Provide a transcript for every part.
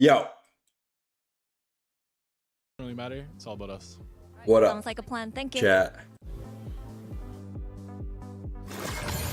Yo. Doesn't really matter. It's all about us. What up? Sounds like a plan. Thank you. Chat.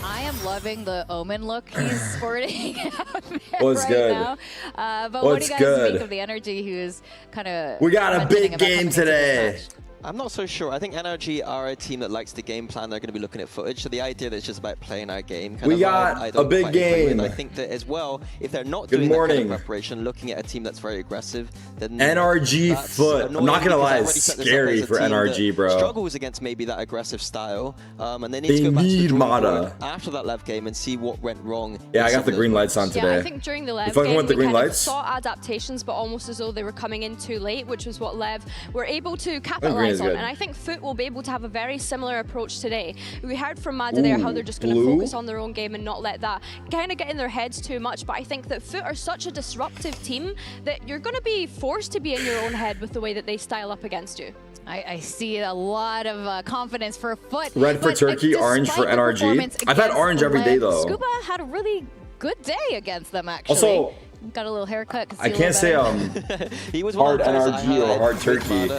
I am loving the Omen look he's sporting out there What's good? now. But What's what do you guys good? think of the energy who's kind of... We got a big game today. I'm not so sure. I think NRG are a team that likes the game plan. They're going to be looking at footage. So the idea that it's just about playing our game. We got a big game. I think that as well, if they're not doing that kind of preparation, looking at a team that's very aggressive, then NRG foot. I'm not gonna lie, it's scary for NRG, bro. Struggles against maybe that aggressive style, and they need to go back to the drawing board after that Lev game and see what went wrong. Yeah, I got the green lights on today. Yeah, I think during the Lev fucking game, with the green we kind lights? of saw adaptations, but almost as though they were coming in too late, which was what Lev were able to capitalize on. And I think Foot will be able to have a very similar approach today. We heard from Mada there how they're just going to focus on their own game and not let that kind of get in their heads too much. But I think that Foot are such a disruptive team that you're going to be forced to be in your own head with the way that they style up against you. I see a lot of confidence for Foot. Red for Turkey, orange for NRG. I've had orange every day though. Scuba had a really good day against them actually. Also, got a little haircut. I can't say he was hard NRG or hard Turkey.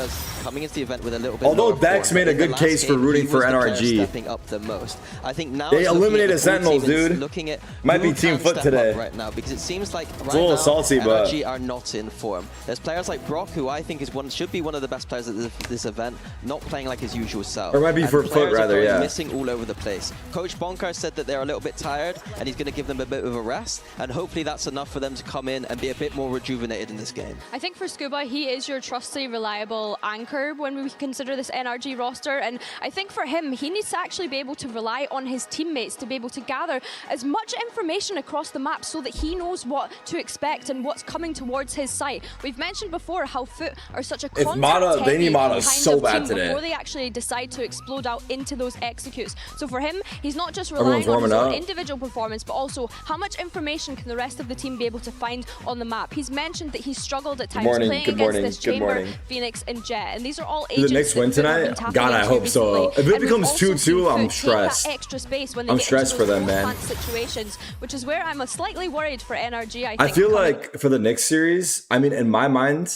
Coming into the event with a little bit. Although Dex made a good case for rooting for NRG. Stepping up the most. I think now they eliminated Sentinels, dude. Looking at might be Team Foot today right now because it seems like it's a little salty, but NRG are not in form. There's players like Brock, who I think should be one of the best players at this event, not playing like his usual self. Or might be for Foot rather, yeah. Missing all over the place. Coach Bonkar said that they're a little bit tired and he's going to give them a bit of a rest, and hopefully that's enough for them to come in and be a bit more rejuvenated in this game. I think for Scuba, he is your trusty, reliable anchor when we consider this NRG roster, and I think for him, he needs to actually be able to rely on his teammates to be able to gather as much information across the map so that he knows what to expect and what's coming towards his site. We've mentioned before how Foot are such a they need Mada so bad today before they actually decide to explode out into those executes. So for him, he's not just relying on his own individual performance, but also how much information can the rest of the team be able to find on the map. He's mentioned that he struggled at times playing against this Chamber, Phoenix, and Jet, and these are all agents. The Knicks win tonight? God, I hope so. If it becomes 2-2, I'm stressed. Extra space when they I'm get stressed into for them, man. Situations, which is where I'm slightly worried for NRG. I feel like for the Knicks series, I mean, in my mind,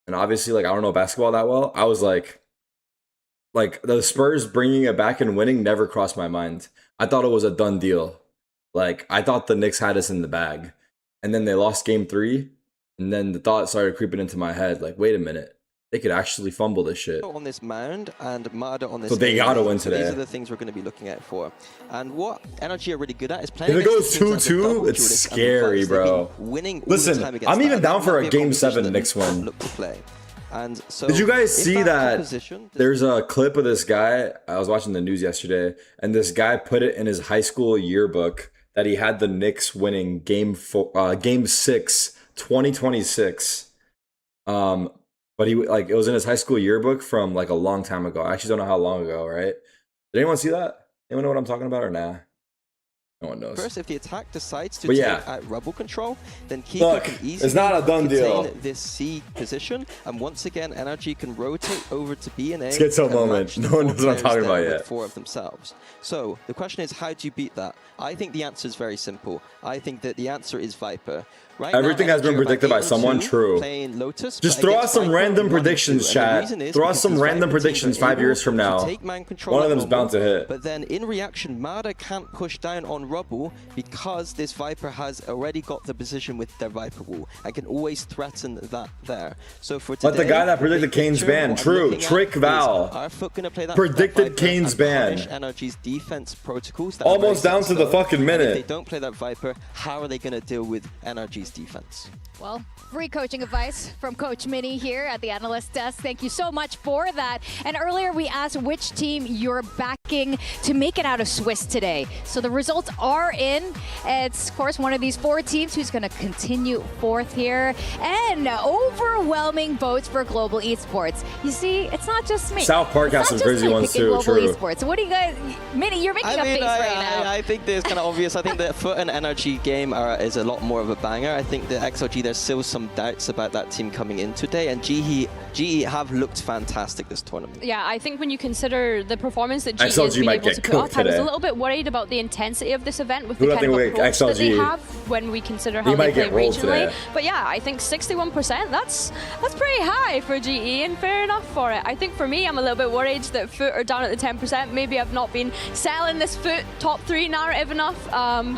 and obviously, like I don't know basketball that well, I was like the Spurs bringing it back and winning never crossed my mind. I thought it was a done deal. Like I thought the Knicks had us in the bag, and then they lost Game 3. And then the thought started creeping into my head, like, wait a minute, they could actually fumble this shit. On this mound and Mada on this. So they gotta win today. These are the things we're going to be looking at for. And what NRG are really good at is playing. If it goes 2-2, it's scary, bro. Winning. Listen, I'm even down for a Game 7 Knicks win. Look to play. And so did you guys see that there's a clip of this guy? I was watching the news yesterday, and this guy put it in his high school yearbook that he had the Knicks winning Game 6. 2026, but he it was in his high school yearbook from like a long time ago. I actually don't know how long ago, right? Did anyone see that? Anyone know what I'm talking about or nah? No one knows. First, if the attack decides to take out rubble control, then Kiko can easily it's not a done deal. This C position, and once again, NRG can rotate over to B and A. Schizo moment. No one knows what I'm talking about yet. 4 of themselves. So the question is, how do you beat that? I think the answer is very simple. I think that the answer is Viper. Right Everything has been predicted by someone. True. Lotus, just throw out some random predictions, chat. Throw out some random predictions 5 years from now. One of them's bound to hit. But then in reaction, Mada can't push down on Rubble because this Viper has already got the position with their Viper wall and can always threaten that there. So for today, but the guy that predicted Kane's ban, true. Trick Val predicted Kane's ban. NRG's defense protocols. Almost down to the fucking minute. If they don't play that Viper, how are they going to deal with NRG's defense? Well, free coaching advice from Coach Mini here at the analyst desk. Thank you so much for that. And earlier we asked which team you're backing to make it out of Swiss today. So the results are in. It's, of course, one of these 4 teams who's going to continue 4th here. And overwhelming votes for Global Esports. You see, it's not just me. South Park has some crazy ones too, true. Esports. So what do you guys... Mini, you're making a face right now. I think it's kind of obvious. I think the Foot and NRG game is a lot more of a banger. I think the XLG, there's still some doubts about that team coming in today, and GE have looked fantastic this tournament. Yeah, I think when you consider the performance that GE has XLG been might able get to put cooked up. I was today. a little bit worried about the intensity of this event with Who the do I kind of think approach that they XLG? have when we consider how might they play get rolled regionally. today. But yeah, I think 61%, that's pretty high for GE, and fair enough for it. I think for me, I'm a little bit worried that Foot are down at the 10%. Maybe I've not been selling this Foot top 3 narrative enough.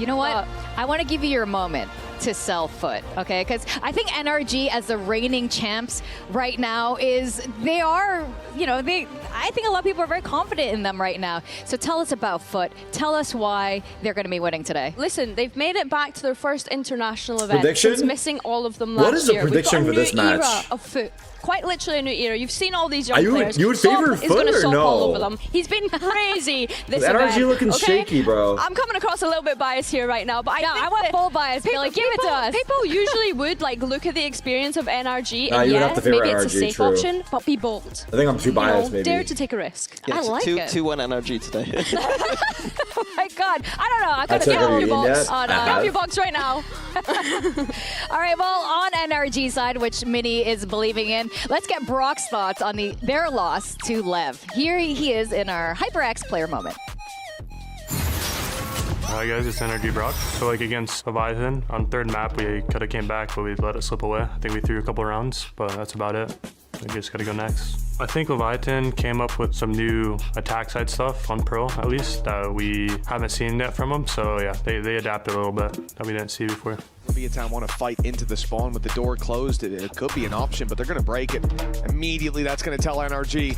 You know what? I want to give you your moment to sell Foot, okay? Because I think NRG as the reigning champs right now they are, you know, I think a lot of people are very confident in them right now. So tell us about Foot. Tell us why they're going to be winning today. Listen, they've made it back to their first international event Prediction? since missing all of them last year. What is the prediction for this match? We've got a new era of Foot. Quite literally a new era. You've seen all these young players. You would favor Sop is going to Foot or sop no? all over them. He's been crazy this event. NRG looking okay? shaky, bro. I'm coming across a little bit biased here right now, but I want full bias. Like, give it to us. People usually would like look at the experience of NRG Nah, and you would have to favor maybe it's a NRG, safe true. option, but be bold. I think I'm too biased, maybe. Dare to take a risk. Yeah, I like it. 2-1 energy today. Oh my God. I don't know. I That's could it, have have your you eaten box yet? on. I Have have. your box right now. All right, well, on NRG side, which Mini is believing in, let's get Brock's thoughts on their loss to Lev. Here he is in our HyperX player moment. Hi guys, it's NRG Brock. So like against Leviathan, on third map we could have came back, but we let it slip away. I think we threw a couple rounds, but that's about it. We just gotta go next. I think Leviathan came up with some new attack side stuff on Pearl, at least, that we haven't seen yet from them. So yeah, they adapted a little bit that we didn't see before. Leviathan want to fight into the spawn with the door closed. It could be an option, but they're going to break it immediately. That's going to tell NRG.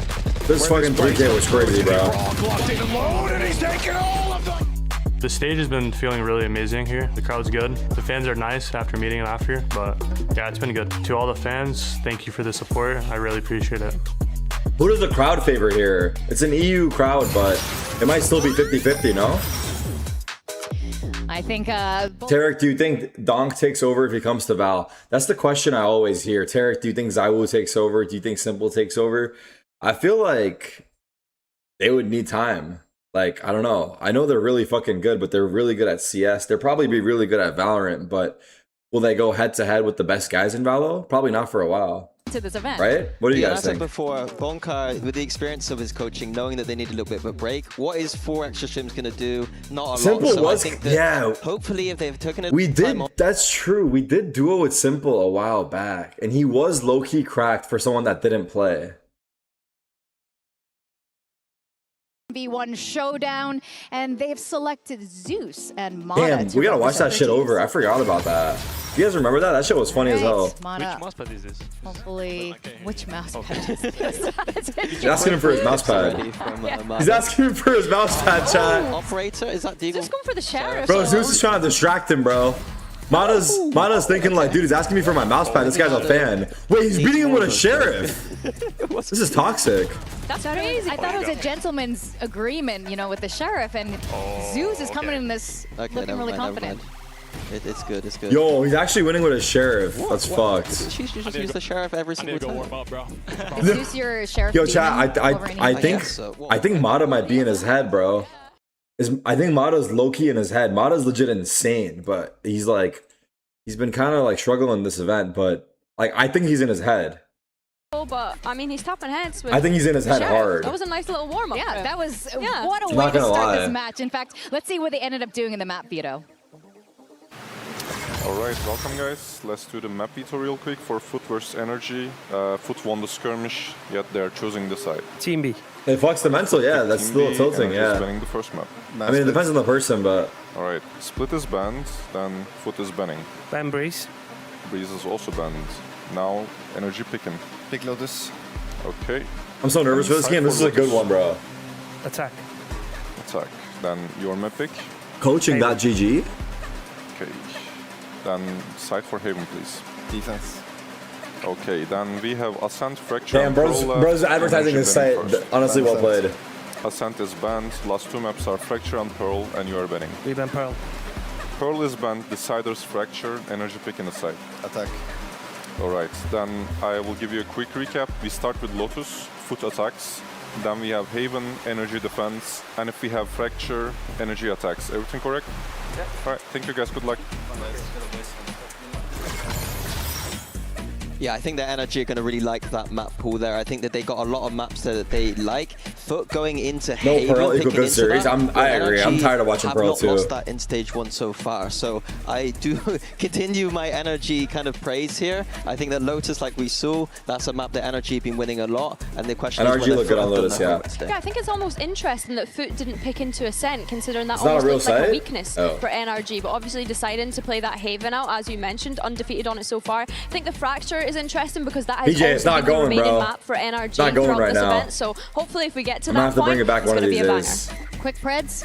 This fucking 3K was crazy, bro. Brock locked in and load, and he's taking all of them. The stage has been feeling really amazing here. The crowd's good. The fans are nice after meeting them after, but yeah, it's been good. To all the fans, thank you for the support. I really appreciate it. Who does the crowd favor here? It's an EU crowd, but it might still be 50-50, no? I think... Tarik, do you think Donk takes over if he comes to Val? That's the question I always hear. Tarik, do you think Zywoo takes over? Do you think Simple takes over? I feel like they would need time. Like, I don't know. I know they're really fucking good, but they're really good at CS. They'll probably be really good at Valorant, but will they go head-to-head with the best guys in Valo? Probably not for a while. To this event. Right? What do you Yeah, guys I said think? before, Bonka, with the experience of his coaching, knowing that they need a little bit of a break, what is 4 extra streams going to do? Not a lot. Simple So was, I think that yeah. hopefully, if they've taken a We did, time off, that's true. We did duo with Simple a while back, and he was low-key cracked for someone that didn't play. B1 showdown, and they've selected Zeus and Mana. Damn, we gotta watch that shit over. I forgot about that. You guys remember that? That shit was funny as hell. Mana, mousepad is this? hopefully, which mousepad is this? He's asking him for his mouse already pad. from, He's asking him for his mouse pad, chat. Operator, is that Deagle? Just going for the sheriff. Bro, Zeus is trying to distract him, bro. Mana's thinking like, dude, he's asking me for my mouse pad. This guy's a fan. Wait, he's beating him with a sheriff. This is toxic. That's crazy. I thought it was a gentleman's agreement, you know, with the sheriff, and Zeus is coming in this looking really confident. It's good, it's good. Yo, he's actually winning with a sheriff. That's fucked. She should just use the sheriff every I need single to go time. warm up, bro. Is Zeus your sheriff? Yo, demon chat, over in I here? think guess so. I think Mata might be in his head, bro. I think Mata's low-key in his head. Mata's legit insane, but he's been kind of like struggling this event, but like I think he's in his head. Oh, but I mean, he's tapping heads with I think he's in his head Sheriff. hard. That was a nice little warm up. Yeah, that was Yeah. what a I'm way not to gonna start lie. this match. In fact, let's see what they ended up doing in the map veto. Alright, welcome guys. Let's do the map veto real quick for Foot versus Energy. Foot won the skirmish, yet they're choosing the side. Team B. It fucks the mental, yeah. That's Team still B, tilting, Energy is yeah. banning the first map. I mean, it depends on the person, but Alright, Split is banned, then Foot is banning. Ban Breeze. Breeze is also banned. Now, Energy picking. Big Lotus. Okay, I'm so nervous for this game. This is a good one, bro. Attack. attack. Then your map pick. Coaching.gg. Okay. Then side for Haven, please. Defense. Okay, then we have Ascent, Fracture, Damn, and bro's Pearl, bro's advertising Energy his banning site. first. Honestly, well played. Ascent is banned. Last two maps are Fracture and Pearl, and you are banning. We ban Pearl. Pearl is banned, Deciders, Fracture, Energy pick in the side. Attack. Alright, then I will give you a quick recap. We start with Lotus, Foot attacks. Then we have Haven, Energy defense. And if we have Fracture, Energy attacks. Everything correct? Yeah. Alright, thank you guys, good luck. Yeah, I think that Energy are going to really like that map pool there. I think that they got a lot of maps there that they like. Foot going into No Haven, Pearl equal picking good into series. that, I agree. I'm tired of watching Pearl have too. not lost that in stage 1 so far, so I do continue my energy kind of praise here. I think that Lotus, like we saw, that's a map that energy have been winning a lot, and the question is NRG whether look good on Foot have Lotus, done their yeah. homework today. Yeah, I think it's almost interesting that Foot didn't pick into Ascent, considering that It's not almost a real looks like site? a weakness Oh. for NRG, but obviously deciding to play that Haven out, as you mentioned, undefeated on it so far. I think the Fracture is interesting because that has PJ, it's also not been going, the remaining bro. map for NRG not going throughout right this now. event, so hopefully if we get to I'm gonna that have to point, bring it back it's one of going to these be a banger. days. Quick Preds.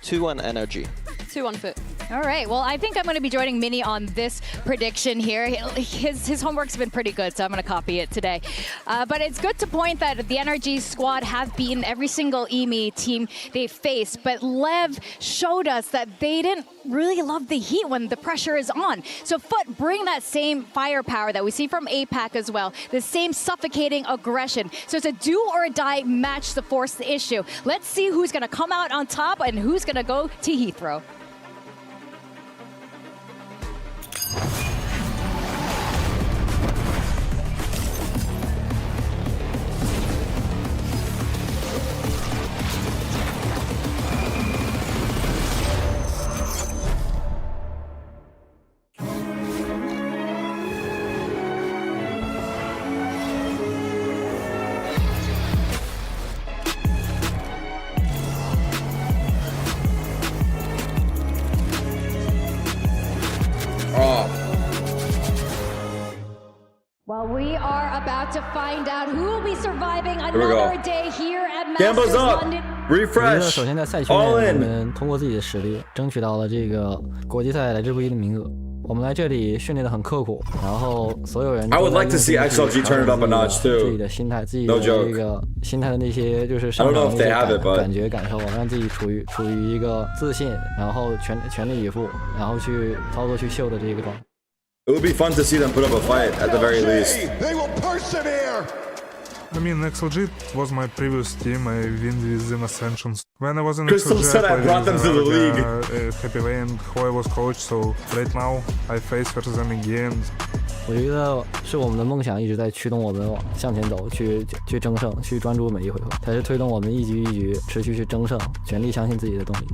2-1 energy. 2-1 Foot. All right. Well, I think I'm going to be joining Mini on this prediction here. His homework's been pretty good, so I'm going to copy it today. But it's good to point that the NRG squad have beaten every single EME team they faced. But Lev showed us that they didn't really love the heat when the pressure is on. So Foot bring that same firepower that we see from APAC as well, the same suffocating aggression. So it's a do or die match to force the issue. Let's see who's going to come out on top and who's going to go to Heathrow. Well, we are about to find out who will be surviving another day here at Masters London. Refresh. 首先在赛区内，我们通过自己的实力争取到了这个国际赛来之不易的名额。我们来这里训练得很刻苦，然后所有人。I would like to see XLG turn it up a notch too. 自己的心态，自己的这个心态的那些就是上场的一些感受，让自己处于一个自信，然后全力以赴，然后去操作去秀的这个状态。It would be fun to see them put up a fight at the very least. They will persevere. I mean, XLG was my previous team. I win with them Ascensions. When I was in Crystal XLG, said I brought them to the league. Happy Way and who I was coach. So right now, I face versus them again. 我觉得是我们的梦想一直在驱动我们向前走，去争胜，去专注每一回合，才是推动我们一局一局持续去争胜，全力相信自己的动力。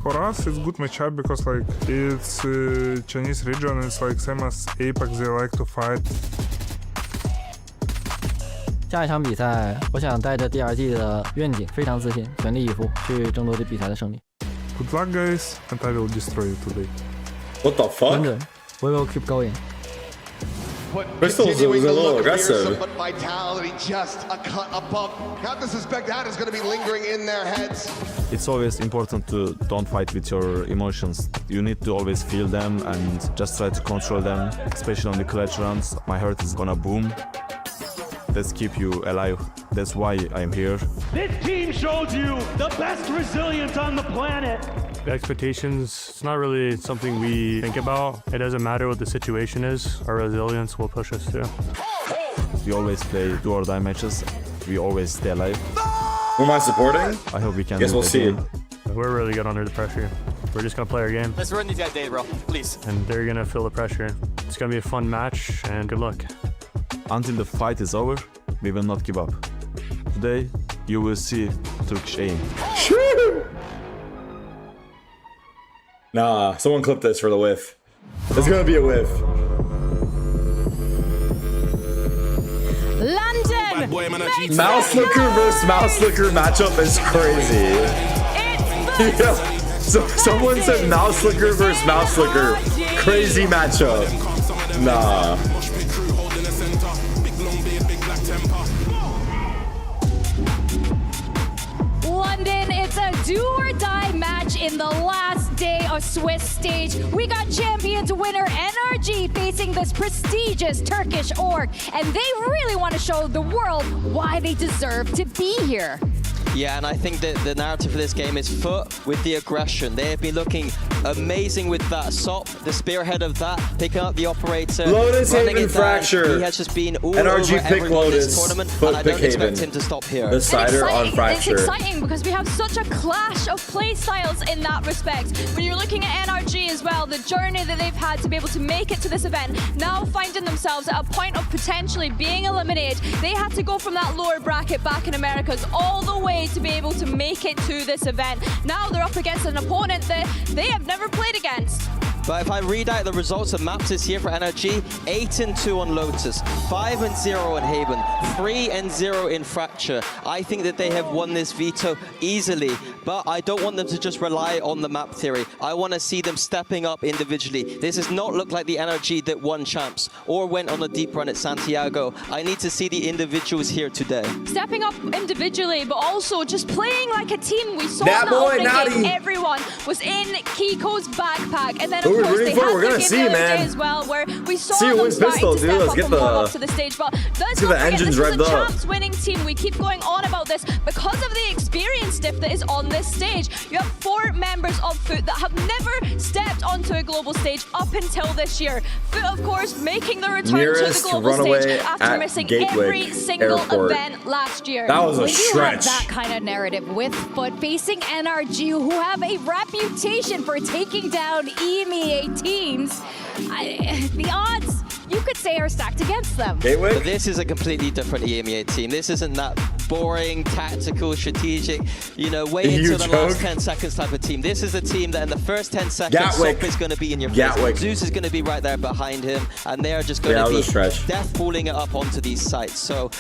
For us, it's good matchup because like it's Chinese region. It's like same as APAC. They like to fight. 下一场比赛，我想带着第二季的愿景，非常自信，全力以赴去争夺这比赛的胜利。Good luck, guys, and I will destroy you today. What the fuck? We will keep going. Crystal's a little aggressive. But vitality just a cut above. Have to suspect that is going to be lingering in their heads. It's always important to don't fight with your emotions. You need to always feel them and just try to control them, especially on the clutch rounds. My heart is gonna boom. Let's keep you alive. That's why I'm here. This team showed you the best resilience on the planet. The expectations, it's not really something we think about. It doesn't matter what the situation is. Our resilience will push us through. We always play do or die matches. We always stay alive. Who am I supporting? I hope we can. Guess we'll see. We're really good under the pressure. We're just gonna play our game. Let's run these guys day, bro. Please. And they're gonna feel the pressure. It's gonna be a fun match, and good luck. Until the fight is over, we will not give up. Today, you will see Turkish aim. Nah, someone clip this for the whiff. It's gonna be a whiff. London! Mouse Licker versus Mouse Licker matchup is crazy. Yeah. So someone said Mouse Licker versus Mouse Licker. Crazy matchup. Nah. London, it's a do or die match in the last day of Swiss stage. We got champions winner NRG facing this prestigious Turkish org, and they really want to show the world why they deserve to be here. Yeah, and I think that the narrative for this game is Foot with the aggression. They have been looking amazing with that SOP, the spearhead of that, picking up the operator. Lotus Haven Fracture. He has just been all NRG over pick everyone Lotus, this tournament, foot and I pick don't expect Haven. him to stop here. The cider on Fracture. It's exciting because we have such a clash of play styles in that respect. When you're looking at NRG as well, the journey that they've had to be able to make it to this event, now finding themselves at a point of potentially being eliminated. They had to go from that lower bracket back in Americas all the way to be able to make it to this event. Now they're up against an opponent that they have never played against. But if I read out the results of maps this year for NRG, 8-2 on Lotus, 5-0 on Haven, 3-0 in Fracture. I think that they have won this veto easily, but I don't want them to just rely on the map theory. I want to see them stepping up individually. This does not look like the NRG that won champs or went on a deep run at Santiago. I need to see the individuals here today. Stepping up individually, but also just playing like a team. We saw that in the opening Naughty. game, everyone was in Kiko's backpack, and then Who of we course rooting they for? had We're the gonna game see, the other man. day as well, where we saw See who them wins starting pistol, to dude. step Let's up get and warm the- up to the stage. But let's get not the forget, engines this is revved a up. champs winning team. We keep going on about this because of the experience diff that is on this stage. You have 4 members of Foot that have never stepped onto a global stage up until this year. Foot, of course, making the return Nearest to the global runaway stage after at missing Gatwick every single Airport. event last year. That was a When you stretch. have that kind of narrative with Foot facing NRG, who have a reputation for taking down EMEA teams, the odds, you could say, are stacked against them. Gateway? But this is a completely different EMEA team. This isn't that boring, tactical, strategic, wait You until the joke? last 10 seconds type of team. This is a team that in the first 10 seconds, Gatwick. SOP is going to be in your Gatwick. face. Zeus is going to be right there behind him, and they're just going Yeah, to that be was a stretch. death balling it up onto these sites. So,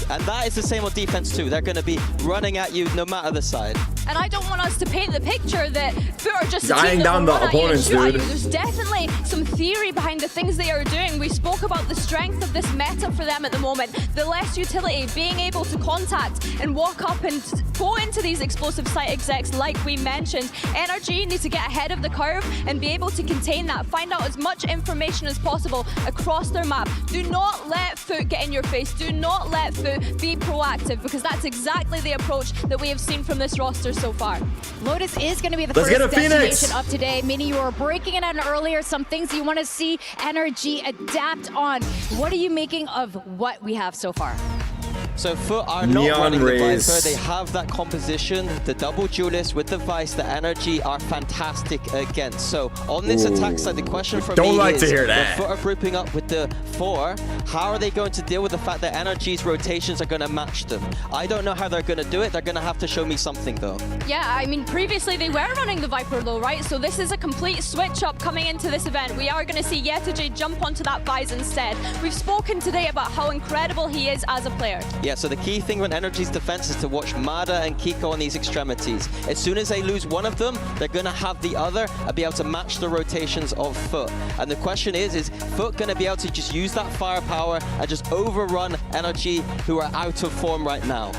and that is the same on defense too. They're going to be running at you no matter the side. And I don't want us to paint the picture that Foot are just a Dying team that down will the run at you and opponents, shoot at dude. you. There's definitely some theory behind the things they are doing. We spoke about the strength of this meta for them at the moment. The less utility, being able to contact and walk up and go into these explosive site execs like we mentioned. NRG needs to get ahead of the curve and be able to contain that. Find out as much information as possible across their map. Do not let Foot get in your face. Do not let Foot be proactive, because that's exactly the approach that we have seen from this roster so far. Lotus is going to be the Let's first get a Phoenix. destination of today. Minnie, you were breaking it down earlier. Some things you want to see NRG adapt on. What are you making of what we have so far? So Foot are not Neon running Rays. the Viper. They have that composition, the double duelist with the Vice, the energy are fantastic against. So on this attack side, the question for Don't me like is, to hear that. the Foot are grouping up with the 4. How are they going to deal with the fact that energy's rotations are going to match them? I don't know how they're going to do it. They're going to have to show me something though. Yeah, I mean, previously they were running the Viper though, right? So this is a complete switch up coming into this event. We are going to see Yetaji jump onto that Vice instead. We've spoken today about how incredible he is as a player. Yeah, so the key thing when Energy's defense is to watch Mada and Kiko on these extremities. As soon as they lose one of them, they're going to have the other and be able to match the rotations of Foot. And the question is Foot going to be able to just use that firepower and just overrun Energy, who are out of form right now?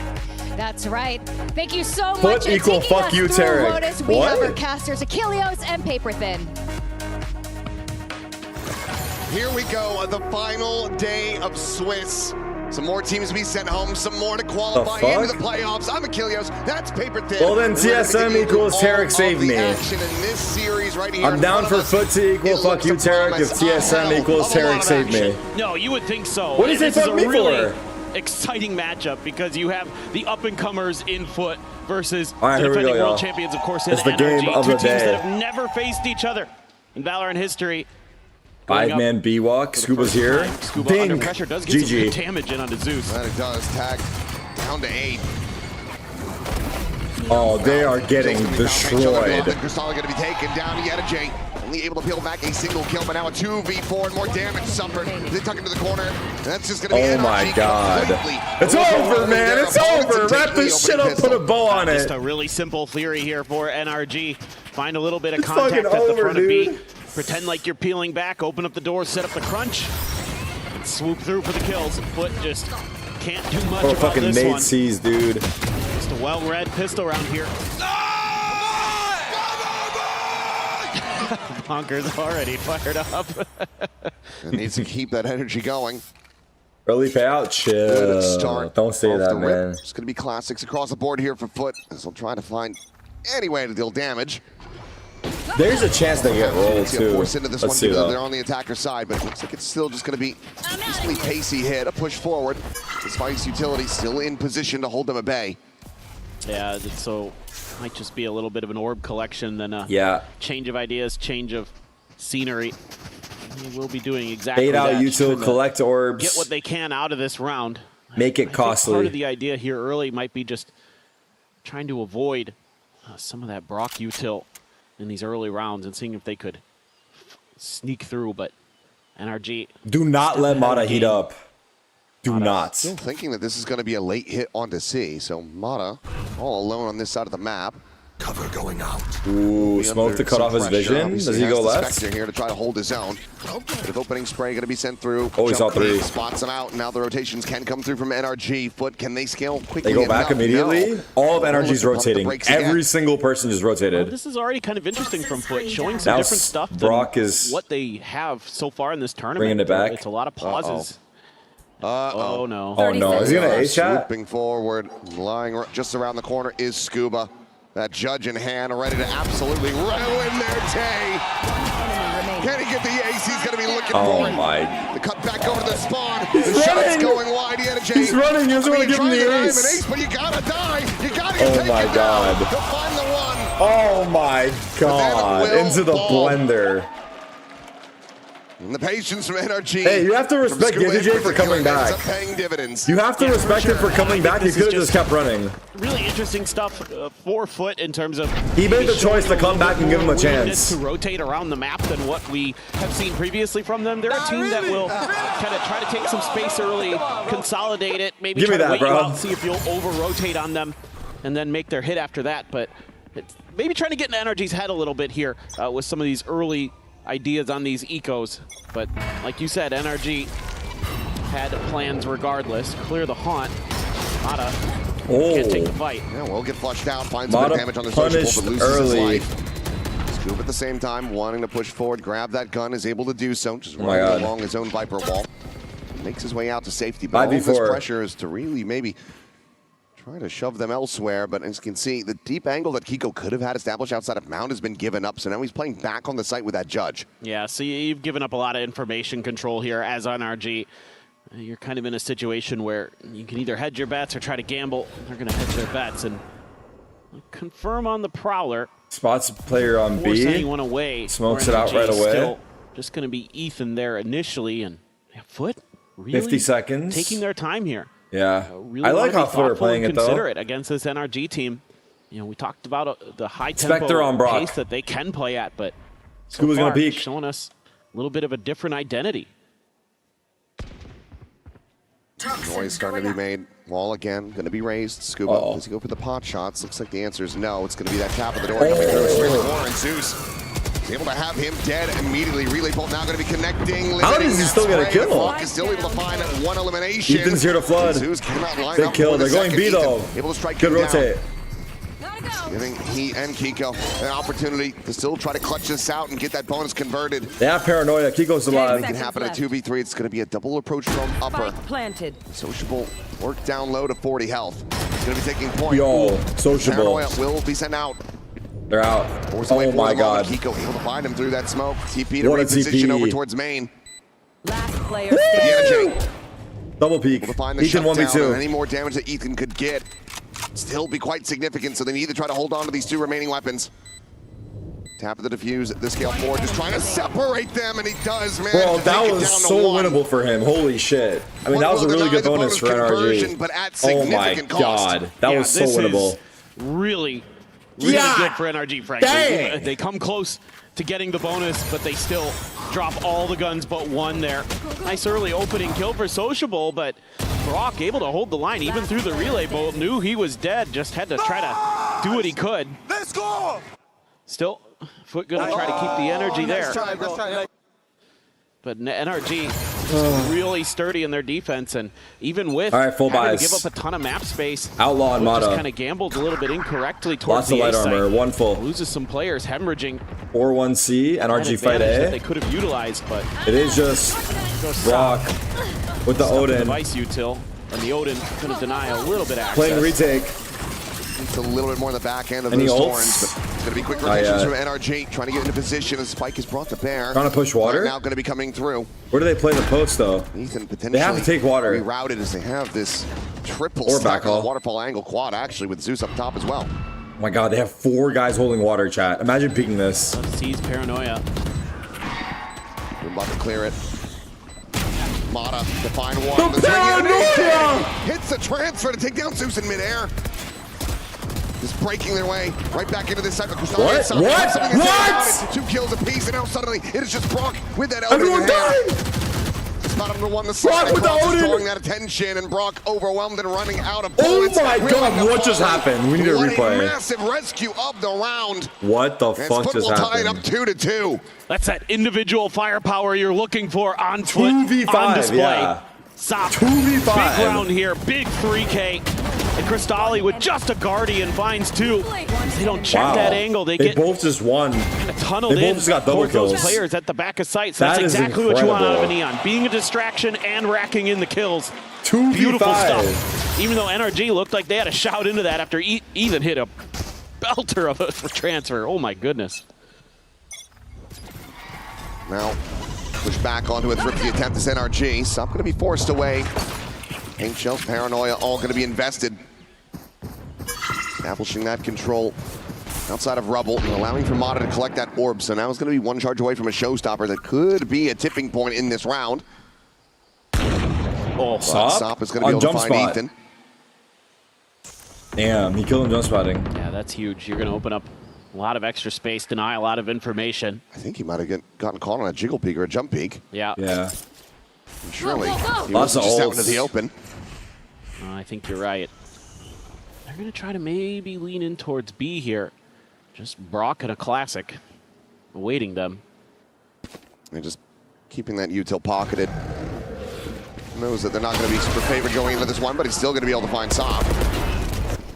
That's right. Thank you so Foot much. equal Taking fuck us you, through Tarik. Lotus, we What? have our casters, Achilleos and Paper Thin. Here we go, the final day of Swiss. Some more teams to be sent home, some more to qualify The into fuck? the playoffs. I'm Achilleos, that's Paper Thin. Well, then And we're gonna TSM continue equals all Tarik of save the me. action in this series right here I'm in down front for of us. Foot to equal It fuck looks you, to Tarik, promise if a TSM hell equals of a lot Tarik of save me. action. No, you would think so. What do you say And this is fuck a me really for? exciting matchup because you have the up-and-comers in Foot versus All right, the here we defending go, world y'all. champions, of course, in It's the NRG. game of Two the teams day. that have never faced each other in Valorant history. Going up 5-man B-walk. for the Scuba's first here. time. Scuba Ding. under pressure does get some GG. good damage in onto Zeus. That it does, tag down to 8. Oh, they are getting destroyed. Cristallo going to be taken down to Yetaji. Only able to peel back a single kill, but now a 2v4 and more damage suffered. They tuck into the corner. And that's just going to be Oh my NRG God. completely It's over, overwhelming man. their It's opponents over. and Wrap taking the this shit opening up, put a pistol. bow on Just it. a really simple theory here for NRG. Find a little bit of It's contact fucking at the over, front of B. dude. Pretend like you're peeling back, open up the door, set up the crunch, and swoop through for the kills. Foot just can't do much Or about fucking this Nate one. sees, dude. Just a well-read pistol round here. Bonker's already fired up. It needs to keep that energy going. Early payout, chill. Good start. Don't say off that, the rip. man. It's going to be classics across the board here for Foot, as they'll try to find any way to deal damage. There's a chance they get rolled too. Force into this Let's see though. They're on the attacker side, but it looks like it's still just going to be a decently pacey hit, a push forward. This Vice utility still in position to hold them at bay. Yeah, so might just be a little bit of an orb collection, then a change of ideas, change of scenery. We will be doing exactly Bait out that. util, collect orbs. Get what they can out of this round. Make it costly. Part of the idea here early might be just trying to avoid some of that Brock util in these early rounds and seeing if they could sneak through, but NRG... Do not let Mata heat up. Do not. Still thinking that this is going to be a late hit onto C, so Mata all alone on this side of the map. Cover going out. Ooh, smoke to cut off his vision. Does he go left? Spectre here to try to hold his own. Bit of opening spray going to be sent through. Oh, he saw 3. Spots him out. Now the rotations can come through from NRG. Foot, can they scale quickly? They go back immediately. No. All of NRG's rotating. Every single person is rotated. Well, this is already kind of interesting from Foot, showing some different stuff Brock than is what they have so far in this tournament. Bringing it back. It's a lot of pauses. Oh no. Oh no, is he going to A-shot? Swooping forward, lying just around the corner is Scuba. That judge in hand, ready to absolutely ruin their day. Can he get the ace? He's going to be looking for it. Oh my. The cut back over to the spawn. The shot's going wide. He's running. He doesn't want to give him the ace. But you got to die. You got to take Oh my it god. down. He'll find the one. Oh my god. Into the blender. And the patience from NRG. Hey, you have to respect DJ for coming back. Paying dividends. You have to respect him for coming back. He could have just kept running. Really interesting stuff for Foot in terms of... He made the choice to come back and give him a chance. To rotate around the map than what we have seen previously from them. They're a team that will kind of try to take some space early, consolidate it, maybe try to wait you out, see if you'll over-rotate on them, and then make their hit after that. But it's maybe trying to get in NRG's head a little bit here with some of these early ideas on these ecos, but like you said, NRG had plans regardless. Clear the haunt. Mata can't take the fight. Yeah, will get flushed out, finds a bit of damage on the social, but loses his life. Scoop at the same time, wanting to push forward, grab that gun, is able to do so, just running along his own Viper wall. Makes his way out to safety, but all this pressure is to really maybe try to shove them elsewhere, but as you can see, the deep angle that Kiko could have had established outside of Mount has been given up, so now he's playing back on the site with that judge. Yeah, so you've given up a lot of information control here as NRG. You're kind of in a situation where you can either hedge your bets or try to gamble. They're going to hedge their bets and confirm on the Prowler. Spots player on B. Anyone away. Smokes it out right away. Still just going to be Ethan there initially, and Foot really 50 seconds. Taking their time here. Yeah, really I like how Foot are playing it though. Consider it against this NRG team. You know, we talked about the high tempo pace that they can play at, but so Scuba's gonna peek, showing us a little bit of a different identity. Noise starting to be made. Wall again, going to be raised. Scuba, does he go for the pot shots? Looks like the answer is no. It's going to be that tap of the door coming through. Straight to War, and Zeus is able to have him dead immediately. Relay bolt now going to be connecting. How does he still get a kill? Flock is still able to find one elimination. Ethan's here to flood. Zeus cannot line Big up kill. for the They're going B though. Able to strike Good rotate. Down. Giving he and Kiko an opportunity to still try to clutch this out and get that bonus converted. They have paranoia. Kiko's alive. It can happen at 2v3. It's going to be a double approach from upper. Planted. Sociable work down low to 40 health. He's going to be taking point. Yo, Sociable. Paranoia will be sent out. They're out. Oh my god. Kiko able to find him through that smoke. TP to reposition over towards main. Last player standing. Double peek. Ethan 1v2. Any more damage that Ethan could get still be quite significant, so they need to try to hold on to these two remaining weapons. Tap of the defuse, the scale forward, just trying to separate them, and he does, man. Bro, that was so winnable for him. Holy shit. I mean, that was a really good bonus for NRG. But at oh my god. That was so winnable. Really good for NRG, frankly. Dang. They come close to getting the bonus, but they still drop all the guns but one there. Nice early opening kill for Sociable, but Brock able to hold the line even through the relay bolt. Knew he was dead, just had to try to do what he could. Let's go! Still, Foot gonna try to keep the energy there. Let's try. But NRG really sturdy in their defense, and even with full having buys. to give up a ton of map space, Outlaw and Mata just kind of gambled a little bit incorrectly towards lots of light armor. One full. Loses some players, hemorrhaging. 4-1C, NRG fight A. That they could have utilized, but it is just Brock with the Odin. Device util, and the Odin going to deny a little bit access. Playing retake. It's a little bit more on the back end of those Thorns, but it's going to be quick rotations from NRG, trying to get into position as Spike is brought to bear. Trying to push water? Now going to be coming through. Where do they play the post, though? Ethan potentially they have to take water. rerouted as they have this triple or stack on the waterfall angle quad, actually, with Zeus up top as well. Oh my god, they have 4 guys holding water, chat. Imagine peeking this. Sees paranoia. We're about to clear it. Mata to find one. The paranoia! Hits the transfer to take down Zeus in midair. Just breaking their way right back into this side. What? What? 2 kills apiece, and now suddenly it is just Brock with that Odin. Everyone died! Not under one the side. Brock with the Odin! Drawing that attention, and Brock overwhelmed and running out of bullets. Oh my god, what just happened? We need a replay. Massive rescue of the round. What the fuck just happened? Tied up 2-2. That's that individual firepower you're looking for on foot, 2v5, on display. Yeah. Sop, 2v5. big round here, big 3K. And Crystalli with just a Guardian finds 2. They don't check that angle. They get both just won. Tunneled they both just got double kills. Those players at the back of sight. So that's exactly what you want out of a Neon. Being a distraction and racking in the kills. 2v5. Beautiful stuff. Even though NRG looked like they had a shout into that after Ethan hit a belter of a transfer. Oh my goodness. Now, push back onto a thrifty attempt as NRG. Some going to be forced away. Paint shells, paranoia, all going to be invested. Establishing that control outside of rubble and allowing for Mata to collect that orb. So now it's going to be 1 charge away from a showstopper that could be a tipping point in this round. Oh, Sop is going to be able to find Ethan. Damn, he killed him jump spotting. Yeah, that's huge. You're going to open up a lot of extra space, deny a lot of information. I think he might have gotten caught on a jiggle peek or a jump peek. Yeah. Yeah. And surely, he Lots was of just ults. out into the open. I think you're right. They're going to try to maybe lean in towards B here. Just Brock and a classic awaiting them. And just keeping that util pocketed. Knows that they're not going to be super favored going into this one, but he's still going to be able to find Sop.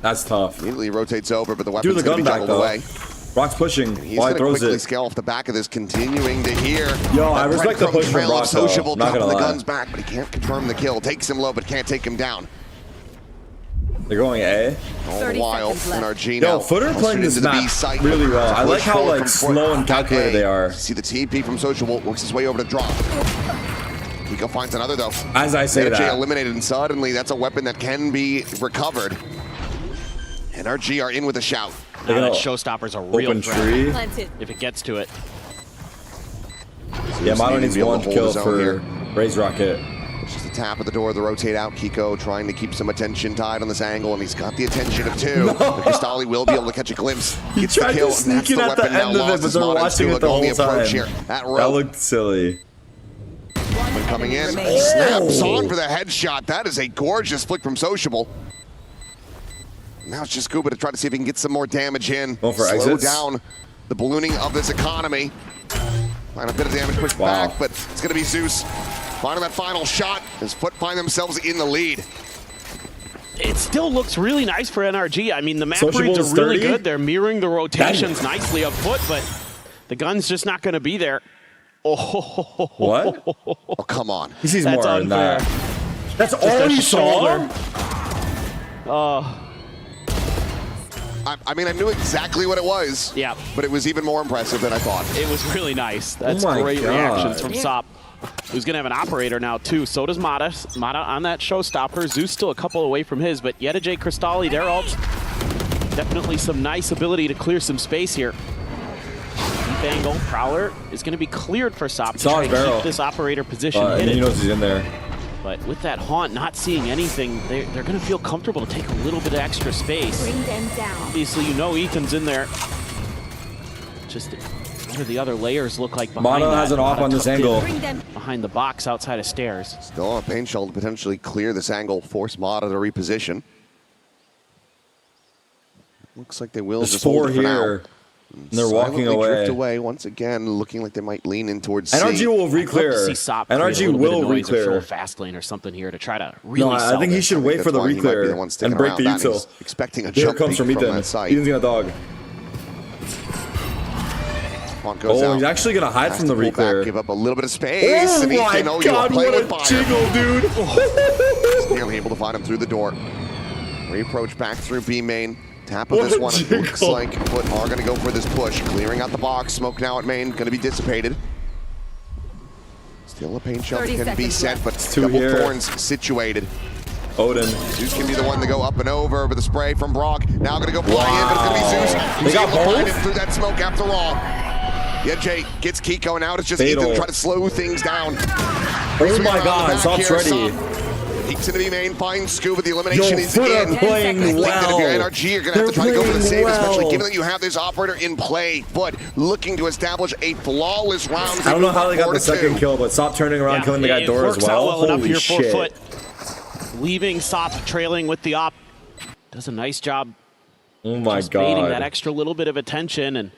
That's tough. Immediately rotates over, but the weapon's going to be juggled away. Brock's pushing. He's going to quickly scale off the back of this, continuing to hear. Yo, I respect the push from Brock, though. Sociable, Not gonna the lie. guns back, but he can't confirm the kill. Takes him low, but can't take him down. They're going A. All the while, NRG now. Yo, Footer playing this map really well. I like how like slow and calculated they are. See the TP from Sociable, works his way over to drop. Kiko finds another though. As I say NRG that. eliminated, and suddenly that's a weapon that can be recovered. NRG are in with a shout. Now that showstopper's a real threat if it gets to it. Yeah, Mata needs 1 kill for Raise Rocket. It's just a tap at the door, the rotate out. Kiko trying to keep some attention tied on this angle, and he's got the attention of 2. But Crystalli will be able to catch a glimpse. He Gets the tried kill, to sneak in at the end of it, but they're watching it the whole time. That looked silly. When coming in, snaps on for the headshot. That is a gorgeous flick from Sociable. Now it's just Scuba to try to see if he can get some more damage in. Going for Slow exits. down the ballooning of this economy. Find a bit of damage pushed back, but it's going to be Zeus. Finding that final shot as Foot find themselves in the lead. It still looks really nice for NRG. I mean, the map Sociable reads is are really 30? good. They're mirroring the rotations nicely up Foot, but the gun's just not going to be there. Oh, what? Oh, come on. He sees more than that. That's all you saw? I mean, I knew exactly what it was. Yeah. But it was even more impressive than I thought. It was really nice. That's Oh my great God. reactions from Sop, who's going to have an operator now, too. So does Mata. Mata on that showstopper. Zeus still a couple away from his, but Yedajay, Crystalli, their ults. Definitely some nice ability to clear some space here. Deep angle. Prowler is going to be cleared for Sop to try to keep this operator position hidden. He knows he's in there. But with that Haunt not seeing anything, they're going to feel comfortable to take a little bit of extra space. Bring them down. Obviously, you know Ethan's in there. Just what do the other layers look like behind Mata has an off on this angle. Behind the box outside of stairs. Still a paint shell to potentially clear this angle, force Mata to reposition. Looks like they will There's just 4 hold it for here. now. And they're walking Silently drift away. away once again, looking like they might lean in towards C. NRG will I'd love to re-clear. see Sop create a NRG little bit will of noise or show a re-clear. fast lane or something here to try to really No, sell I think he this. should wait for the That's why he might be re-clear the one sticking and break the around. That util. he's expecting a Here jump comes peek from from Ethan. that side. Ethan's gonna dog. Oh, he's actually gonna hide from the pull back, re-clear. give up a little bit of space. Oh and my Ethan, God, play what with a fire. jiggle, dude. Just nearly able to find him through the door. Reapproach back through B main. Tap of this one, it looks like Foot are going to go for this push. Clearing out the box, smoke now at main, going to be dissipated. Still a paint shell that can be sent, but double thorns situated. Odin. Zeus can be the one to go up and over, but the spray from Brock now going to go flying in, but it's going to be Zeus. They got both? Through that smoke after all. Yeah, Jay gets Kiko, and now it's just Ethan trying to slow things down. Oh my God, Sop's ready. Peeks into the main, finds Scuba. The elimination is in. Playing well. If you're NRG, you're going to have to try to go for the save, especially given that you have this operator in play. But looking to establish a flawless round. I don't know how they got the second kill, but Sop turning around, killing the guy door as well. Holy shit. Foot. Leaving Sop trailing with the op. Does a nice job. Oh my just God. Baiting that extra little bit of attention. And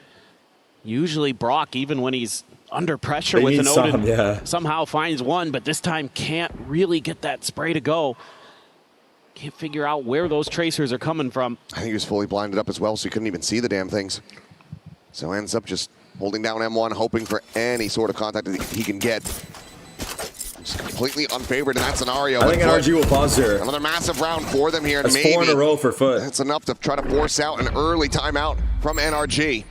usually Brock, even when he's under pressure with an Odin, somehow finds one, but this time can't really get that spray to go. Can't figure out where those tracers are coming from. I think he was fully blinded up as well, so he couldn't even see the damn things. So ends up just holding down M1, hoping for any sort of contact that he can get. Just completely unfavored in that scenario. I think NRG will pause here. Another massive round for them here. That's 4 in a row for Foot. That's enough to try to force out an early timeout from NRG.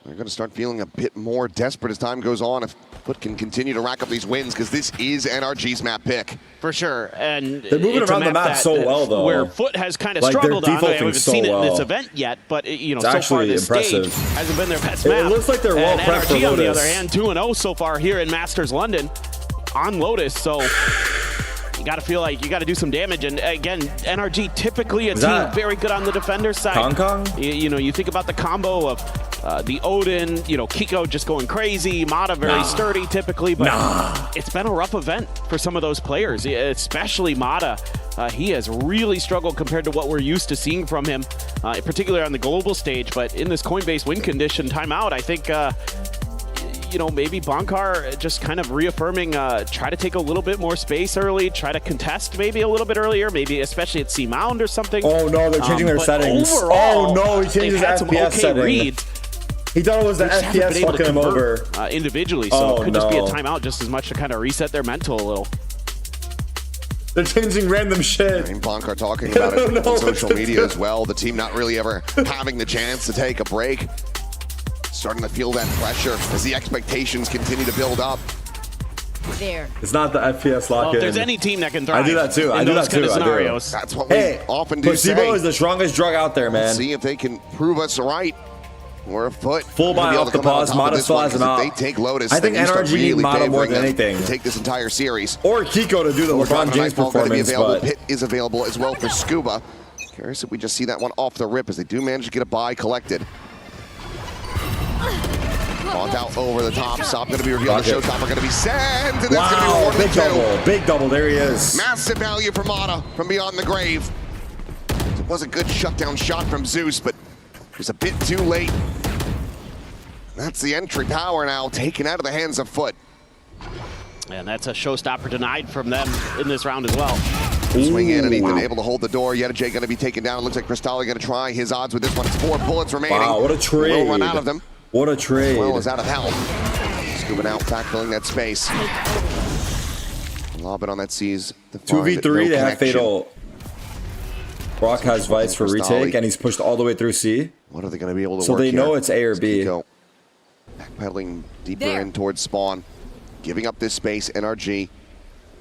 They're going to start feeling a bit more desperate as time goes on if Foot can continue to rack up these wins, because this is NRG's map pick. For sure. And they're moving around the map so well, though. Where Foot has kind of struggled on it. We haven't seen it in this event yet, but so far this stage hasn't been their best map. It looks like they're well prepped for Lotus. On the other hand, 2-0 so far here in Masters London on Lotus, so you got to feel like you got to do some damage. And again, NRG typically a team very good on the defender side. Kong Kong? You think about the combo of the Odin, Kiko just going crazy, Mata very sturdy typically, but it's been a rough event for some of those players, especially Mata. He has really struggled compared to what we're used to seeing from him, particularly on the global stage. But in this Coinbase win condition timeout, I think maybe Bonkar just kind of reaffirming, try to take a little bit more space early, try to contest maybe a little bit earlier, maybe especially at C-Mound or something. Oh no, they're changing their settings. Overall, oh no, he changed his FPS setting. Reads. He thought it was the FPS fucking him over. Individually, so it could just be a timeout just as much to kind of reset their mental a little. They're changing random shit. I mean, Bonkar talking about it on social media as well. The team not really ever having the chance to take a break. Starting to feel that pressure as the expectations continue to build up. It's not the FPS lock-in. If there's any team that can thrive, I do that too. I do that too. Scenarios. That's what we often do. Placebo is the strongest drug out there, man. See if they can prove us right. Or a Foot. Full buy off the pause. Mata still has him out. If they take Lotus, I think NRG need Mata more than anything. Take this entire series. Or Kiko to do the LeBron James performance. But Pit is available as well for Scuba. Curious if we just see that one off the rip as they do manage to get a buy collected. Bought out over the top. Stop going to be revealed. The showstopper going to be sent. And that's going to be rewarded big double. Big double. There he is. Massive value for Mata from beyond the grave. It was a good shutdown shot from Zeus, but it was a bit too late. That's the entry power now taken out of the hands of Foot. And that's a showstopper denied from them in this round as well. Swing in and Ethan able to hold the door. Yedajay going to be taken down. It looks like Cristalli going to try his odds with this one. It's 4 bullets remaining. Wow, what a trade. We'll run out of them. What a trade. As well as out of health. Scooping out, backfilling that space. Lob it on that sees. 2v3, they have Fatal. Brock has Vice for retake, and he's pushed all the way through C. What are they going to be able to so work they here? know it's A or B. Backpedaling deeper in towards spawn. Giving up this space, NRG.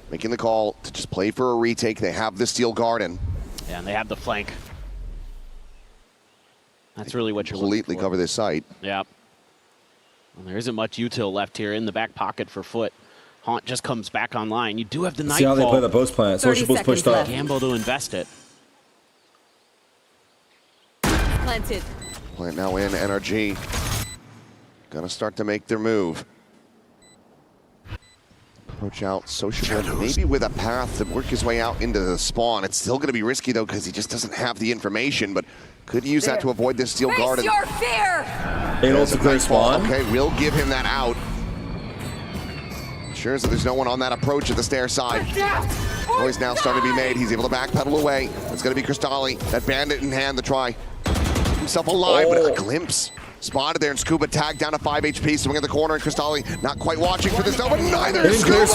Making the call to just play for a retake. They have the Steel Garden. Yeah, and they have the flank. That's really what you're looking for. Completely cover this site. Yeah. Well, there isn't much util left here in the back pocket for Foot. Haunt just comes back online. You do have the Nightfall. See how they play the post plant. Sociable's pushed up. Gamble to invest it. Planted. Plant now in, NRG. Gonna start to make their move. Approach out, Sociable, maybe with a path to work his way out into the spawn. It's still gonna be risky though, because he just doesn't have the information, but could use that to avoid this Steel Garden. Face your fear! There's a clear spawn. Okay, we'll give him that out. Ensures that there's no one on that approach at the stair side. Noise now starting to be made. He's able to backpedal away. It's gonna be Cristalli, that bandit in hand to try. Keep himself alive, but a glimpse. Spotted there, and Scuba tagged down to 5 HP, swing in the corner, and Cristalli not quite watching for this, no, but neither is Scuba.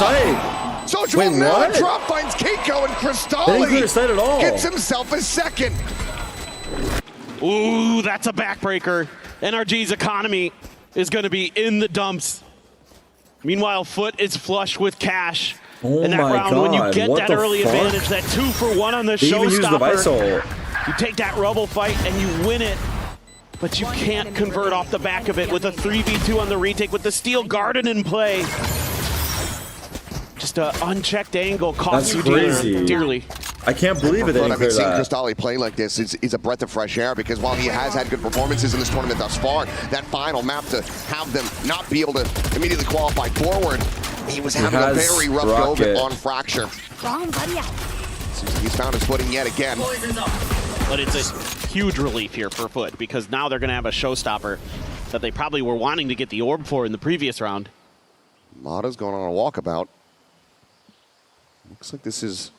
Sociable now drop finds Keiko, and Cristalli at all. gets himself a second. Ooh, that's a backbreaker. NRG's economy is going to be in the dumps. Meanwhile, Foot is flush with cash. Oh in that my round, God. when you get What that the early fuck? advantage, that 2-for-1 on the They even used the Vice showstopper, ult. you take that Rubble fight and you win it. But you can't convert off the back of it with a 3v2 on the retake with the Steel Garden in play. Just an unchecked angle costs you dearly. I can't believe it. But seeing Crystalli play like this is a breath of fresh air, because while he has had good performances in this tournament thus far, that final map to have them not be able to immediately qualify forward, he was having a very rough go of it on Fracture. He's found his footing yet again. But it's a huge relief here for Foot, because now they're going to have a showstopper that they probably were wanting to get the orb for in the previous round. Mata's going on a walkabout. Looks like this is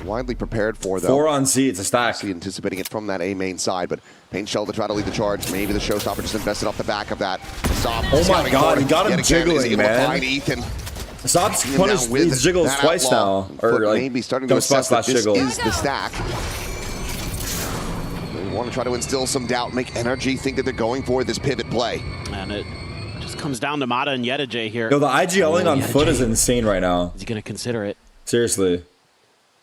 widely prepared for, though. 4 on C, it's a stack. Anticipating it from that A main side, but Pain Shell to try to lead the charge. Maybe the showstopper just invested off the back of that. Oh my God, he got him jiggling, man. Stop's punished these jiggles twice now. Or like, maybe starting to assess that this jiggle. is the stack. They want to try to instill some doubt, make NRG think that they're going for this pivot play. And it just comes down to Mata and Yedijay here. Yo, the IGLing on Foot is insane right now. Is he going to consider it? Seriously.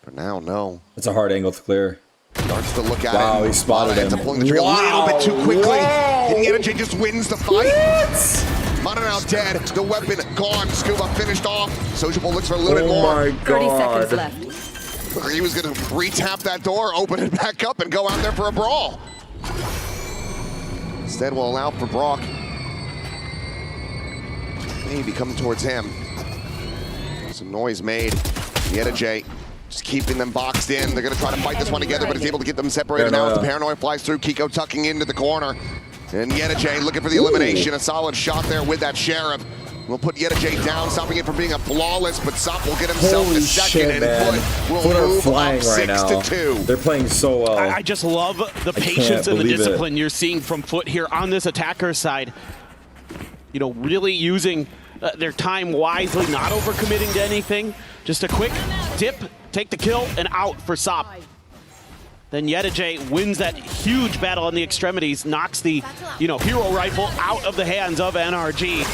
For now, no. It's a hard angle to clear. Starts to look at wow, it. He spotted him. Pulling the trigger a little bit too quickly. And Yedijay just wins the fight. Mata now dead. The weapon gone. Scuba finished off. Sociable looks for a little bit more. Oh my God. 30 seconds left. He was going to re-tap that door, open it back up, and go out there for a brawl. Instead, we'll allow for Brock. Maybe coming towards him. Some noise made. Yedijay just keeping them boxed in. They're going to try to fight this one together, but it's able to get them separated now as the Paranoia flies through. Kiko tucking into the corner. And Yedijay looking for the elimination. A solid shot there with that Sheriff. We'll put Yedijay down, stopping it from being a flawless, but Sop will get himself Holy a second, shit, and Foot will move flying up right now. 6-2. They're playing so well. I just love the patience and the discipline you're seeing from Foot here on this attacker side. You know, really using their time wisely, not overcommitting to anything. Just a quick dip, take the kill, and out for Sop. Then Yedijay wins that huge battle on the extremities, knocks the, hero rifle out of the hands of NRG.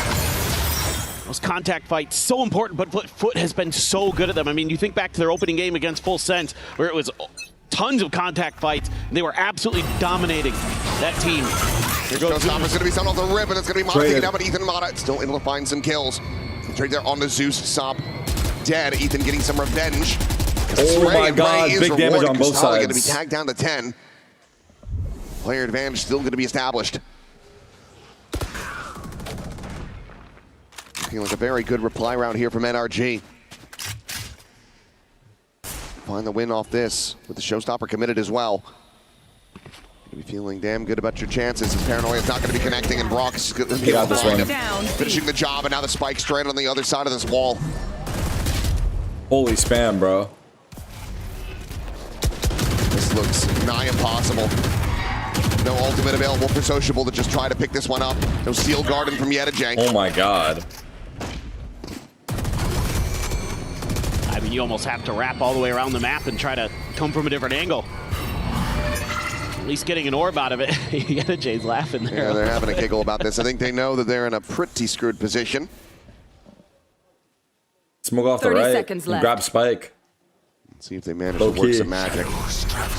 Those contact fights, so important, but Foot has been so good at them. I mean, you think back to their opening game against Full Sense, where it was tons of contact fights. They were absolutely dominating that team. Showstopper's going to be someone off the rip, and it's going to be Mata taken down, but Ethan Mata still able to find some kills. Trade there on the Zeus. Sop dead. Ethan getting some revenge. Oh my God, big damage on both sides. Going to be tagged down to 10. Player advantage still going to be established. Looking like a very good reply round here from NRG. Find the win off this with the showstopper committed as well. You'll be feeling damn good about your chances as Paranoia is not going to be connecting, and Brock's going to be able to find him. Finishing the job, and now the spike straight on the other side of this wall. Holy spam, bro. This looks nigh impossible. No ultimate available for Sociable to just try to pick this one up. No Steel Garden from Yedijay. Oh my God. I mean, you almost have to wrap all the way around the map and try to come from a different angle. At least getting an orb out of it. Yedijay's laughing there. Yeah, they're having a giggle about this. I think they know that they're in a pretty screwed position. Smoke off the right and grab Spike. Let's see if they manage to work some magic.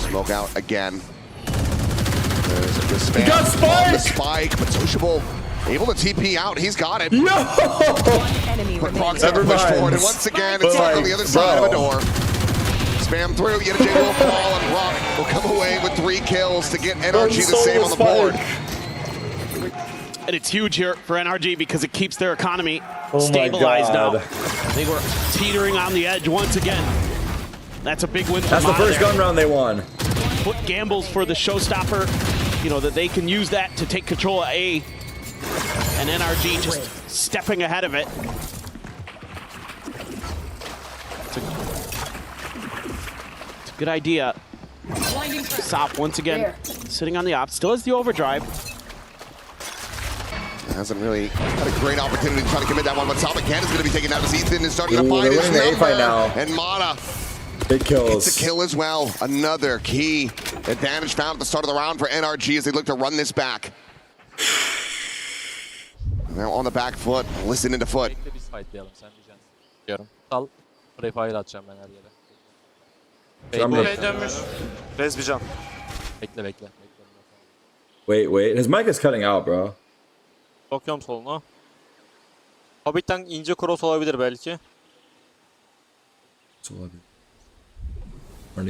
Smoke out again. There's the spam. He got Spike! On the Spike, but Sociable able to TP out. He's got it. No! But Brock's got to push forward, and once again, it's like on the other side of a door. Spam through, Yedijay will fall, and Brock will come away with 3 kills to get NRG the same on the board. And it's huge here for NRG because it keeps their economy stabilized now. They were teetering on the edge once again. That's a big win for That's the first gun round they won. Foot gambles for the showstopper, that they can use that to take control of A. And NRG just stepping ahead of it. It's a good idea. Sop once again sitting on the op, still has the overdrive. Hasn't really had a great opportunity to try to commit that one, but Sop again is going to be taken out as Ethan is starting to find his number. Now. And Mata, big kills. it's a kill as well. Another key Advantage found at the start of the round for NRG as they look to run this back. Now on the back foot, listening to foot. Wait, his mic is cutting out, bro. Bakıyorum soluna. Hobbit'ten ince cross olabilir belki.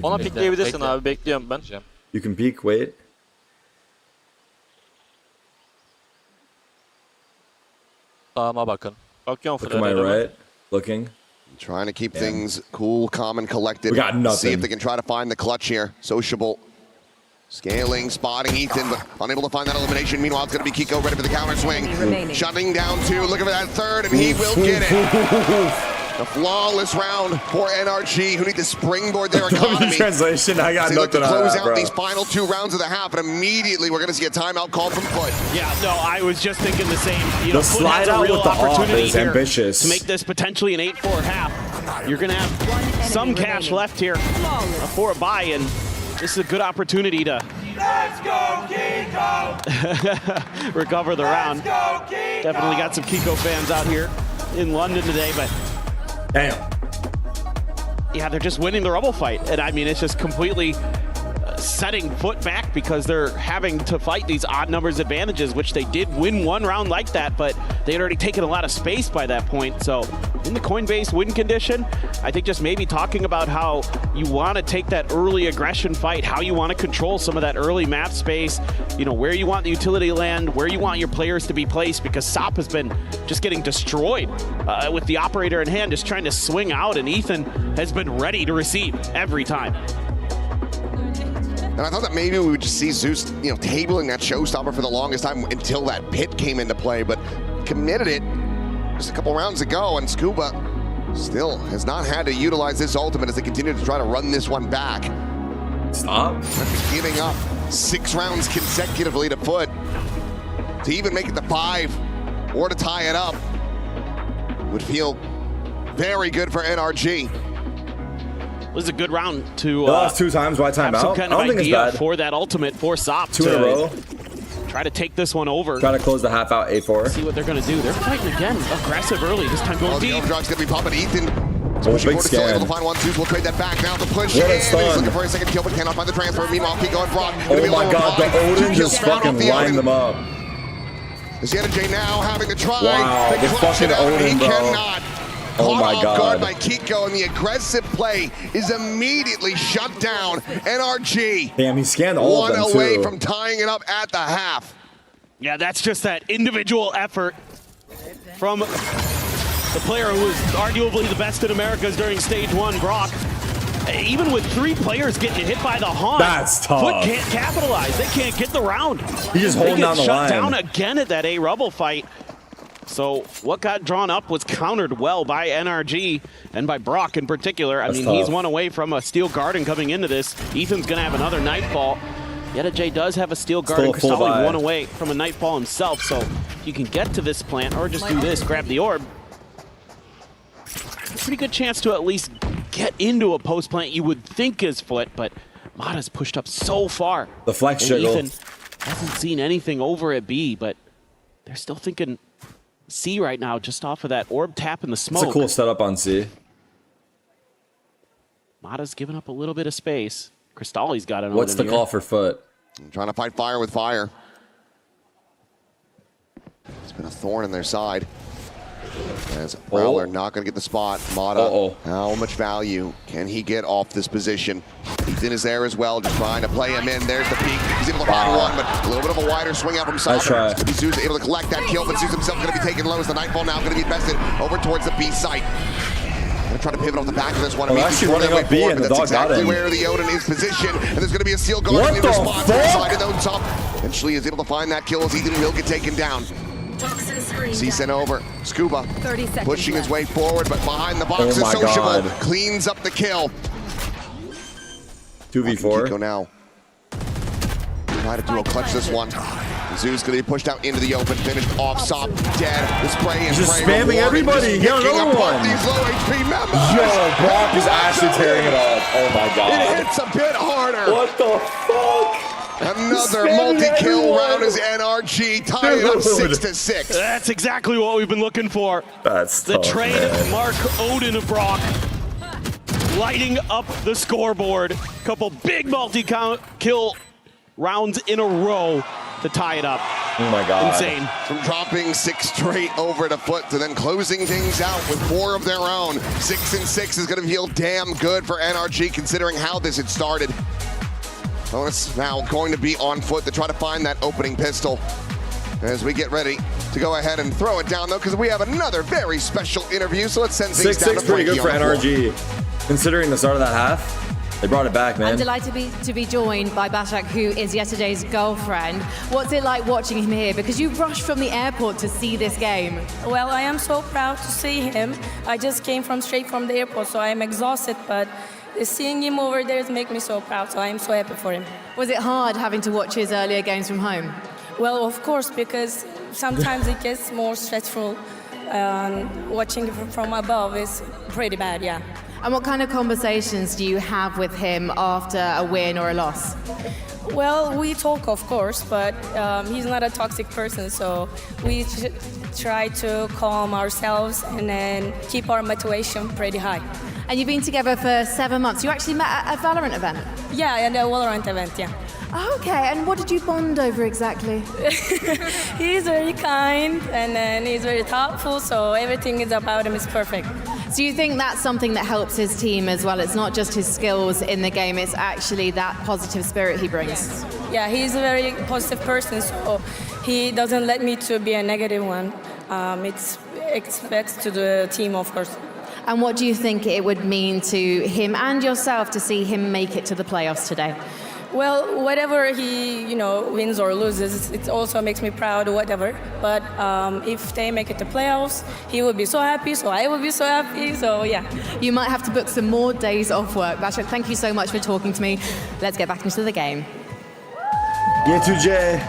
Ona pikleyebilirsin abi, bekliyorum ben. You can peek, wait. Sağıma bakın. Bakıyorum Look to my right, looking. Trying to keep things cool, calm, and collected. We got nothing. See if they can try to find the clutch here. Sociable. Scaling, spotting Ethan, but unable to find that elimination. Meanwhile, it's going to be Kiko ready for the counter swing. Shutting down two, looking for that third, and he will get it. A flawless round for NRG, who need to springboard their economy. Translation, I got nothing to on close that, out bro. these final 2 rounds of the half, and immediately we're going to see a timeout called from Foot. Yeah, no, I was just thinking the same. You know, The Foot slide has a out real with the off opportunity is here ambitious. to make this potentially an 8-4 half. You're going to have some cash left here for a buy, and this is a good opportunity to Let's go, Kiko! recover the round. Let's go, Kiko! Definitely got some Kiko fans out here in London today, but damn. Yeah, they're just winning the rubble fight. And I mean, it's just completely setting Foot back because they're having to fight these odd numbers advantages, which they did win one round like that, but they had already taken a lot of space by that point. So in the coin-based win condition, I think just maybe talking about how you want to take that early aggression fight, how you want to control some of that early map space, you know, where you want the utility land, where you want your players to be placed, because Sop has been just getting destroyed with the operator in hand, just trying to swing out, and Ethan has been ready to receive every time. And I thought that maybe we would just see Zeus, you know, tabling that showstopper for the longest time until that pit came into play, but committed it just a couple rounds ago, and Scuba still has not had to utilize this ultimate as they continue to try to run this one back. Stop. After giving up 6 rounds consecutively to Foot, to even make it to 5 or to tie it up would feel very good for NRG. This is a good round to lost 2 times. Why time have some out? kind I of don't think it's idea bad. for that ultimate for Sop 2 in a row. Try to take this one over. Try to close the half out 8-4. See what they're going to do. They're fighting again. Aggressive early. This time going deep. The overdrive's going to be popping. Ethan Oh, big scan. Able to find 1, 2. We'll trade that back now. The push What a in. stun. He's looking for a second kill, but cannot find the transfer. Meanwhile, Kiko and Brock. Oh my god, the Odin just fucking lined them up. Is NJ now having to try Wow, to the clutch it fucking out, and he Odin, bro. cannot. Oh my Caught off guard god. by Kiko, and the aggressive play is immediately shut down. NRG. Damn, he scanned all of them One away too. from tying it up at the half. Yeah, that's just that individual effort from the player who was arguably the best in Americas during stage 1, Brock. Even with 3 players getting hit by the Haunt, That's tough. Foot can't capitalize. They can't get the round. He's just holding down the shut line. down again at that A rubble fight. So what got drawn up was countered well by NRG and by Brock in particular. I That's mean, he's tough. one away from a Steel Garden coming into this. Ethan's going to have another Nightfall. J does have a Steel Garden. Still a full Cristalli buy. one away from a Nightfall himself. So if you can get to this plant or just do this, grab the orb, pretty good chance to at least get into a post plant you would think is Foot, but Mata's pushed up so far. The flex And jiggle. Ethan hasn't seen anything over at B, but they're still thinking C right now, just off of that orb tap in the smoke. It's a cool setup on C. Mata's giving up a little bit of space. Cristalli's got it. What's the call for Foot? Trying to fight fire with fire. It's been a thorn in their side. As Prowler not going to get the spot. Mata, how much value can he get off this position? Ethan is there as well, just trying to play him in. There's the peak. He's able to find one, but a little bit of a wider swing out from Sop. Zeus able to collect that kill, but Zeus himself going to be taken low as the Nightfall now going to be invested over towards the B site. Going to try to pivot off the back of this one. Actually running up B and the dog got exactly him. where the Odin is positioned, and there's going to be a Steel Guard What in the response. fuck? Sliding those up. Eventually is able to find that kill as Ethan will get taken down. C sent over. Scuba pushing his way forward, but behind the box is Sociable. God. Cleans up the kill. 2v4. Kiko now. Try to dual clutch this one. Zeus going to be pushed out into the open, finished off Sop, dead. The spray and just pray spamming everybody. Get another one. These low HP members. Yo, Brock is actually tearing it off. Oh my god. It hits a bit harder. What the fuck? Another multi-kill round as NRG tied it up 6-6. That's exactly what we've been looking for. That's the tough, trademark Odin of Brock lighting up the scoreboard. Couple big multi-kill rounds in a row to tie it up. Oh my god. Insane. From dropping 6 straight over to Foot to then closing things out with 4 of their own. 6-6 is going to feel damn good for NRG considering how this had started. Bonus now going to be on Foot to try to find that opening pistol as we get ready to go ahead and throw it down though, because we have another very special interview. So let's send things down to 6-6 pretty good for NRG. Considering the start of that half, they brought it back, man. I'm delighted to be joined by Bashak, who is yesterday's girlfriend. What's it like watching him here? Because you rushed from the airport to see this game. Well, I am so proud to see him. I just came straight from the airport, so I am exhausted, but seeing him over there makes me so proud, so I am so happy for him. Was it hard having to watch his earlier games from home? Well, of course, because sometimes it gets more stressful. Watching from above is pretty bad, yeah. And what kind of conversations do you have with him after a win or a loss? Well, we talk, of course, but he's not a toxic person, so we try to calm ourselves and then keep our motivation pretty high. And you've been together for 7 months. You actually met at a Valorant event? Yeah, at a Valorant event, yeah. Okay, and what did you bond over exactly? He's very kind and then he's very thoughtful, so everything is about him is perfect. So you think that's something that helps his team as well? It's not just his skills in the game, it's actually that positive spirit he brings. Yes. Yeah, he's a very positive person, so he doesn't let me to be a negative one. It's expects to the team, of course. And what do you think it would mean to him and yourself to see him make it to the playoffs today? Well, whatever he, wins or loses, it also makes me proud or whatever. But if they make it to playoffs, he will be so happy, so I will be so happy, so yeah. You might have to book some more days off work. Bashak, thank you so much for talking to me. Let's get back into the game. Jay.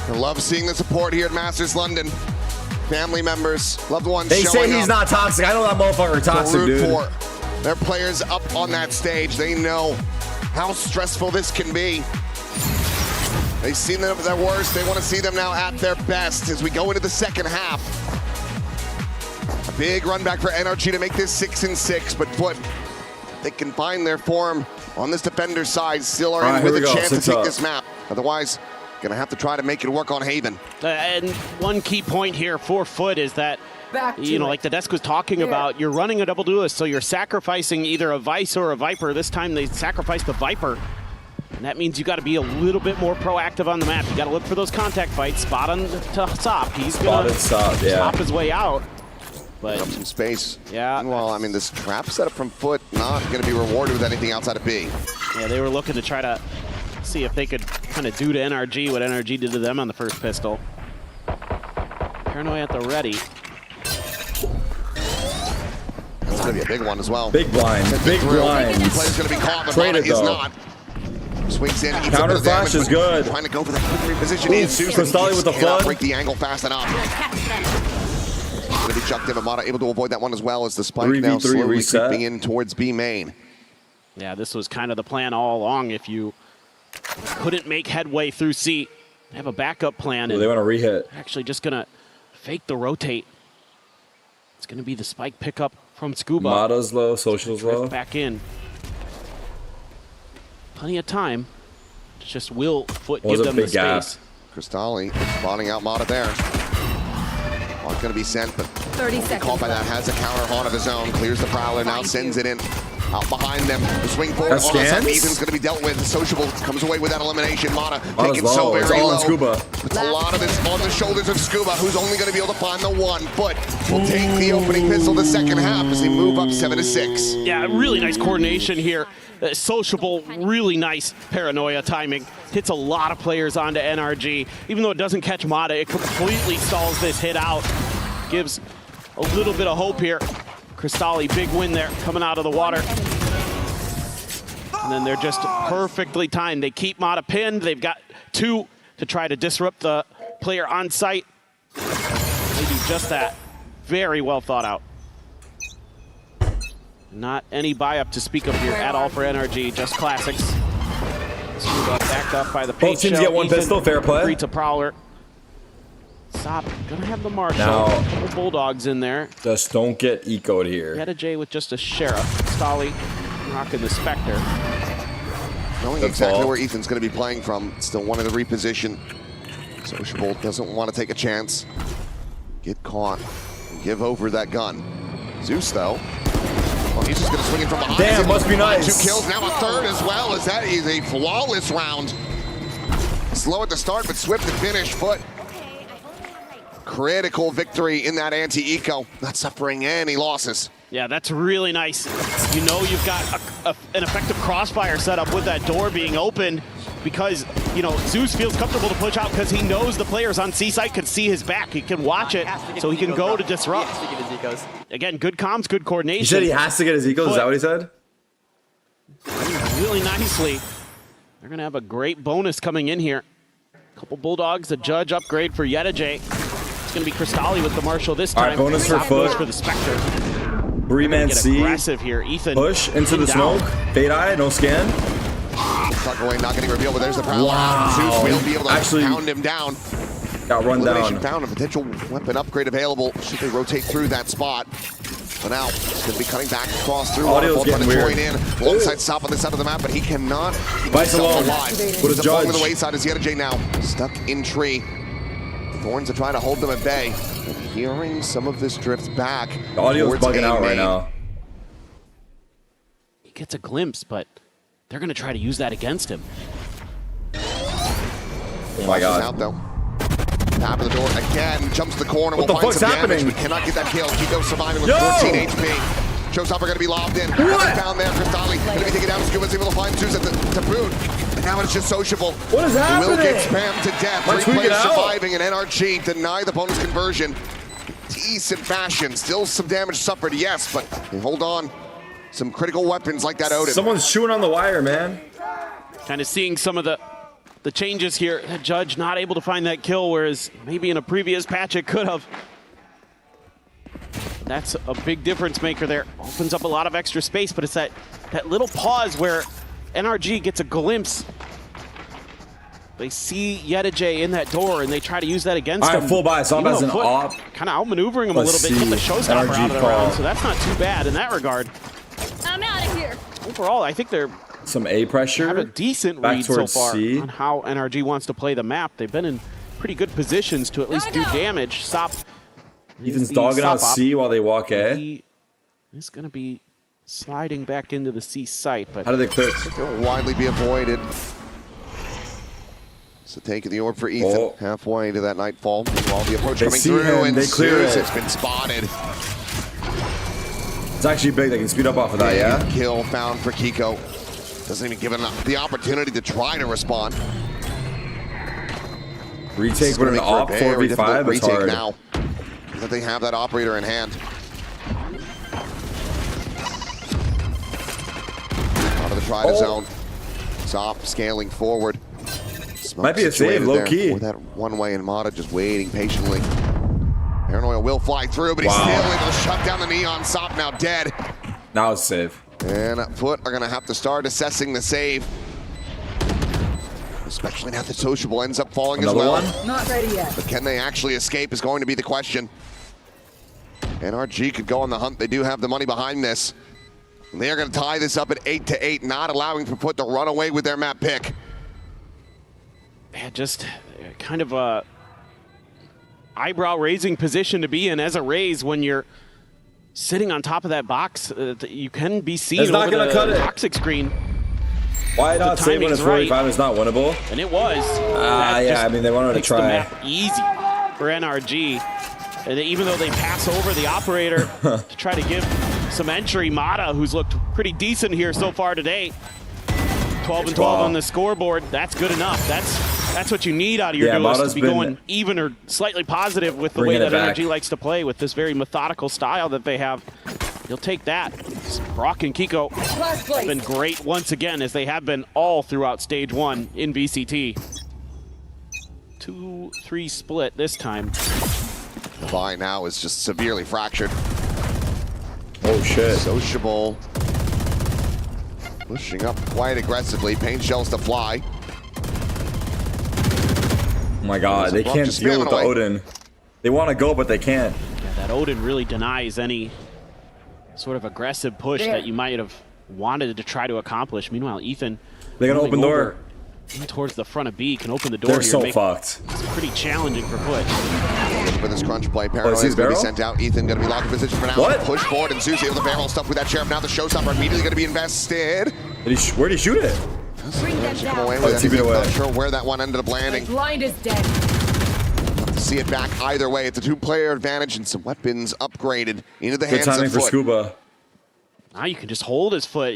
I love seeing the support here at Masters London. Family members, loved ones They showing say he's not toxic. I know that motherfucker toxic, dude. For their players up on that stage. They know how stressful this can be. They've seen them at their worst. They want to see them now at their best as we go into the second half. A big run back for NRG to make this 6-6, but Foot, they can find their form on this defender side, still are in with a chance to take this map. Otherwise, gonna have to try to make it work on Haven. And one key point here for Foot is that, like the desk was talking about, you're running a double duelist, so you're sacrificing either a Vice or a Viper. This time they sacrificed the Viper. And that means you got to be a little bit more proactive on the map. You got to look for those contact fights. Spot on to Sop. He's going to stop his way out. But up some space. Yeah. Well, I mean, this trap setup from Foot not going to be rewarded with anything outside of B. Yeah, they were looking to try to see if they could kind of do to NRG what NRG did to them on the first pistol. Paranoia at the ready. That's going to be a big one as well. Big blind. Big blind. Player's going to be caught, but Mana is not. Swings in, eats counter flash is good. Trying to go for the quick reposition. Crystalli with the flood. Break the angle fast enough. Going to be chucked in, but Mana able to avoid that one as well as the spike now slowly creeping in towards B main. Yeah, this was kind of the plan all along. If you couldn't make headway through C, they have a backup plan. They want to re-hit. Actually just going to fake the rotate. It's going to be the spike pickup from Scuba. Mata's low, Social's low. Back in. Plenty of time. It's just will Foot give them the space. Crystalli spawning out Mata there. One's going to be sent, but 30 seconds. Caught by that, has a counter haunt of his own. Clears the Prowler, now sends it in. Out behind them, the swing forward. Ethan's going to be dealt with. Sociable comes away with that elimination. Mata taking so very low. Scuba. It's a lot of this on the shoulders of Scuba, who's only going to be able to find the one. But will take the opening pistol the second half as they move up 7-6. Yeah, really nice coordination here. Sociable, really nice paranoia timing. Hits a lot of players onto NRG. Even though it doesn't catch Mata, it completely stalls this hit out. Gives a little bit of hope here. Crystalli, big win there, coming out of the water. And then they're just perfectly timed. They keep Mata pinned. They've got 2 to try to disrupt the player on site. They do just that. Very well thought out. Not any buy-up to speak of here at all for NRG, just classics. Backed up by the paint. Both teams get one pistol, fair play. Three to Prowler. Sop gonna have the Marshall. Now, a couple Bulldogs in there. Just don't get ecoed here. YetaJ with just a Sheriff. Stolly rocking the Spectre. Knowing exactly where Ethan's going to be playing from, still wanting to reposition. Sociable doesn't want to take a chance. Get caught. Give over that gun. Zeus, though. Well, he's just going to swing it from behind. Damn, must be nice. 2 kills, now a 3rd as well, as that is a flawless round. Slow at the start, but swift to finish. Foot. Critical victory in that anti-eco. Not suffering any losses. Yeah, that's really nice. You know you've got an effective crossfire set up with that door being open because, you know, Zeus feels comfortable to push out because he knows the players on C-site can see his back. He can watch it, so he can go to disrupt. Again, good comms, good coordination. He said he has to get his ecos? Is that what he said? Really nicely. They're going to have a great bonus coming in here. Couple Bulldogs, a Judge upgrade for YetaJ. It's going to be Cristalli with the Marshall this time. All right, bonus for Foot. For the Spectre. 3-man C. Aggressive here. Ethan. Push into the smoke. Fade Eye, no scan. Not getting revealed, but there's the Prowler. Wow. Zeus will be able to pound him down. Got run down. Found a potential weapon upgrade available. Should they rotate through that spot? But now, he's going to be cutting back across through. Audio's getting weird. In alongside Sop on the side of the map, but he cannot keep Vice himself alone. alive. With a Judge. To the wayside is YetaJ now. Stuck in tree. The Thorns are trying to hold them at bay. But hearing some of this drift back. The audio's bugging out right now. He gets a glimpse, but they're going to try to use that against him. Oh my God. Out, though. Tap of the door again, jumps the corner. What the fuck's happening? We cannot get that kill. Kiko surviving with 14 HP. Showstopper going to be lobbed in. What? Down there, Cristalli going to be taken down. Scuba's able to find Zeus at to boot. And now it's just Sociable. What is happening? Will get spammed to death. 3 players surviving, and NRG deny the bonus conversion. Decent fashion. Still some damage suffered, yes, but they hold on. Some critical weapons like that Odin. Someone's chewing on the wire, man. Kind of seeing some of the changes here. The Judge not able to find that kill, whereas maybe in a previous patch it could have. That's a big difference maker there. Opens up a lot of extra space, but it's that little pause where NRG gets a glimpse. They see YetaJ in that door, and they try to use that against him. All right, full buy. Sop has an op. Kind of outmaneuvering him a little bit. Get the Showstopper out of the round, so that's not too bad in that regard. I'm out of here. Overall, I think they're some A pressure. Have a decent read so far on how NRG wants to play the map. They've been in pretty good positions to at least do damage. Sop. Ethan's dogging out C while they walk A. He is going to be sliding back into the C site, but how do they clear? They'll widely be avoided. So taking the orb for Ethan halfway to that Nightfall. While the approach coming through, and they clear it. It's been spotted. It's actually big. They can speed up off of that, yeah? Kill found for Kiko. Doesn't even give him the opportunity to try to respond. Retake with an op 4v5 is hard. Now that they have that operator in hand. Out of the try to zone. Sop scaling forward. Smoke might be a save, low key. With that one way, and Mata just waiting patiently. Paranoia will fly through, but he's still able to shut down the Neon. Sop now dead. Now it's save. And Foot are going to have to start assessing the save. Especially now that Sociable ends up falling as well. Not ready yet. But can they actually escape is going to be the question. NRG could go on the hunt. They do have the money behind this. And they are going to tie this up at 8-8, not allowing for Foot to run away with their map pick. Yeah, just kind of a eyebrow-raising position to be in as a Raze when you're sitting on top of that box. You can be seen over the toxic screen. Why not save when it's 45 is not winnable? And it was. Yeah, I mean, they wanted to try. The map easy for NRG. And even though they pass over the operator to try to give some entry, Mata, who's looked pretty decent here so far today. 12 and 12 on the scoreboard. That's good enough. That's what you need out of your duelist, to be going even or slightly positive with the way that NRG likes to play with this very methodical style that they have. He'll take that. Brock and Kiko have been great once again, as they have been all throughout stage 1 in VCT. 2-3 split this time. Vi now is just severely fractured. Oh shit. Sociable. Pushing up quite aggressively. Paint shells to fly. Oh my god, they can't deal with the Odin. They want to go, but they can't. Yeah, that Odin really denies any sort of aggressive push that you might have wanted to try to accomplish. Meanwhile, Ethan, they're gonna open door in towards the front of B, can open the door. They're so fucked. It's pretty challenging for Foot. For this crunch play, Paranoia is going to be sent out. Ethan going to be locked in position for now. What? Push forward, and Zeus able to barrel stuff with that sheriff. Now the showstopper immediately going to be invested. Where did he shoot it? Come away with it. I'm not sure where that one ended up landing. Blind is dead. Have to see it back either way. It's a 2-player advantage and some weapons upgraded into the hands Good timing of for Foot. Scuba. Now you can just hold his Foot.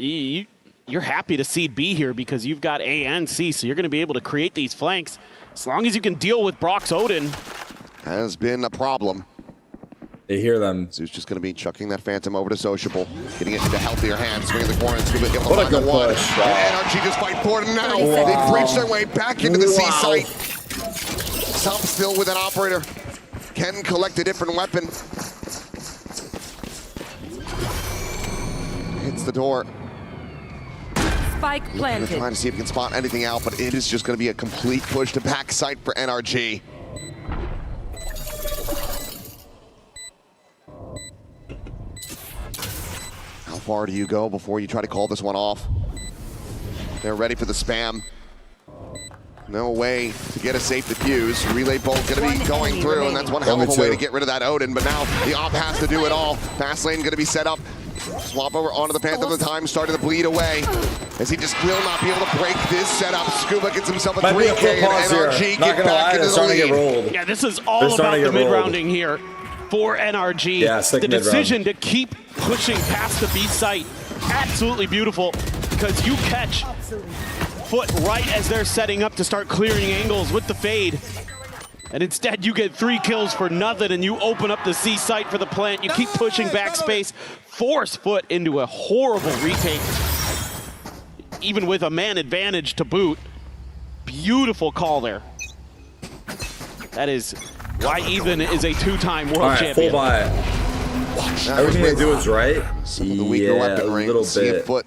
You're happy to see B here because you've got A and C, so you're going to be able to create these flanks. As long as you can deal with Brock's Odin. Has been a problem. They hear them. Zeus just going to be chucking that Phantom over to Sociable, getting it into healthier hands, swinging the corner, and Scuba able to What a find the good one. push. And NRG just fight for it now. They've breached their way back into the C site. Some still with an operator. Can collect a different weapon. Hits the door. Spike planted. Trying to see if he can spot anything out, but it is just going to be a complete push to back site for NRG. How far do you go before you try to call this one off? They're ready for the spam. No way to get a safe defuse. Relay bolt going to be going through, and that's one hell of a way to get rid of that Odin, but now the op has to do it all. Fast lane going to be set up. Swap over onto the Phantom. The time starting to bleed away as he just will not be able to break this setup. Scuba gets himself a 3K, and NRG get back into the lead. Yeah, this is all about the mid-rounding here for NRG. Yeah, the decision to keep pushing past the B site, absolutely beautiful, because you catch Foot right as they're setting up to start clearing angles with the fade. And instead you get 3 kills for nothing, and you open up the C site for the plant. You keep pushing backspace, force Foot into a horrible retake, even with a man advantage to boot. Beautiful call there. That is why Ethan is a 2-time world champion. Full buy. Everything they do is right. Some of the weaker weaponry. A little see bit. if Foot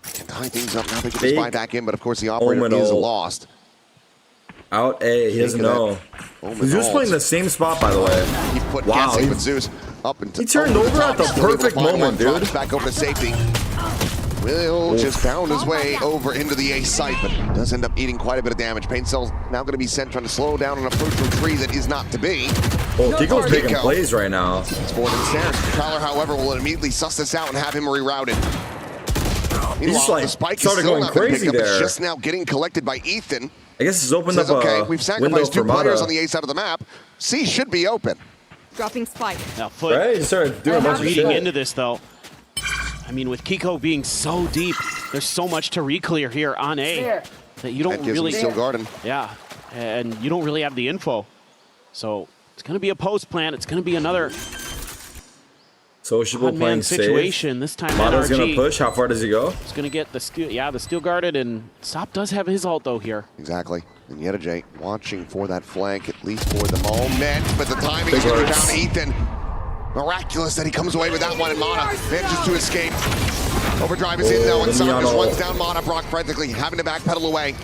can tie things up. Now they get the spy back in, but of course the operator is lost. Out A, he doesn't know. He's just playing the same spot, by the way. He put guessing with Zeus up and he turned over at the perfect moment, dude. Back over to safety. Will just found his way over into the A site, but does end up eating quite a bit of damage. Paint Cell's now going to be sent, trying to slow down an approach from tree that is not to be. Oh, Kiko's making plays right now. It's forward and stairs. Tyler, however, will immediately suss this out and have him rerouted. He's just like, the spike started is going crazy up. there. It's just now getting collected by Ethan. I guess it's opened up okay, a we've window sacrificed for 2 players Mata. on the A side of the map. C should be open. Dropping spike. Now Foot right? He started doing a bunch of reading shit. into this though. I mean, with Kiko being so deep, there's so much to re-clear here on A that you don't really still garden. Yeah, and you don't really have the info. So it's going to be a post plant. It's going to be another Sociable playing situation. safe. This time Mata's NRG going to push. How far does he go? He's going to get the steel. Yeah, the steel guarded, and Sop does have his ult though here. Exactly. And Yedajay watching for that flank, at least for the moment. But the timing is going to be down to Ethan. Miraculous that he comes away with that one, and Mata manages to escape. Overdrive is in though, and Sop runs down Mata. Brock practically having to backpedal away.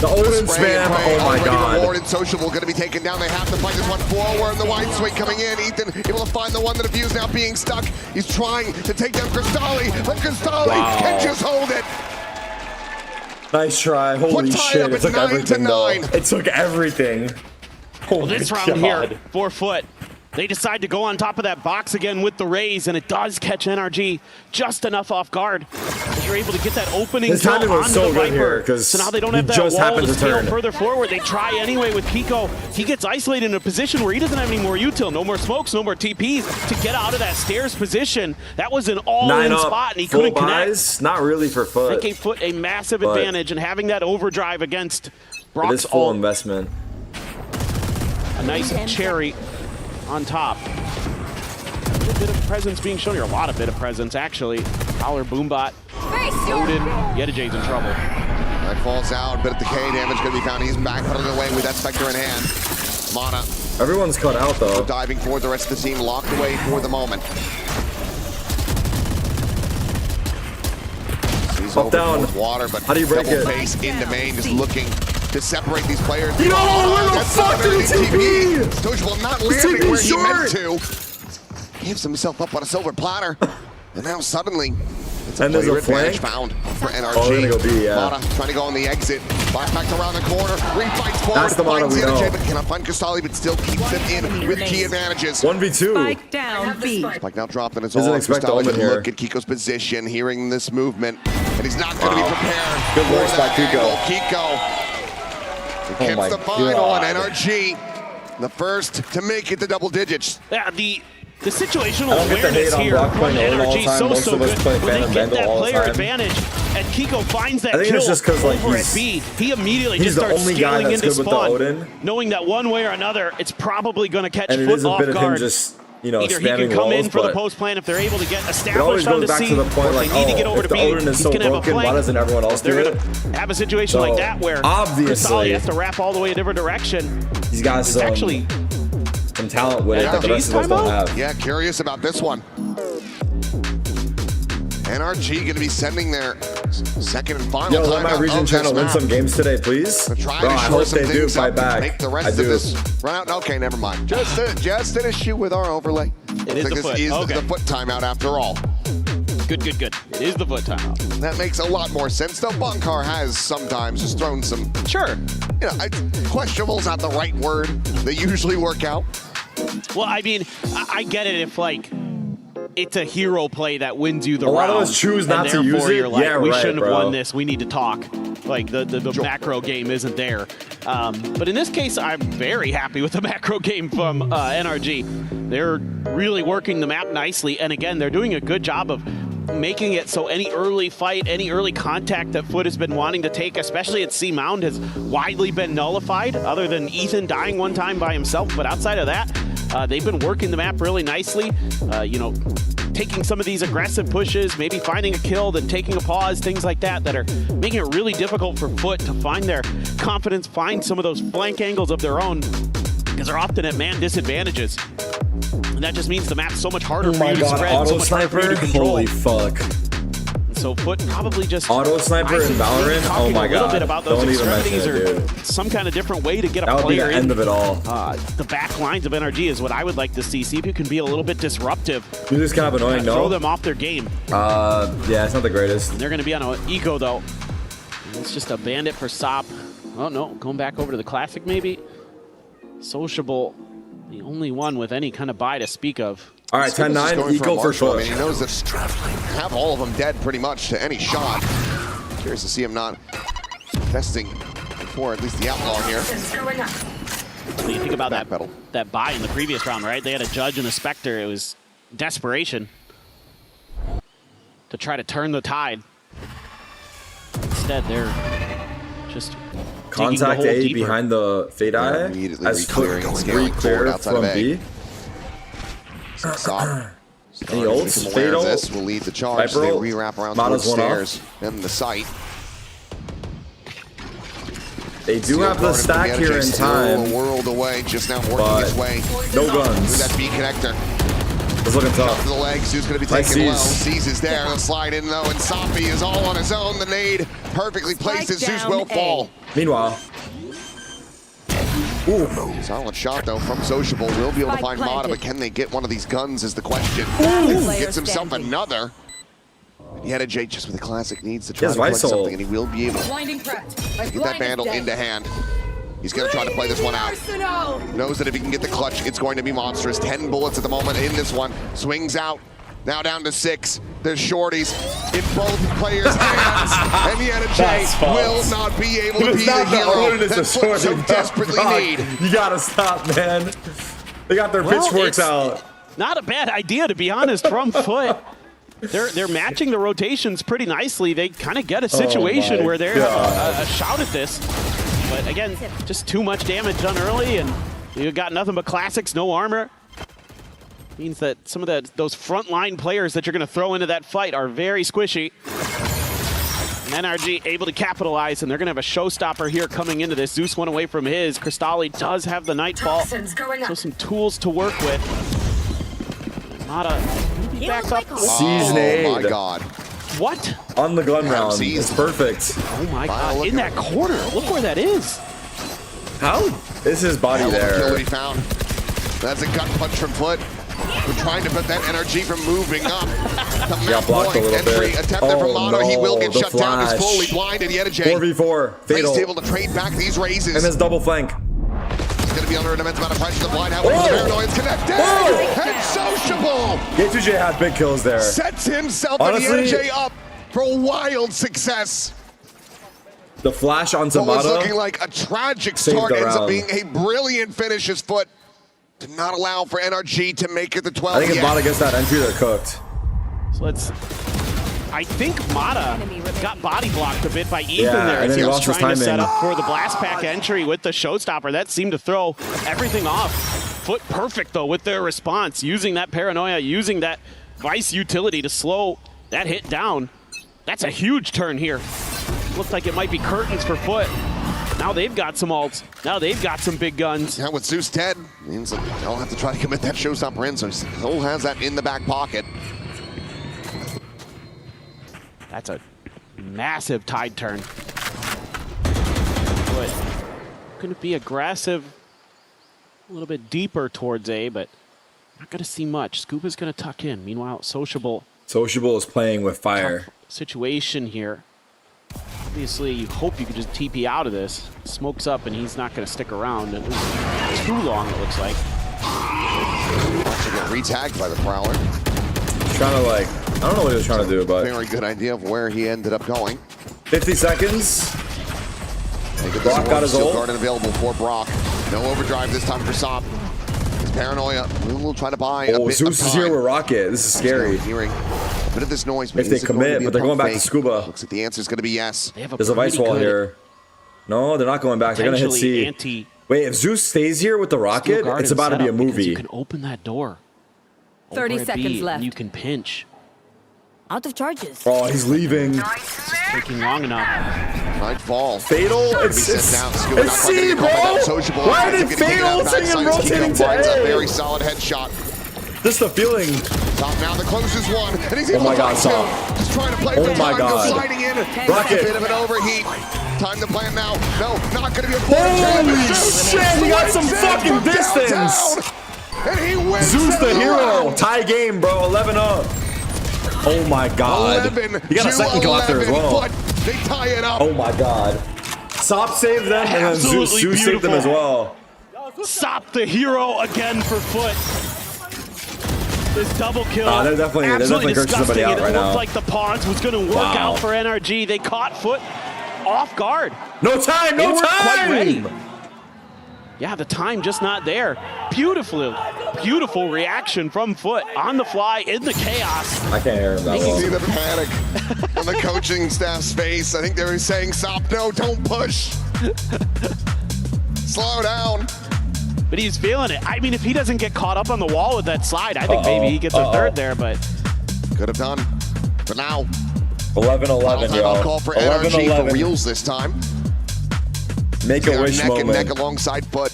The Odin spam, oh my god. Rewarded. Sociable going to be taken down. They have to fight this one forward. And the wide swing coming in. Ethan able to find the one that abused, now being stuck. He's trying to take down Cristalli, but Cristalli can just hold it. Nice try. Holy shit. It took everything though. It took everything. Well, this round here, 4 Foot. They decide to go on top of that box again with the raise, and it does catch NRG just enough off guard. You're able to get that opening His timing was so good here, because so now they don't have that just wall happened to to scale turn. further forward. They try anyway with Kiko. He gets isolated in a position where he doesn't have any more util, no more smokes, no more TPs to get out of that stairs position. That was an all-in spot, and he couldn't connect. Not really for Foot. That gave Foot a massive advantage, and having that overdrive against Brock's it is full ult. investment. A nice cherry on top. a bit of presence being shown here. A lot of bit of presence, actually. Fowler, Boombot, Odin, Yedijay's in trouble. That falls out, but the K damage going to be found. He's backpedaling away with that Spectre in hand. Mana. Everyone's cut out, though. Diving forward, the rest of the team locked away for the moment. He's up down. Water, but how do you break it? Face into main, just looking to separate these players. Yo, where the fuck did he TP? Social not landing where he meant to. Gives himself up on a silver platter. And now suddenly, it's a player advantage found for NRG. Oh, they're gonna go B, yeah. Mana trying to go on the exit. Flashback around the corner. Refights forward. That's the Mana we know. But cannot find Kastali, but still keeps them in with key advantages. 1v2. Spike down B. Spike now dropped, and it's Doesn't all expect Kastali Omen to here. look at Kiko's position, hearing this movement, and he's not going to be prepared. Good work by Kiko. Kiko gets the final on NRG. The first to make it to double digits. Yeah, the situational awareness here from NRG so good. When they get that player advantage, and Kiko finds that kill over at B, he immediately just starts scaling into spawn, knowing that one way or another, it's probably going to catch Foot off guard. Either he can come in for the post plan if they're able to get established on the C, or if they need to get over to B, he's going to have a flank. Why doesn't everyone else They're going to have a situation like that where Kastali has to wrap all the way a different direction. He's got some talent with it that the rest of us don't have. Yeah, curious about this one. NRG going to be sending their second and final time. Yo, let my region channel win some games today, please. Bro, I hope they do fight back. Make the rest of this run out. Okay, never mind. Just an issue with our overlay. It is the foot. This is the foot timeout after all. Good. It is the foot timeout. That makes a lot more sense. Though Bunkar has sometimes just thrown some. Sure. Questionable's not the right word. They usually work out. Well, I mean, I get it if it's a hero play that wins you the round. A lot of us choose not to use it. You're like, we shouldn't have won this. We need to talk. Like the macro game isn't there. But in this case, I'm very happy with the macro game from NRG. They're really working the map nicely, and again, they're doing a good job of making it so any early fight, any early contact that Foot has been wanting to take, especially at C Mound, has widely been nullified, other than Ethan dying one time by himself. But outside of that, they've been working the map really nicely, taking some of these aggressive pushes, maybe finding a kill, then taking a pause, things like that are making it really difficult for Foot to find their confidence, find some of those flank angles of their own, because they're often at man disadvantages. And that just means the map's so much harder for you to spread, so much harder for you to control. Holy fuck. So Foot probably just auto sniper in Valorant. Oh my god! A little bit about those extremities or some kind of different way to get a player in. That would be the end of it all. The back lines of NRG is what I would like to see. See if you can be a little bit disruptive. This is kind of annoying. Throw them off their game. Yeah, it's not the greatest. And they're going to be on an eco though. And it's just a bandit for Sop. Oh no, going back over to the classic maybe. Sociable, the only one with any kind of buy to speak of. All right, 10-9, eco for sure. I mean, he knows that have all of them dead pretty much to any shot. Curious to see him not testing before at least the outlaw here. When you think about that buy in the previous round, right? They had a Judge and a Spectre. It was desperation to try to turn the tide. Instead, they're just contact A deeper. Behind the Fade Eye as clear from B. Any ults? Fatal? This will lead the charge. They re-wrap around the stairs and the site. They do have the stack here in time. A world away, just now working his way. No guns. With that B connector. It's looking tough. To the legs, who's going to be taken well. Zeus is there. The slide in though, and Soppy is all on his own. The nade perfectly placed as Zeus will fall. Meanwhile. Ooh. Solid shot though from Sociable. Will be able to find Mata, but can they get one of these guns is the question. Gets himself another. Yedijay just with a classic needs to try to play something, and he will be able to get that Vandal into hand. He's going to try to play this one out. Knows that if he can get the clutch, it's going to be monstrous. 10 bullets at the moment in this one. Swings out. Now down to 6. There's shorties in both players' hands. And Yedijay will not be able to be the hero that Foot so desperately need. You got to stop, man. They got their pitchforks out. Not a bad idea, to be honest, from Foot. They're matching the rotations pretty nicely. They kind of get a situation where they're a shout at this. But again, just too much damage done early, and you got nothing but classics, no armor. Means that some of those frontline players that you're going to throw into that fight are very squishy. And NRG able to capitalize, and they're going to have a showstopper here coming into this. Zeus went away from his. Cristalli does have the Nightfall, so some tools to work with. Mata back up. Oh my god. What? On the gun round. It's perfect. Oh my god. In that corner. Look where that is. How is his body there? What he found. That's a gut punch from Foot. We're trying to prevent NRG from moving up. Got blocked a little bit. Attempted from Mata. No, he will get shut down. flash. He's fully blinded. Yet 4v4. Fatal. He's able to trade back these raises. And his double flank. He's going to be under an immense amount of pressure. The blind however, Paranoid's connected. And Sociable. G2J had big kills there. Sets himself and the NJ up for wild success. The flash on What was Mata looking like a tragic start ends up being a brilliant finish. His Foot to not allow for NRG to make it the 12. I think if Mata gets that entry, they're cooked. So I think Mata got body blocked a bit by Ethan there and as then he he was lost his trying to set timing. up for the blast pack entry with the showstopper. That seemed to throw everything off. Foot perfect though with their response, using that paranoia, using that Vice utility to slow that hit down. That's a huge turn here. Looks like it might be curtains for Foot. Now they've got some ults. Now they've got some big guns. Yeah, with Zeus dead, means that they'll have to try to commit that showstopper in, so Soul has that in the back pocket. That's a massive tide turn. Foot going to be aggressive a little bit deeper towards A, but not going to see much. Scuba's going to tuck in. Meanwhile, Sociable is playing with fire. Situation here. Obviously, you hope you could just TP out of this. Smoke's up, and he's not going to stick around. It was too long, it looks like. Watch get retagged by the Prowler. Trying to I don't know what he was trying to do, but very good idea of where he ended up going. 50 seconds. Brock got his ult. Garden available for Brock. No overdrive this time for Sop. His paranoia will try to buy a bit Zeus of is time. here with Rocket. This is scary. Hearing a bit of this noise. If they commit, but they're going back to Scuba. Looks like the answer is going to be yes. There's a Vice wall here. No, they're not going back. They're going to hit C. Wait, if Zeus stays here with the Rocket, it's about to be a movie. You can open that door. 30 seconds left. And you can pinch. Out of charges. Oh, he's leaving. It's taking long enough. Nightfall. Fatal. It's C, bro. Why did Fatal sing and rotating to A? A very solid headshot. Just the feeling. Top now the closest one, and he's able oh my God, to find two. Just trying to play for time, go sliding in. Rocket. A bit of an overheat. Time to plan now. No, not gonna be a holy shit, he got some fucking distance. And he wins. Zeus the hero. Tie game, bro. 11-up. Oh my God. He got a second kill after as well. They tie it up. Oh my God. Sop saved them, and then Zeus saved them as well. Sop the hero again for Foot. This double kill. They're definitely cursing somebody out right now. It looked like the pawns was going to work out for NRG. They caught Foot off guard. No time, no time. Quite ready. Yeah, the time just not there. Beautiful reaction from Foot on the fly in the chaos. I can't hear him that well. See the panic on the coaching staff's face. I think they were saying, "Sop, no, don't push. Slow down." But he's feeling it. I mean, if he doesn't get caught up on the wall with that slide, I think maybe he gets a third there, but... Could have done. For now. 11-11, yo. I'll call for NRG for reals this time. Make a wish moment. Neck and neck alongside Foot.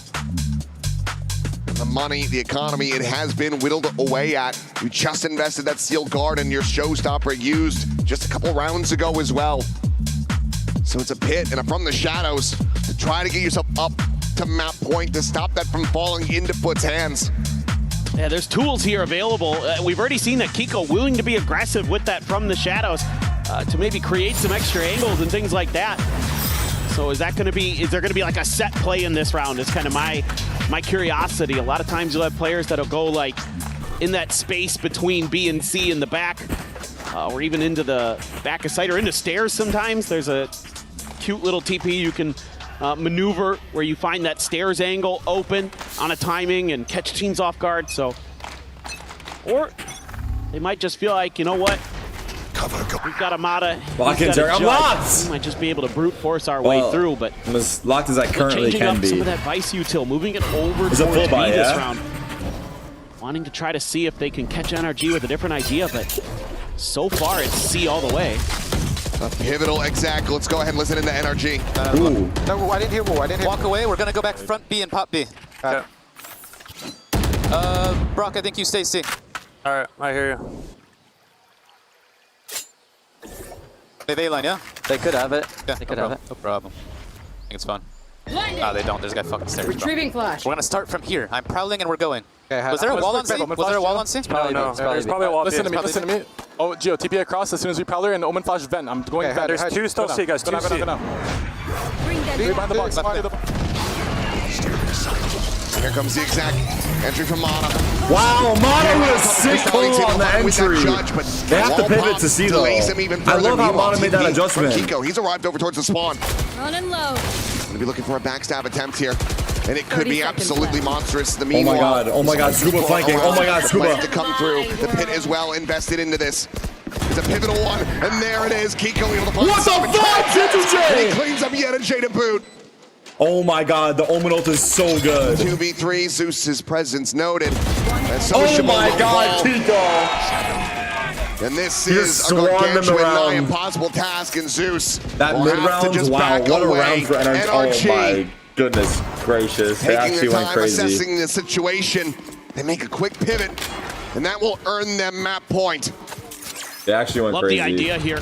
And the money, the economy, it has been whittled away at. You just invested that Steel Guard and your showstopper used just a couple rounds ago as well. So it's a pit and from the shadows to try to get yourself up to map point to stop that from falling into Foot's hands. Yeah, there's tools here available. We've already seen that Kiko willing to be aggressive with that from the shadows to maybe create some extra angles and things like that. So is there going to be like a set play in this round? It's kind of my curiosity. A lot of times you'll have players that'll go like in that space between B and C in the back, or even into the back of site or into stairs sometimes. There's a cute little TP you can maneuver where you find that stairs angle open on a timing and catch teams off guard. So, or they might just feel like, you know what? We've got a Mata. I'm locked. We might just be able to brute force our way through, but I'm as locked as I currently can be. Some of that Vice util, moving it over towards B this round. wanting to try to see if they can catch NRG with a different idea, but so far it's C all the way. A pivotal exact. Let's go ahead and listen into NRG. No, I didn't hear. Walk away. We're gonna go back front B and pop B. Okay. Brock, I think you stay C. All right, I hear you. They have A-line, yeah? They could have it. Yeah, They could have it. No problem. I think it's fun. Ah, they don't. There's a guy fucking stairs. Retrieving flash. We're gonna start from here. I'm prowling and we're going. Okay, was there a wall on C? Was there a wall on C? No, there's probably a wall. Listen to me. Oh, Gio, TP across as soon as we prowler and Omen flash vent. I'm going vent. There's two still C, guys. Two C. Behind the box. Here comes the exact entry from Mana. Wow, Mana with a sick pull on the entry. They have to pivot to see though. I love how Mana made that adjustment. Kiko, he's arrived over towards the spawn. Running low. Gonna be looking for a backstab attempt here. And it could be absolutely monstrous. The Oh my god, Scuba flanking. Oh my god, Scuba. To come through. The pit is well invested into this. It's a pivotal one, and there it is. Kiko able to find what the fuck, and he cleans up yet a J to boot. Oh my god, the Omen ult is so good. 2v3, Zeus's presence noted. Oh my god, Kiko. And this is a gargantuan nigh impossible task, and Zeus that mid round, wow, what a round for NRG. Oh my goodness gracious, they actually went crazy. Assessing the situation, they make a quick pivot, and that will earn them map point. They actually went crazy. Love the idea here.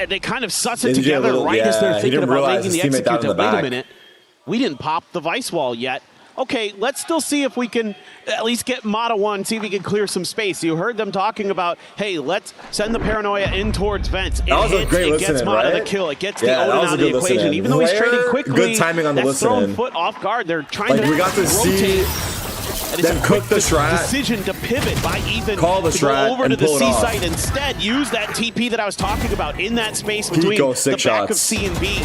They kind of suss it together as they're thinking about making the execute. Wait a minute, we didn't pop the Vice wall yet. Okay, let's still see if we can at least get Mata 1, see if we can clear some space. You heard them talking about, hey, let's send the Paranoia in towards vents. It was a great listening, gets Mata right? the kill. It gets the Odin out of the equation. Listening. Even though he's trading quickly, good timing on the that's throwing foot off guard. They're trying to we got to rotate. Then cook the strat. Decision to pivot by Ethan Call the to go over and to the pull it C off. site instead. Use that TP that I was talking about in that space between the back of C and B,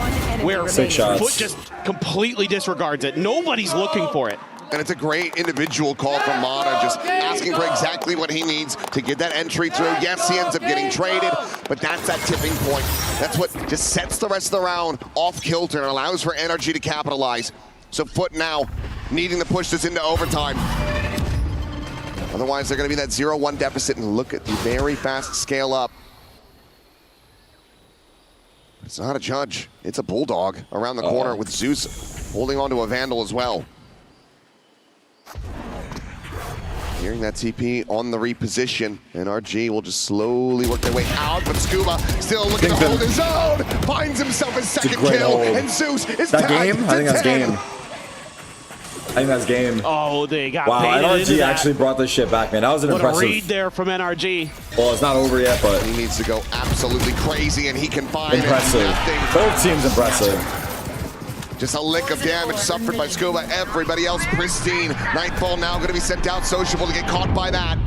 where Foot just completely disregards it. Nobody's looking for it. And it's a great individual call from Mana, just asking for exactly what he needs to get that entry through. Yes, he ends up getting traded, but that's that tipping point. That's what just sets the rest of the round off kilter and allows for NRG to capitalize. So Foot now needing to push this into overtime. Otherwise, they're going to be that 0-1 deficit, and look at the very fast scale up. It's not a judge. It's a Bulldog around the corner with Zeus holding on to a Vandal as well. Hearing that TP on the reposition, NRG will just slowly work their way out, but Scuba still looking to hold his own, finds himself his second kill, and Zeus is that game? I think that's game. I think that's game. Oh, they got wow, NRG actually brought this shit back, man. That was an impressive. What a read there from NRG. Well, it's not over yet, but he needs to go absolutely crazy, and he can find impressive. Both teams impressive. Just a lick of damage suffered by Scuba. Everybody else pristine. Nightfall now going to be sent out. Sociable to get caught by that.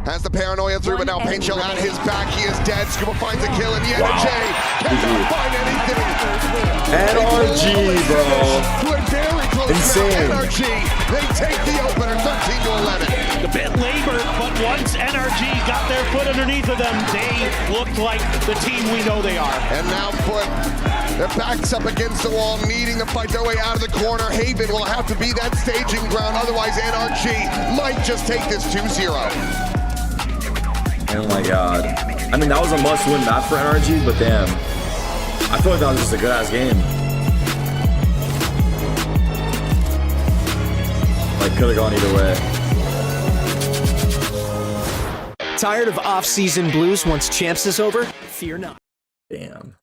Has the Paranoia through, but now Paintshell at his back. He is dead. Scuba finds a kill, and the NRG cannot find anything. NRG, bro. We're very close. Insane. NRG, they take the opener, 13-11. A bit labored, but once NRG got their foot underneath of them, they looked like the team we know they are. And now Foot, their backs up against the wall, needing to fight their way out of the corner. Haven will have to be that staging ground, otherwise NRG might just take this 2-0. Oh my god. I mean, that was a must-win map for NRG, but damn. I feel like that was just a good-ass game. Like, could have gone either way. Tired of off-season blues once Champs is over? Fear not. Damn.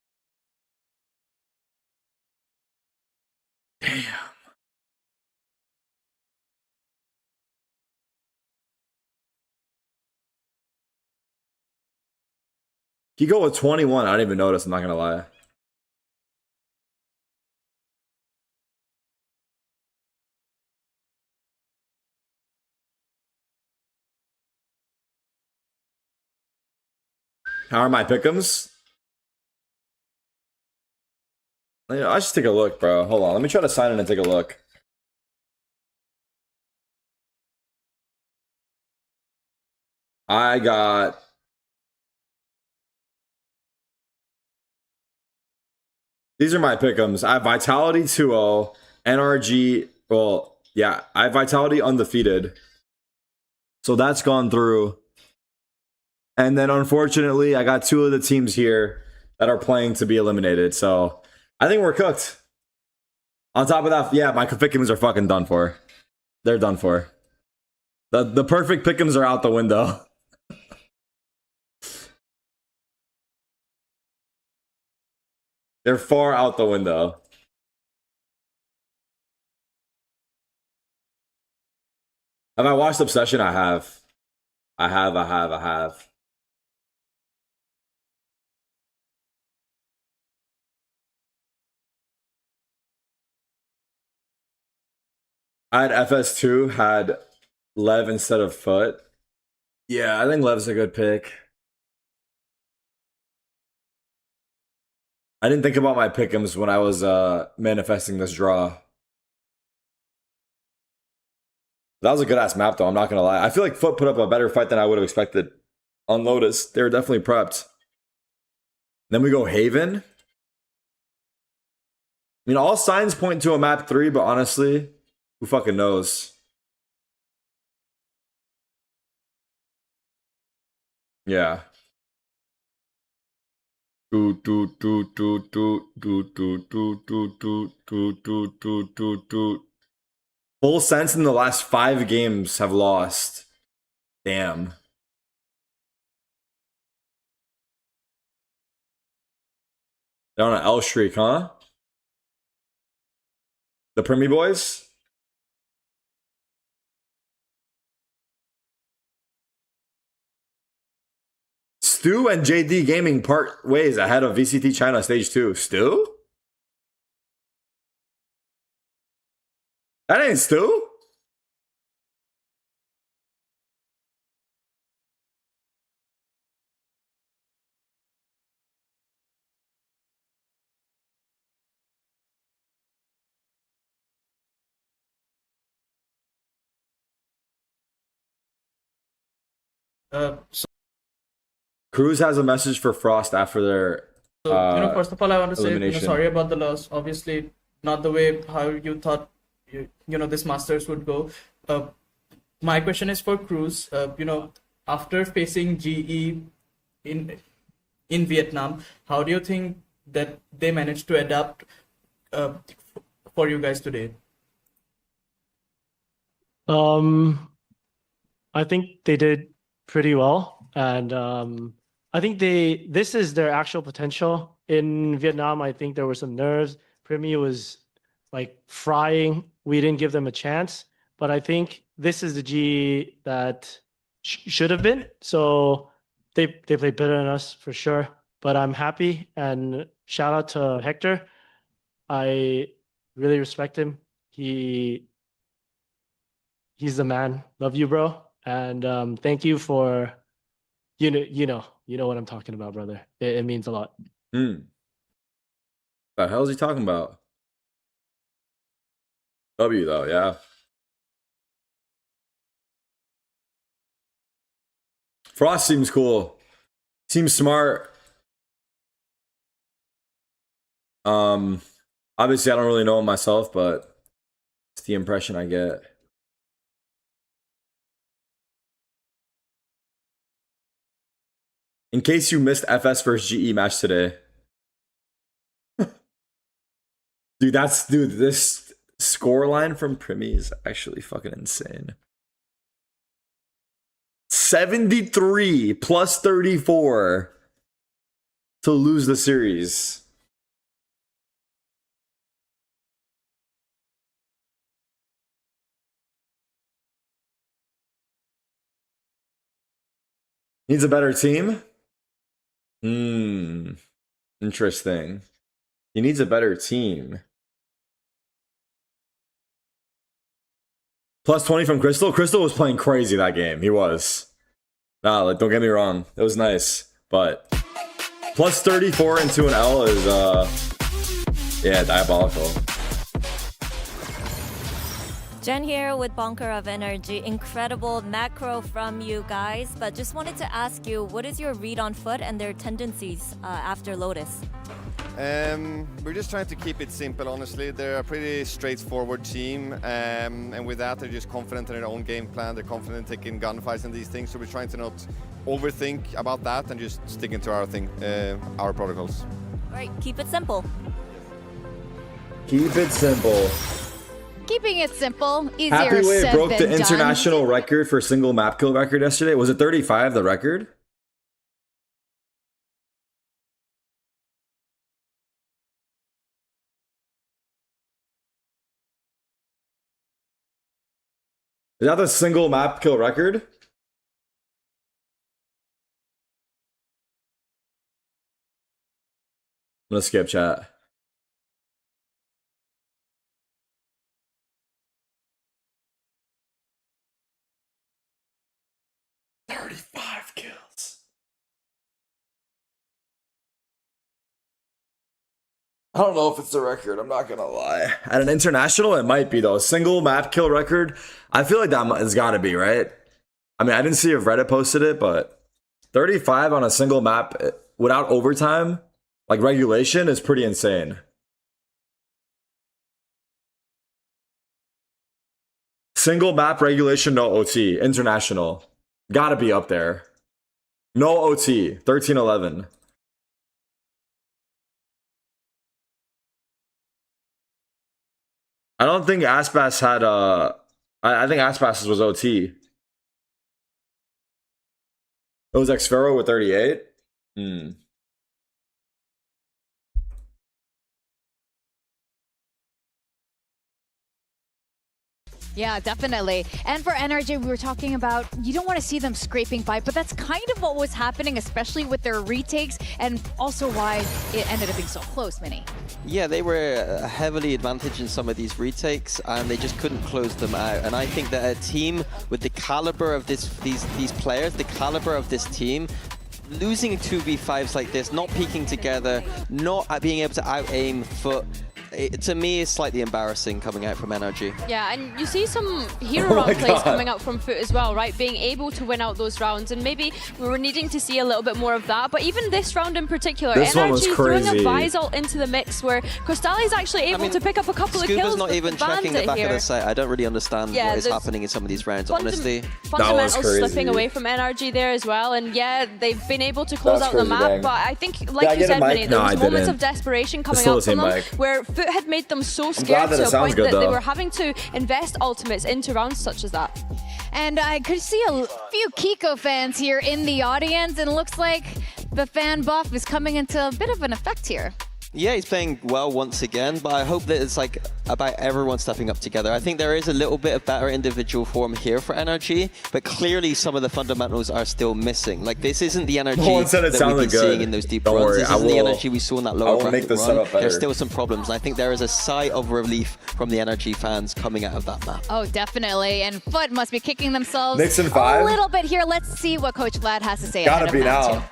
You go with 21. I didn't even notice. I'm not gonna lie. How are my pick'ems? I should take a look, bro. Hold on. Let me try to sign in and take a look. I got... These are my pick'ems. I have Vitality 2-0, NRG, well, yeah, I have Vitality undefeated. So that's gone through. And then unfortunately, I got 2 of the teams here that are playing to be eliminated. So I think we're cooked. On top of that, yeah, my pick'ems are fucking done for. They're done for. The perfect pick'ems are out the window. They're far out the window. Have I watched Obsession? I have. I have. I had FS2, had Lev instead of Foot. Yeah, I think Lev's a good pick. I didn't think about my pick'ems when I was manifesting this draw. That was a good-ass map, though. I'm not going to lie. I feel like Foot put up a better fight than I would have expected on Lotus. They were definitely prepped. Then we go Haven. I mean, all signs point to a map 3, but honestly, who fucking knows? Yeah. Full sense in the last 5 games have lost. Damn. They're on an L streak, huh? The Primy boys? Stu and JD Gaming part ways ahead of VCT China Stage 2. Stu? That ain't Stu. Cruz has a message for Frost after their first of all, I want to say sorry about the loss. Obviously, not the way how you thought this Masters would go. My question is for Cruz. After facing GE in Vietnam, how do you think that they managed to adapt for you guys today? I think they did pretty well, and I think this is their actual potential. In Vietnam, I think there were some nerves. Primy was like frying. We didn't give them a chance, but I think this is the G that should have been. So they played better than us for sure. But I'm happy, and shout out to Hector. I really respect him. He's the man. Love you, bro. And thank you for you know what I'm talking about, brother. It means a lot. The hell is he talking about? W though, yeah. Frost seems cool. Seems smart. Obviously I don't really know him myself, but it's the impression I get. In case you missed FS versus GE match today. Dude, this score line from Primy is actually fucking insane. 73 plus 34 to lose the series. Needs a better team? Interesting. He needs a better team. Plus 20 from Crystal. Crystal was playing crazy that game. He was. Nah, like, don't get me wrong. It was nice. But plus 34 into an L is, yeah, diabolical. Jen here with Bunker of Energy. Incredible macro from you guys. But just wanted to ask you, what is your read on Foot and their tendencies after Lotus? We're just trying to keep it simple, honestly. They're a pretty straightforward team, and with that, they're just confident in their own game plan. They're confident in taking gunfights and these things, so we're trying to not overthink about that and just sticking to our thing, our protocols. All right, keep it simple. Keep it simple. Keeping it simple, easier Happy Way said broke than the done. international record for single map kill record yesterday. Was it 35, the record? Is that the single map kill record? I'm gonna skip chat. I don't know if it's the record. I'm not gonna lie. At an international, it might be though. Single map kill record. I feel like that has got to be right. I mean, I didn't see if Reddit posted it, but 35 on a single map without overtime, like regulation, is pretty insane. Single map regulation, no OT. International, gotta be up there. No OT. 13-11. I don't think Aspas had I think Aspas was OT. It was Xfero with 38. Yeah, definitely. And for NRG, we were talking about, you don't want to see them scraping by, but that's kind of what was happening, especially with their retakes, and also why it ended up being so close, Minnie. Yeah, they were heavily advantaged in some of these retakes, and they just couldn't close them out. And I think that a team with the caliber of these players, the caliber of this team, losing 2v5s like this, not peeking together, not being able to out-aim Foot, to me, is slightly embarrassing coming out from NRG. Yeah, and you see some hero round plays coming out from Foot as well, right? Being able to win out those rounds, and maybe we were needing to see a little bit more of that. But even this round in particular, NRG throwing a Visal into the mix where Crystalli is actually able to pick up a couple of kills. Scuba's not even checking the back of the site. I don't really understand what is happening in some of these rounds, honestly. Fundamentals slipping away from NRG there as well, and yeah, they've been able to close out the map, but I think, like you said, Minnie, there was moments of desperation coming out from them where Foot had made them so scared to a point that they were having to invest ultimates into rounds such as that. And I could see a few Kiko fans here in the audience, and it looks like the fan buff is coming into a bit of an effect here. Yeah, he's playing well once again, but I hope that it's like about everyone stepping up together. I think there is a little bit of better individual form here for NRG, but clearly some of the fundamentals are still missing. Like, this isn't the energy that we've been seeing in those deep runs. This isn't the energy we saw in that lower bracket run. There's still some problems, and I think there is a sigh of relief from the NRG fans coming out of that map. Oh, definitely, and Foot must be kicking themselves Nixon 5. a little bit here. Let's see what Coach Vlad has to say. Gotta be now.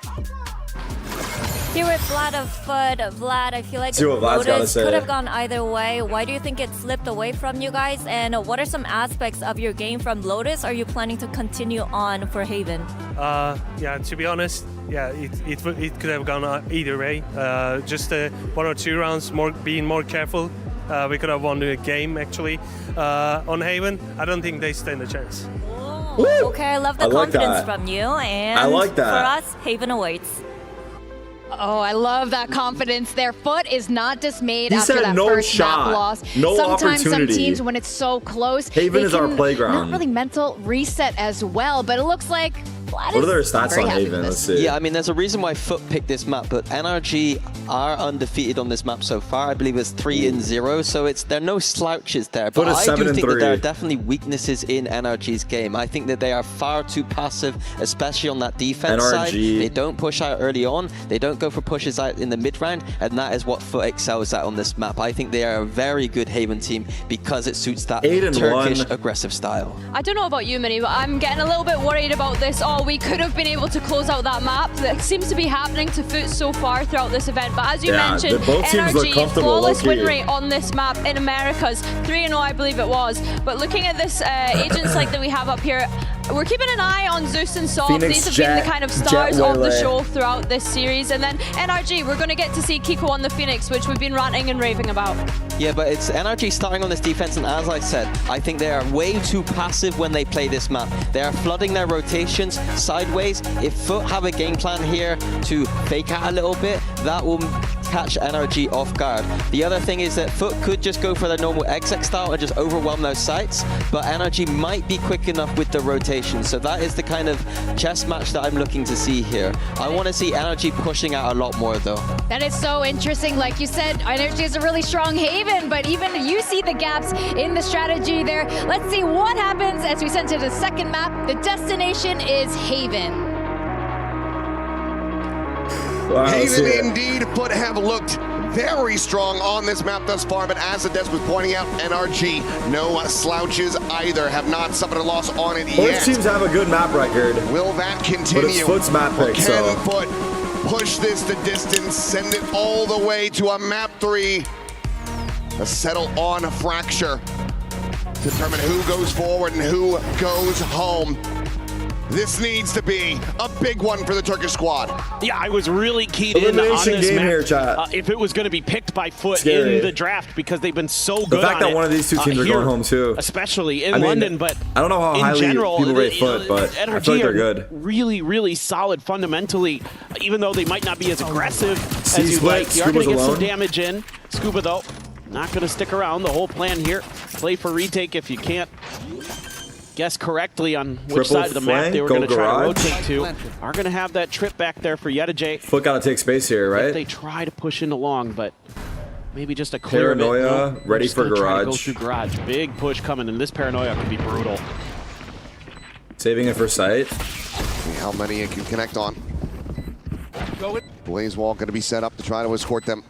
Here with Vlad of Foot, Vlad, I feel like Lotus could have gone either way. Why do you think it slipped away from you guys? And what are some aspects of your game from Lotus are you planning to continue on for Haven? Yeah, to be honest, yeah, it could have gone either way. Just 1 or 2 rounds, being more careful. We could have won the game, actually. On Haven, I don't think they stand a chance. Okay, I love the confidence from you. And I like that. For us, Haven awaits. Oh, I love that confidence there. Foot is not dismayed after said that no first shot. map loss. No Sometimes opportunity. some teams, when it's so close, Haven is our playground. Not really mental reset as well, but it looks like Vlad what are their stats on Haven? Let's see. Yeah, I mean, there's a reason why Foot picked this map, but NRG are undefeated on this map so far. I believe it's 3-0, so they're no slouches there. But I do think that there are definitely weaknesses in NRG's game. I think that they are far too passive, especially on that defense side. They don't push out early on. They don't go for pushes out in the mid-round, and that is what Foot excels at on this map. I think they are a very good Haven team because it suits that Turkish aggressive style. I don't know about you, Minnie, but I'm getting a little bit worried about this all how we could have been able to close out that map. That seems to be happening to Foot so far throughout this event. But as you mentioned, NRG, flawless win rate on this map in Americas. 3-0, I believe it was. But looking at this agent select that we have up here, we're keeping an eye on Zeus and Sob. These have been the kind of stars of the show throughout this series. And then NRG, we're going to get to see Kiko on the Phoenix, which we've been ranting and raving about. Yeah, but it's NRG starting on this defense, and as I said, I think they are way too passive when they play this map. They are flooding their rotations sideways. If Foot have a game plan here to fake out a little bit, that will catch NRG off guard. The other thing is that Foot could just go for the normal XX style and just overwhelm those sites, but NRG might be quick enough with the rotation. So that is the kind of chess match that I'm looking to see here. I want to see NRG pushing out a lot more though. That is so interesting. Like you said, NRG is a really strong Haven, but even you see the gaps in the strategy there. Let's see what happens as we send to the second map. The destination is Haven. Wow, Haven indeed, but have looked very strong on this map thus far, but as the desk was pointing out, NRG, no slouches either, have not suffered a loss on it yet. Both teams have a good map record. Will that continue? But it's Foot's map pick, Can Foot push this the distance, send it all the way to a map 3, to settle on a Fracture, determine who goes forward and who goes home. This needs to be a big one for the Turkish squad. Yeah, I was really keyed in on this game map. Here, chat. If it was going to be picked by Foot in the draft, because they've been so good. The fact that one of these two teams are going home too, especially in London, but I don't know how highly general, people rate Foot, but NRG I feel like they're good. Really, really solid fundamentally, even though they might not be as aggressive as you'd like. You are going to get some damage in. Scuba though, not going to stick around. The whole plan here: play for retake if you can't guess correctly on which side of the map they were going to try to rotate to. Are going to have that trip back there for Yedajay. Foot got to take space here, right? If they try to push into long, but maybe just a clear Paranoia, ready for garage. Go through garage. Big push coming, and this Paranoia could be brutal. Saving it for sight. See how many it can connect on. Blaze Wall going to be set up to try to escort them.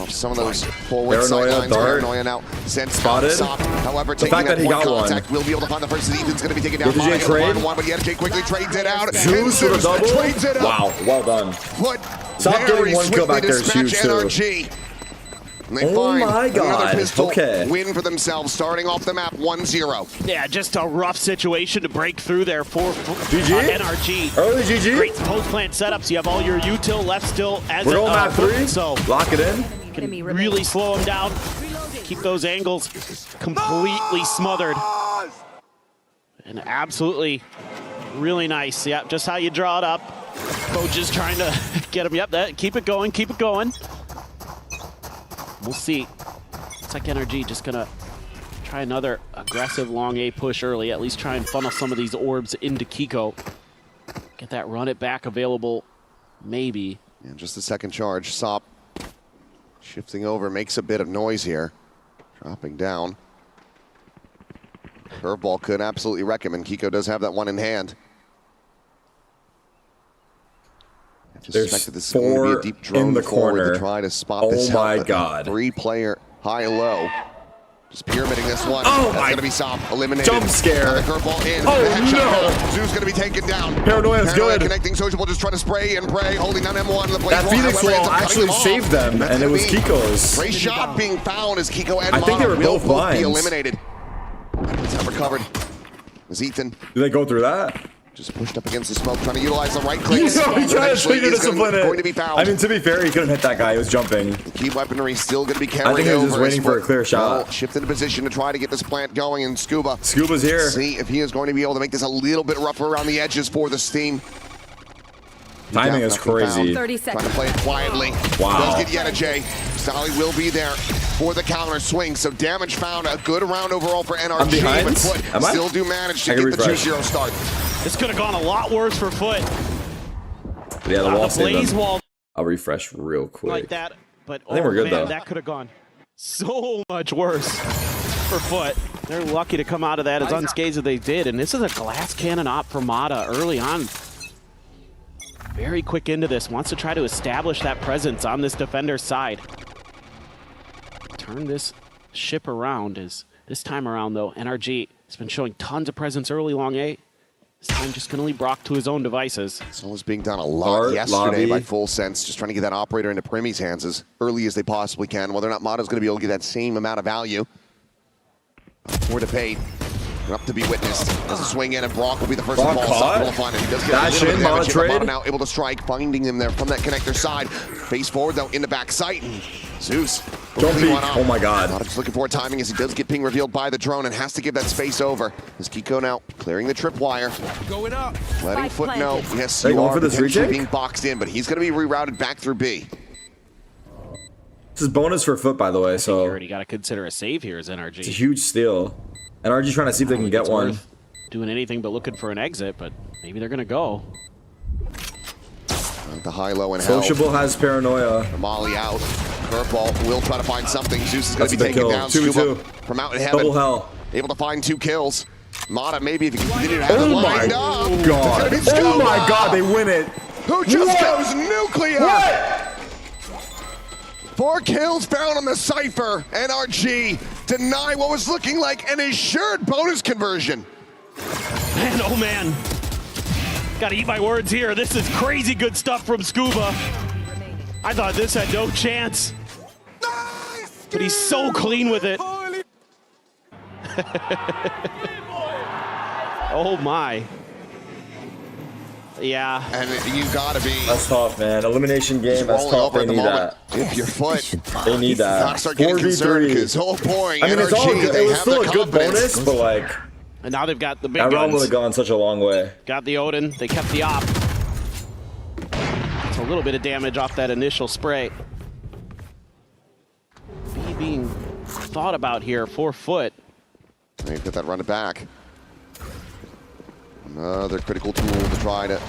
Some of those forward sidelines. Paranoia now sent spotted. However, taking that one contact, will be able to find the first. Ethan's going to be taken down. But Yedajay quickly trades it out. Zeus with a double. Trades it wow, well done. Stop getting one kill back there is huge too. And they find my God. Another pistol win for themselves, starting off the map 1-0. Yeah, just a rough situation to break through there for NRG. Early GG. Great post-plant setups. You have all your util left still as we're going map 3, so lock it in. Can really slow them down. Keep those angles completely smothered. And absolutely really nice. Yep, just how you draw it up. Coach is trying to get him. Yep, keep it going, keep it going. We'll see. Looks like NRG just gonna try another aggressive long A push early, at least try and funnel some of these orbs into Kiko. Get that run it back available, maybe. Yeah, just the second charge. Sop shifting over, makes a bit of noise here. Dropping down. Curveball could absolutely wreck him, and Kiko does have that one in hand. There's this going to be a deep drone in the corner to try to spot this. Oh my God! 3-player high-low. Just pyramiding this one. Oh That's my! Going to be Sop eliminated. Jump scare. Another curveball in. Oh no! Zeus going to be taken down. Paranoia's good. Connecting Sociable, just trying to spray and pray, holding down M1. The that Phoenix wall actually saved them, and it was Kiko's. Great shot being found as Kiko and I think they were both blinds. Be eliminated. It's not recovered. As Ethan. Did they go through that? Just pushed up against the smoke, trying to utilize the right click. He tried to trigger discipline it. Going to be found. I mean, to be fair, he couldn't hit that guy. He was jumping. The key weaponry still going to be carrying over. I think he was just waiting for a clear shot. Shift into position to try to get this plant going, and Scuba's here. See if he is going to be able to make this a little bit rougher around the edges for the Steam. Timing is crazy. 30 seconds. Trying to play it quietly. Wow. Does get Yedajay. Sally will be there for the counter swing. So damage found. A good round overall for NRG. I'm behind. But Foot still do manage to get the 2-0 start. This could have gone a lot worse for Foot. Yeah, the wall Blaze wall. I'll refresh real quick. Like that, but I think we're good though. That could have gone so much worse for Foot. They're lucky to come out of that as unscathed as they did. And this is a glass cannon op for Mata early on. Very quick into this. Wants to try to establish that presence on this defender's side. Turn this ship around. This time around, though, NRG has been showing tons of presence early long A. This time just going to leave Brock to his own devices. So was being done a lot yesterday by Full Sense, just trying to get that operator into Primi's hands as early as they possibly can. Whether or not Mata's going to be able to get that same amount of value. For debate. Up to be witnessed. Does a swing in, and Brock will be the first to fall. He does get a little bit of damage here. Mata now able to strike, finding him there from that connector side. Face forward, though, in the back sight. Zeus. Oh my god. Mata just looking for timing as he does get ping revealed by the drone and has to give that space over. As Kiko now clearing the tripwire. Going up. Letting Foot know. Yes, you are potentially being boxed in, but he's going to be rerouted back through B. This is bonus for Foot, by the way, so... You already got to consider a save here as NRG. It's a huge steal. NRG trying to see if they can get one. Doing anything but looking for an exit, but maybe they're going to go. The high-low and hell. Sociable has paranoia. Molly out. Curveball will try to find something. Zeus is going to be taken down. 2-2. From out in heaven. Double hell. Able to find 2 kills. Mata, maybe if you can continue to have it lined up. Oh my god, they win it. Who just goes nuclear? What? 4 kills found on the Cypher. NRG deny what was looking like an assured bonus conversion. Man, oh man. Gotta eat my words here. This is crazy good stuff from Scuba. I thought this had no chance. But he's so clean with it. Oh my. Yeah. And you gotta be. That's tough, man. Elimination game, that's tough. They need that. If your foot. They need that. Gotta start getting concerned because, oh boy, I mean, NRG, it's all good. It was still a good confidence. bonus, but like. And now they've got the big that round guns. would have gone such a long way. Got the Odin. They kept the op. It's a little bit of damage off that initial spray. B being thought about here for Foot. They've got that run it back. Another critical tool to try to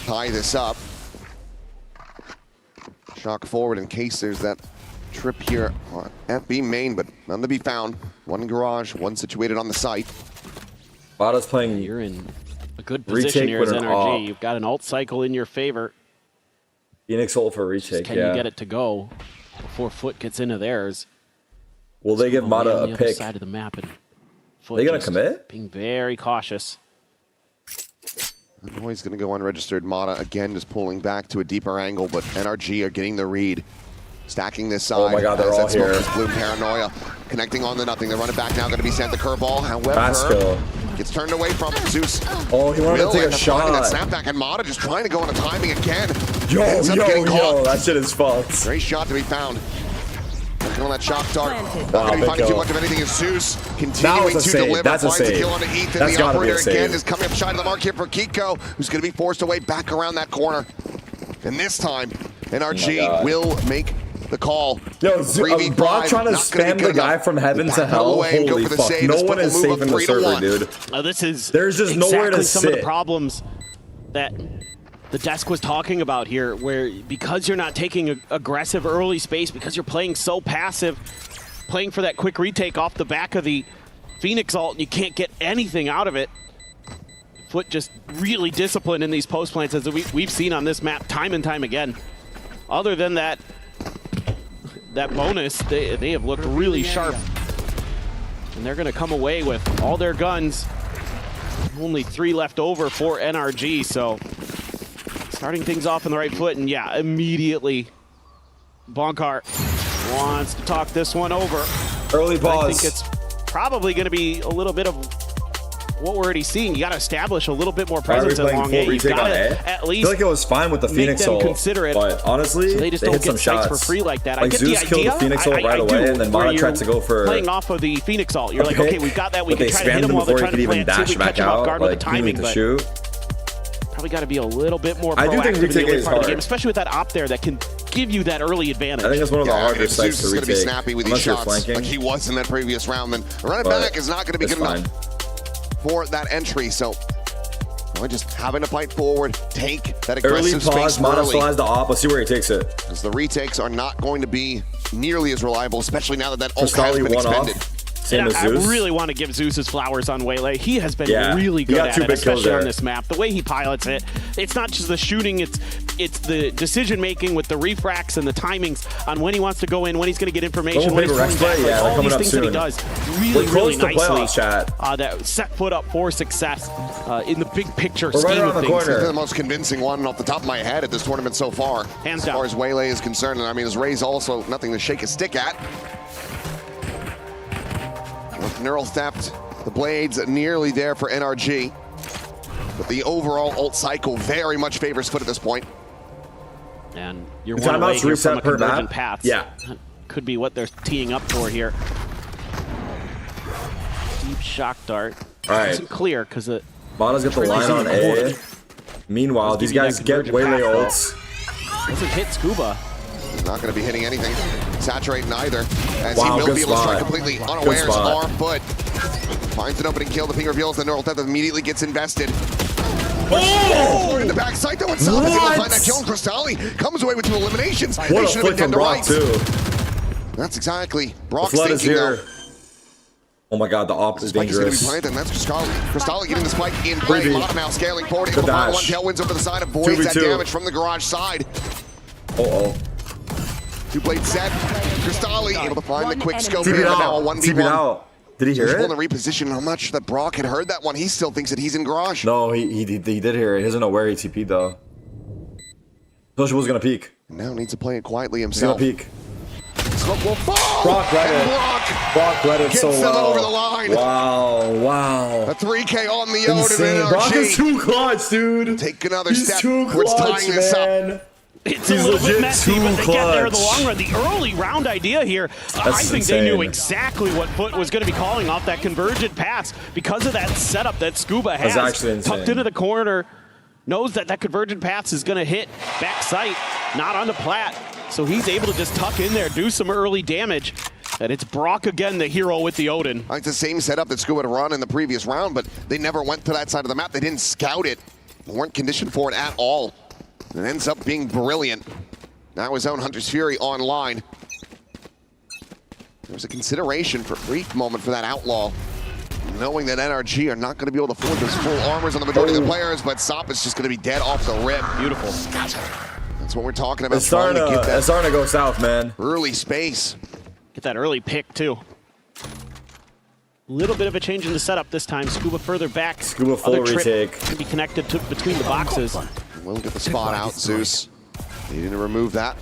tie this up. Shock forward in case there's that trip here at B main, but none to be found. One garage, one situated on the site. Mata's playing. You're in a good position here as NRG. You've got an ult cycle in your favor. Phoenix ult for retake, Can you get it to go before Foot gets into theirs? Will they give Mata a pick? Side of the map and Foot they gonna commit? Being very cautious. He's going to go unregistered. Mata again just pulling back to a deeper angle, but NRG are getting the read. Stacking this side. Oh my god, they're all here. Bloom paranoia. Connecting on the nothing. The run it back now going to be sent the curveball. However, gets turned away from Zeus. Oh, he wanted to take a shot. That snapback, and Mata just trying to go on a timing again. Yo, that shit is fucked. Great shot to be found. Looking on that shock dart. Not going to be finding too much of anything as Zeus continuing to deliver. That's a finds save. a kill onto Ethan. That's the operator again is coming up shy of the mark here for Kiko, who's going to be forced away back around that corner. And this time, NRG will make the call. Yo, Brock trying to spam the guy from heaven to hell. Holy fuck. No one is safe in the server, dude. This is there's just nowhere to sit. Some of the problems that the desk was talking about here, where because you're not taking aggressive early space, because you're playing so passive, playing for that quick retake off the back of the Phoenix ult, and you can't get anything out of it. Foot just really disciplined in these post plants, as we've seen on this map time and time again. Other than that bonus, they have looked really sharp. And they're going to come away with all their guns. Only 3 left over for NRG, so starting things off on the right foot. And yeah, immediately Bonkar wants to talk this one over. Early pause. I think it's probably going to be a little bit of what we're already seeing. You got to establish a little bit more presence at long A. You got to at least I feel like it was fine with the Phoenix ult, consider it, but honestly, so they just don't get sites for free like that. Like I get Zeus the killed idea. the Phoenix ult right away, and then Mata tried to go for playing off of the Phoenix ult. You're like, okay, we've got that. We can try to hit him while they're trying to plant. See if we catch him off guard with the timing, but probably got to be a little bit more proactive in the early part of the game, especially with that op there that can give you that early advantage. I think it's one of the harder sites to retake. Zeus is going to be snappy with these shots like he was in that previous round. Then running back is not going to be good enough for that entry. So just having to fight forward, take that aggressive space Mata still has the op. Let's see where he takes it. Because the retakes are not going to be nearly as reliable, especially now that ult has been expended. And I really want to give Zeus his flowers on Waylay. He has been really good at it, especially on this map. The way he pilots it, it's not just the shooting, it's the decision making with the refracts and the timings on when he wants to go in, when he's going to get information, when he's coming back, all these things that he does really nicely. That set foot up for success in the big picture scheme of things. This is the most convincing one off the top of my head at this tournament so far. Hands down. As far as Waylay is concerned, and I mean, his Ray's also nothing to shake a stick at. With Neural Theft, the blades nearly there for NRG. But the overall ult cycle very much favors Foot at this point. And you're one away here from a convergent path. Yeah. Could be what they're teeing up for here. Deep shock dart. All right. Isn't clear because it. Mana's got the line on A. Meanwhile, these guys get Waylay ults. Doesn't hit Scuba. He's not going to be hitting anything. Saturating either. As he will be able to strike completely unawares. Foot finds an opening kill. The ping reveals the Neural Theft immediately gets invested. Oh! In the backside though, and Sop is able to find that kill. And Crystalli comes away with 2 eliminations. What they a should have been dead flick from to Brock rights. too. That's exactly Brock's The flood is thinking here. though. Oh my god, the op is Spike dangerous. is going to be planted, and that's Crystalli getting the spike in play. Mata now scaling forward. Able to find one. Tailwinds over the side, avoids that damage from the garage side. Uh-oh. 2 blade set. Crystalli able to find the quick scope TP here. out. Now a 1v1. TP out. Did he hear it? In the reposition. How much that Brock had heard that one. He still thinks that he's in garage. No, he did hear it. He doesn't know where he TP'd though. Social was gonna peek. Now needs to play it quietly himself. He's gonna peek. Smoke will fall. Brock read it. Brock read it so well. Over the line. Wow. A 3K on the Odin. Brock is too clutch, dude. Take another step towards tying this up. It's a little bit messy, but they get there in the long run. The early round idea here, I think they knew exactly what Foot was going to be calling off that convergent pass because of that setup that Scuba has. That's actually insane. Tucked into the corner, knows that that convergent pass is going to hit back sight, not on the plat. So he's able to just tuck in there, do some early damage. And it's Brock again, the hero with the Odin. Like the same setup that Scuba had run in the previous round, but they never went to that side of the map. They didn't scout it. They weren't conditioned for it at all. It ends up being brilliant. Now his own Hunter's Fury online. There was a consideration for a brief moment for that Outlaw, knowing that NRG are not going to be able to afford those full armors on the majority of the players, but Sop is just going to be dead off the rip. Beautiful. That's what we're talking about. It's starting to go south, man. Early space. Get that early pick, too. Little bit of a change in the setup this time. Scuba further back. Scuba full retake. Can be connected to between the boxes. We'll get the spot out, Zeus. Needing to remove that.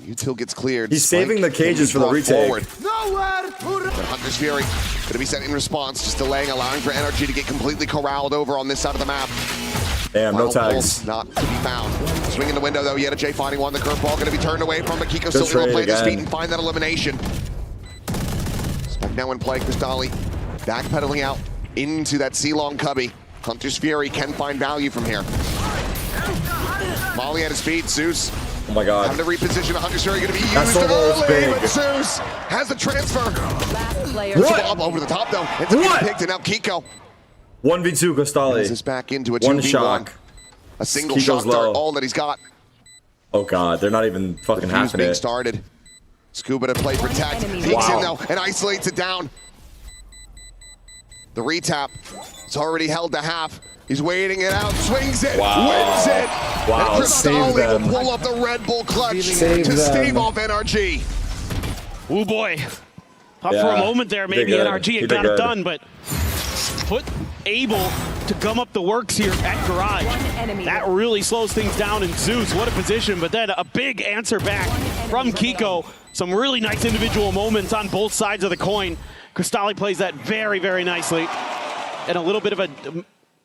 Util gets cleared. He's saving the cages for the retake. Hunter's Fury going to be sent in response, just delaying, allowing for NRG to get completely corralled over on this side of the map. Damn, no tags. Not to be found. Swinging the window though, Yeta J finding one. The curveball going to be turned away from, but Kiko still able to plant his feet and find that elimination. Spec now in play, Crystalli backpedaling out into that C-long cubby. Hunter's Fury can find value from here. Molly at his feet, Zeus. Oh my god. Having to reposition, Hunter's Fury going to be used early, but Zeus has the transfer. What? Over the top though. It's getting picked, and now Kiko. 1v2 Crystalli. This is back into a 2v1. One shock. A single shot dart, all that he's got. Oh god, they're not even fucking half being it. Started. Scuba to play protect. Peeks in though and isolates it down. The retap. It's already held to half. He's waiting it out, swings it, wins it. Wow, and Crystalli will pull up the Red Bull clutch to stave off NRG. Oh boy. Thought for a moment there, maybe NRG had got it done, but Foot able to gum up the works here at Garage. That really slows things down in Zeus. What a position, but then a big answer back from Kiko. Some really nice individual moments on both sides of the coin. Crystalli plays that very, very nicely. And a little bit of a,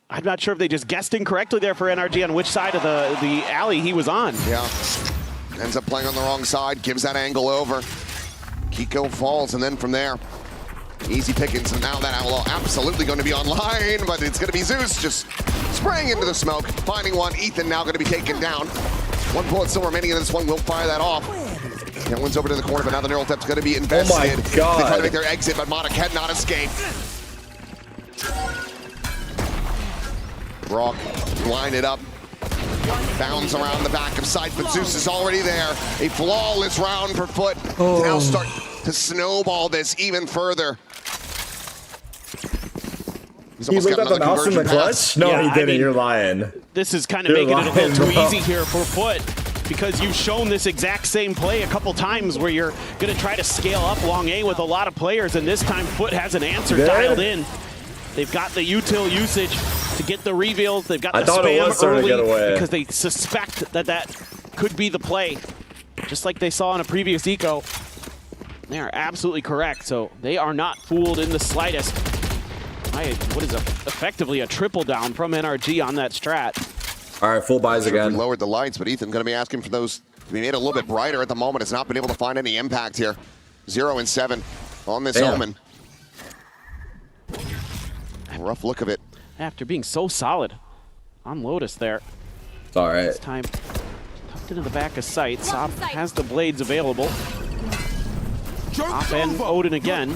I'm not sure if they just guessed incorrectly there for NRG on which side of the alley he was on. Yeah, ends up playing on the wrong side, gives that angle over. Kiko falls, and then from there, easy pickings, and now that Outlaw absolutely going to be online, but it's going to be Zeus just spraying into the smoke, finding one. Ethan now going to be taken down. One bullet still remaining in this one, will fire that off. That one's over to the corner, but now the Neural Theft is going to be invested. Oh my god. They try to make their exit, but Mata cannot escape. Brock line it up. Bounds around the back of sight, but Zeus is already there. A flawless round for Foot to now start to snowball this even further. He looked at the mouse in the clutch? No, yeah, he didn't. I mean, you're lying. This is kind of making it a little too easy here for Foot, because you've shown this exact same play a couple times where you're going to try to scale up long A with a lot of players, and this time Foot has an answer dialed in. They've got the util usage to get the reveals. They've got the spam early because they suspect that that could be the play, just like they saw in a previous eco. They are absolutely correct, so they are not fooled in the slightest. What is effectively a triple down from NRG on that strat. All right, full buys again. Lowered the lights, but Ethan going to be asking for those to be made a little bit brighter at the moment. Has not been able to find any impact here. 0 and 7 on this Omen. Rough look of it. After being so solid on Lotus there. It's all right. This time tucked into the back of sight. Sop has the blades available. Op and Odin again.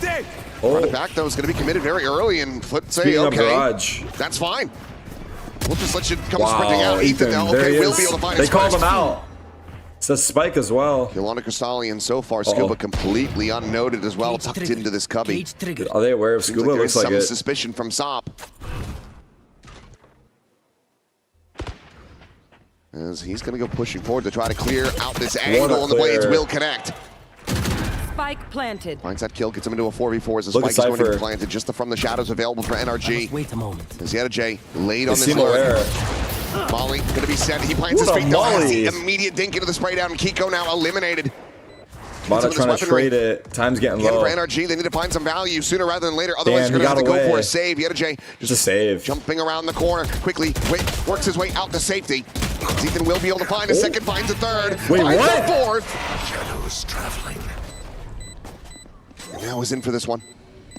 Running back though is going to be committed very early, and Foot say, okay, that's fine. We'll just let you come sprinting out. Ethan, okay, we'll be able to find They called him out. It's a spike as well. Yolanda Crystallian so far, Scuba completely unnoted as well, tucked into this cubby. Are they aware of Scuba? Looks like some suspicion from Sop. As he's going to go pushing forward to try to clear out this angle, and the blades will connect. Spike planted. Finds that kill, gets him into a 4v4 as the spike is going to be planted just from the shadows available for NRG. Wait a moment. J laid on this lure. Molly going to be sent. He plants his feet though. Has the immediate dink into the spray down. Kiko now eliminated. Mata trying to trade it. Time's getting low. For NRG, they need to find some value sooner rather than later. Otherwise, you're going to have to go for a save. J just a save. Jumping around the corner quickly. Works his way out to safety. Ethan will be able to find a second, finds a third. Wait, finds what? A fourth. Shadows traveling. Now is in for this one.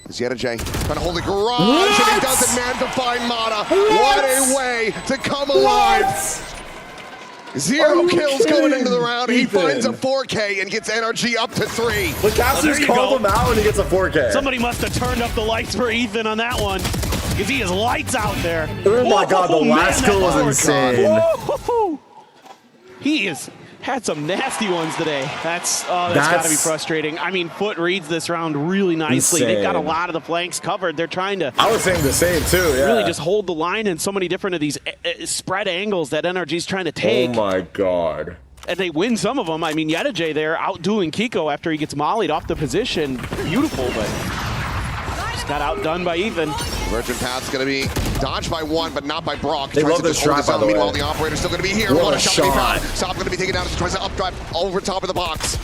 Is J trying to hold the garage, and he doesn't man to find Mata. What a way to come alive. 0 kills going into the round. He finds a 4K and gets NRG up to 3. The casters called him out and he gets a 4K. Somebody must have turned up the lights for Ethan on that one, because he is lights out there. Oh my god, the last kill was insane. He has had some nasty ones today. That's got to be frustrating. I mean, Foot reads this round really nicely. Insane. They've got a lot of the flanks covered. They're trying to... I was saying the same too, yeah. Really just hold the line in so many different of these spread angles that NRG's trying to take. Oh my god. And they win some of them. I mean, J there outdoing Kiko after he gets mollied off the position. Beautiful, but just got outdone by Ethan. Virgin Path's going to be dodged by one, but not by Brock. They love this trap, by the way. Meanwhile, the operator's still going to be here. What a shot. Sop going to be taken down as he tries to updrive over top of the box.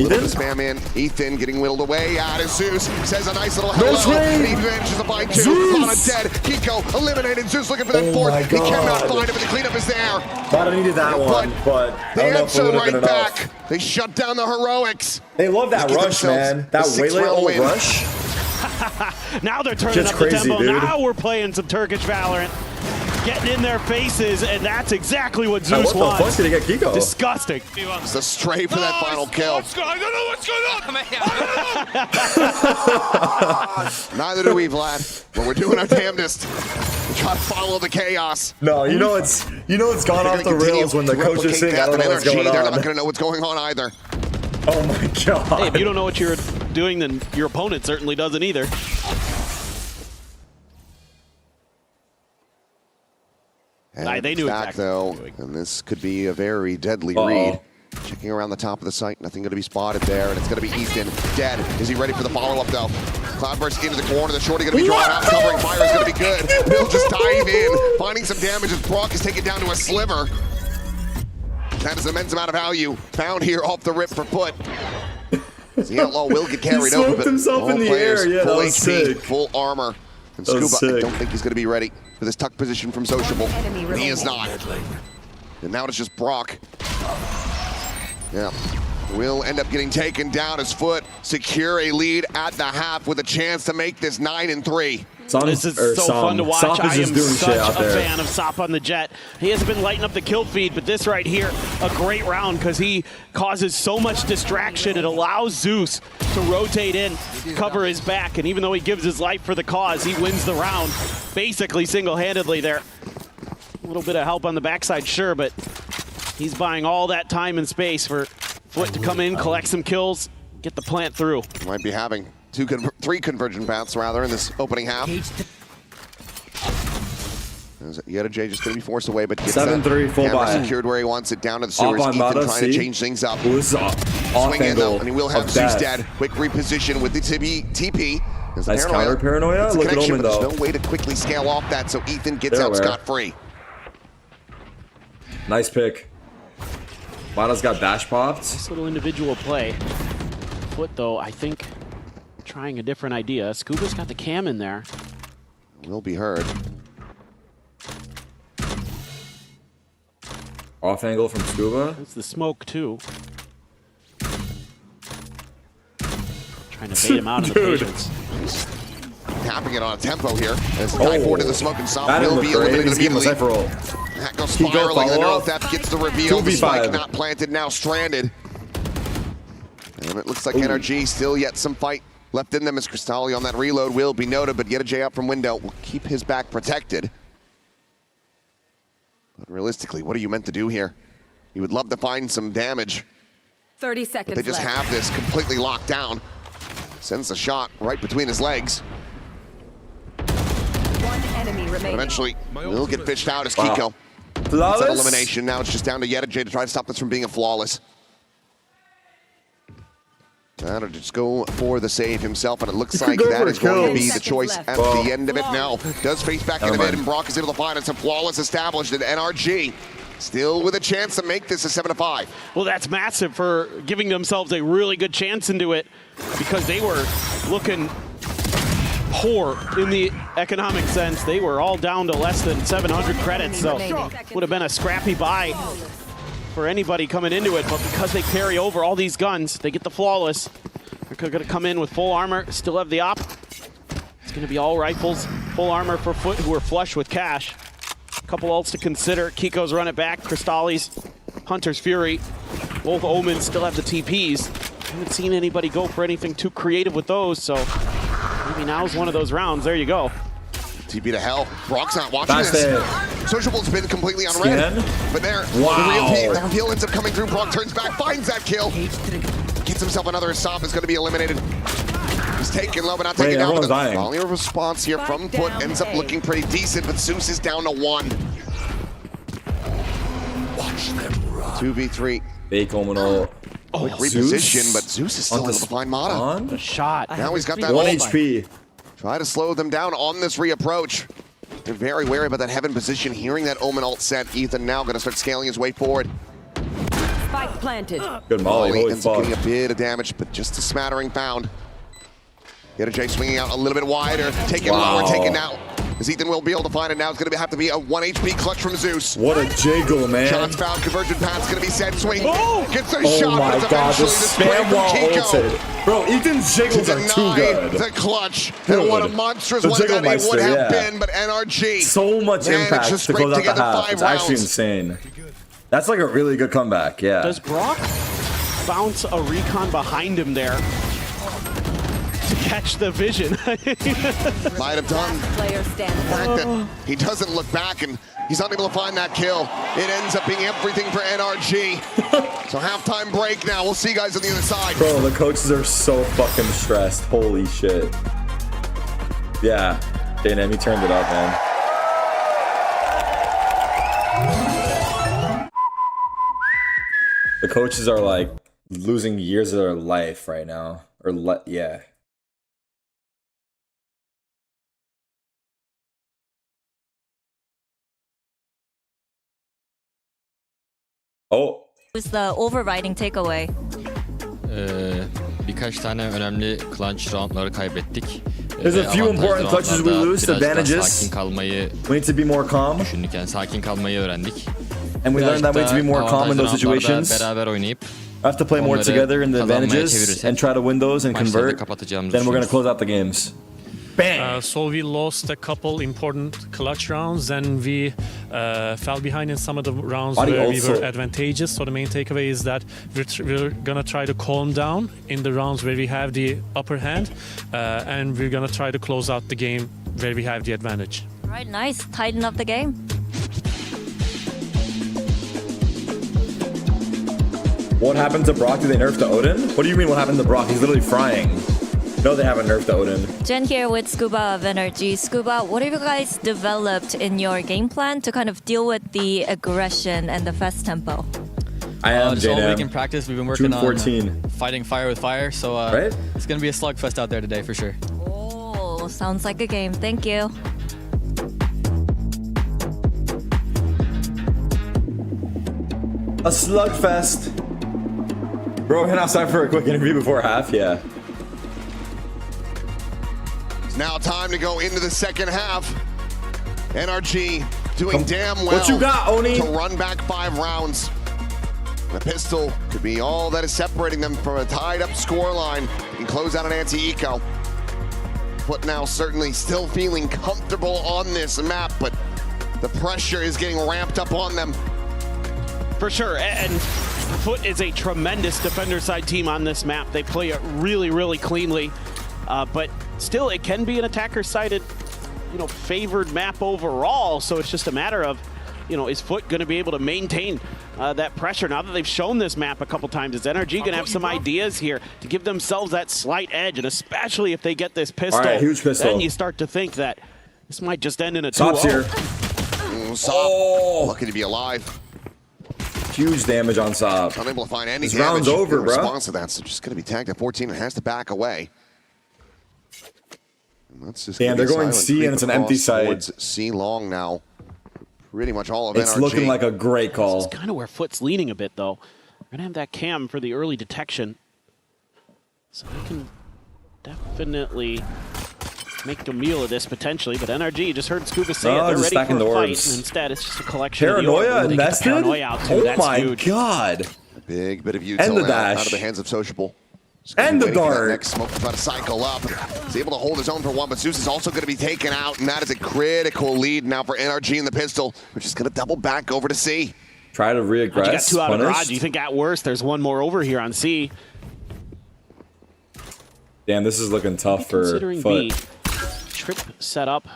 Ethan? Spam in. Ethan getting whittled away. Zeus says a nice little hello. And he manages to find 2. Mata dead. Kiko eliminated. Zeus looking for that 4th. He cannot find it, but the cleanup is there. Mata needed that one, but the answer right back. They shut down the heroics. They love that rush, man. That Waylay old rush. Now they're turning up the tempo. Dude. Now we're playing some Turkish Valorant. Getting in their faces, and that's exactly what Zeus wants. What the fuck did he get Kiko? Disgusting. It's a stray for that final kill. I don't know what's going on. Neither do we, Vlad. But we're doing our damnedest to try to follow the chaos. No, you know it's gone off the rails when the coaches sing. I don't know what's going on. They're not going to know what's going on either. Oh my god. Hey, if you don't know what you're doing, then your opponent certainly doesn't either. And they knew back though, and this could be a very deadly read. Checking around the top of the site, nothing going to be spotted there, and it's going to be Ethan dead. Is he ready for the follow-up though? Cloudburst into the corner, the shorty going to be drawn out, covering fire is going to be good. Will just dive in, finding some damage as Brock is taken down to a sliver. That is an immense amount of value found here off the rip for Foot. The Outlaw will get carried over, but himself in the air. Yeah, full that was sick. Full armor. And Scuba, I don't think he's going to be ready for this tuck position from Sociable. He is not. And now it's just Brock. Yeah. Will end up getting taken down as Foot secure a lead at the half with a chance to make this 9-3. This is so fun to watch. I am such a fan of Sop on the Jet. He has been lighting up the kill feed, but this right here, a great round because he causes so much distraction. It allows Zeus to rotate in, cover his back, and even though he gives his life for the cause, he wins the round basically single-handedly there. A little bit of help on the backside, sure, but he's buying all that time and space for Foot to come in, collect some kills, get the plant through. Might be having 3 convergent paths rather in this opening half. Yeta J just going to be forced away, but gets 7-3 full buy. Secured where he wants it, down to the sewers. Ethan trying to change things up. Swing in though, and he will have Zeus dead. Quick reposition with the TP. Nice counter paranoia. Look at Omen though. There's no way to quickly scale off that, so Ethan gets out scot-free. Nice pick. Mata's got dash popped. Nice little individual play. Foot though, I think, trying a different idea. Scuba's got the cam in there. Will be heard. Off angle from Scuba. It's the smoke too. Trying to bait him out of the patience. Tapping it on a tempo here. As the guy forward to the smoke and stop will be eliminated immediately. That goes spiraling. The neural theft gets the reveal. The spike not planted, now stranded. And it looks like NRG still yet some fight left in them as Cristalli on that reload will be noted, but Yeta J out from window will keep his back protected. But realistically, what are you meant to do here? You would love to find some damage. 30 seconds but they just have this completely locked down. Sends a shot right between his legs. One enemy remaining. Eventually, will get fished out as Kiko. Flawless. It's an elimination. Now it's just down to Yeta J to try to stop this from being a flawless. That'll just go for the save himself, and it looks like that is going to be the choice at the end of it. Now, does face back in a bit, and Brock is able to find it. Some flawless established in NRG. Still with a chance to make this a 7-5. Well, that's massive for giving themselves a really good chance into it, because they were looking poor in the economic sense. They were all down to less than 700 credits, so would have been a scrappy buy for anybody coming into it, but because they carry over all these guns, they get the flawless. They're going to come in with full armor, still have the op. It's going to be all rifles, full armor for Foot, who are flush with cash. A couple ults to consider. Kiko's run it back, Cristalli's, Hunter's Fury. Both Omens still have the TPs. Haven't seen anybody go for anything too creative with those, so maybe now's one of those rounds. There you go. TP to hell. Brock's not watching this. Sociable's been completely on red. But there, the reveal ends up coming through. Brock turns back, finds that kill. Gets himself another stop, is going to be eliminated. He's taken low, but not taken down. The volley response here from Foot ends up looking pretty decent, but Zeus is down to 1. Watch them run. 2v3. Fake Omenal. Quick reposition, but Zeus is still able to find Mata. A shot. Now he's got that 1 HP. Try to slow them down on this reapproach. They're very wary about that heaven position, hearing that Omen ult set. Ethan now going to start scaling his way forward. Spike planted. Good molly. Ends up getting a bit of damage, but just a smattering found. Yeta J swinging out a little bit wider, taken lower, taken out. As Ethan will be able to find it now, it's going to have to be a 1 HP clutch from Zeus. What a jiggle, man. Shots found, conversion path's going to be set, swing. Gets a oh shot, my but god, the spam wall ulted. Bro, Ethan's jiggles are too good. The clutch, and what a monstrous one that it would have been, but NRG. So much impact to close out the half. It's actually insane. That's like a really good comeback, yeah. Does Brock bounce a recon behind him there to catch the vision? Might have done. Player standing. The fact that he doesn't look back and he's not able to find that kill. It ends up being everything for NRG. So halftime break now. We'll see you guys on the other side. Bro, the coaches are so fucking stressed. Holy shit. Yeah, Dana, he turned it up, man. The coaches are like losing years of their life right now. Or yeah. Oh. What's the overriding takeaway? Birkaç tane önemli clutch roundları kaybettik. There's a few important clutches we lose, advantages. Sakin kalmayı we need to be more calm. Düşünürken sakin kalmayı öğrendik. And we learned that we need to be more calm in those situations. Beraber oynayıp have to play more together in the advantages and try to win those and convert. Then we're going to close out the games. Bang! So we lost a couple important clutch rounds, and we fell behind in some of the rounds where we were advantageous. So the main takeaway is that we're gonna try to calm down in the rounds where we have the upper hand, and we're gonna try to close out the game where we have the advantage. All right, nice. Tighten up the game. What happened to Brock? Did they nerf to Odin? What do you mean what happened to Brock? He's literally frying. No, they haven't nerfed Odin. Jen here with Scuba of Energy. Scuba, what have you guys developed in your game plan to kind of deal with the aggression and the fast tempo? I am just all week in practice, we've been working on fighting fire with fire, so right? It's going to be a slugfest out there today for sure. Oh, sounds like a game. Thank you. A slugfest. Bro, head outside for a quick interview before half, yeah. It's now time to go into the second half. NRG doing damn well. What you got, Oni? To run back 5 rounds. The pistol could be all that is separating them from a tied-up scoreline and close out an anti-eco. But now certainly still feeling comfortable on this map, but the pressure is getting ramped up on them. For sure, and Foot is a tremendous defender side team on this map. They play it really, really cleanly, but still it can be an attacker-sided, favored map overall. So it's just a matter of, is Foot going to be able to maintain that pressure now that they've shown this map a couple times? Is NRG going to have some ideas here to give themselves that slight edge, and especially if they get this pistol, all right, huge pistol. then you start to think that this might just end in a 2-0. Top's here. Sob, lucky to be alive. Huge damage on Sob. Unable to find any this damage round's over, in bro. response to that, so just going to be tagged at 14 and has to back away. And that's just damn, they're going C and it's an empty site. C long now. Pretty much all of it's NRG. Looking like a great call. This is kind of where Foot's leaning a bit, though. We're going to have that cam for the early detection. So we can definitely make a meal of this potentially, but NRG just heard Scuba say it. They're ready for a fight, and instead it's just a collection Paranoia of the invested? Paranoia out too. Oh That's my huge. god. A big bit of util And the dash. out of the hands of Sociable. And the dart. Next smoke to try to cycle up. He's able to hold his own for one, but Zeus is also going to be taken out, and that is a critical lead now for NRG in the pistol, which is going to double back over to C. Try to reaggress. You got 2 out of garage. You think at worst there's one more over here on C. Damn, this is looking tough for Considering Foot. B. Trip set up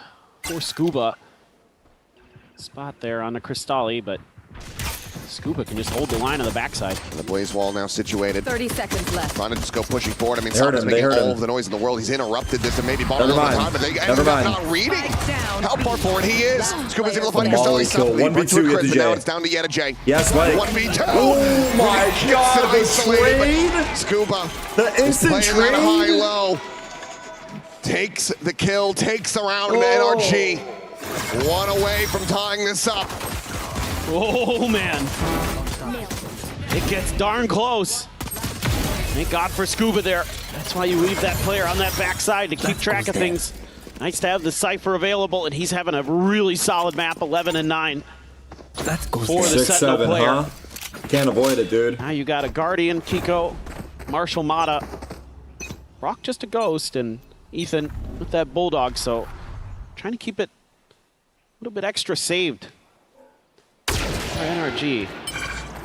for Scuba. Spot there on the Cristalli, but Scuba can just hold the line on the backside. And the Blaze Wall now situated. 30 seconds left. Trying to just go pushing forward. I mean, Sob making all of the noise in the world. He's interrupted this and maybe bought a little time, but they ended up not reading how far forward he is. Scuba's able to find Cristalli. 1v2, get the J. Now it's down to Yeta J. Yes, Mike. 1v2. Oh my god, the trade. Scuba. The instant trade. High-low. Takes the kill, takes the round, and NRG. 1 away from tying this up. Oh, man. It gets darn close. Thank God for Scuba there. That's why you leave that player on that backside to keep track of things. Nice to have the Cypher available, and he's having a really solid map, 11 and 9. For the Sentinel player. Huh? Can't avoid it, dude. Now you got a Guardian, Kiko, Marshall Mata, Rock just a ghost, and Ethan with that Bulldog, so trying to keep it a little bit extra saved for NRG.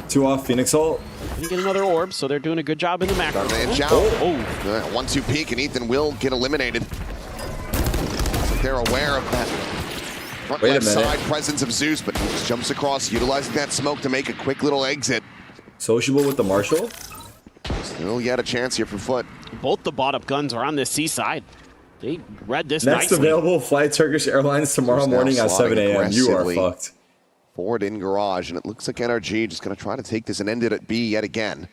2 off Phoenix ult. Gonna get another orb, so they're doing a good job in the macro. 1-2 peek, and Ethan will get eliminated. They're aware of that front left side presence of Zeus, but just jumps across, utilizing that smoke to make a quick little exit. Sociable with the Marshall. Still yet a chance here for Foot. Both the bought-up guns are on this C side. They read this Next nicely. available, fly Turkish Airlines tomorrow morning at 7 a.m. You are fucked. Forward in garage, and it looks like NRG just going to try to take this and end it at B yet again.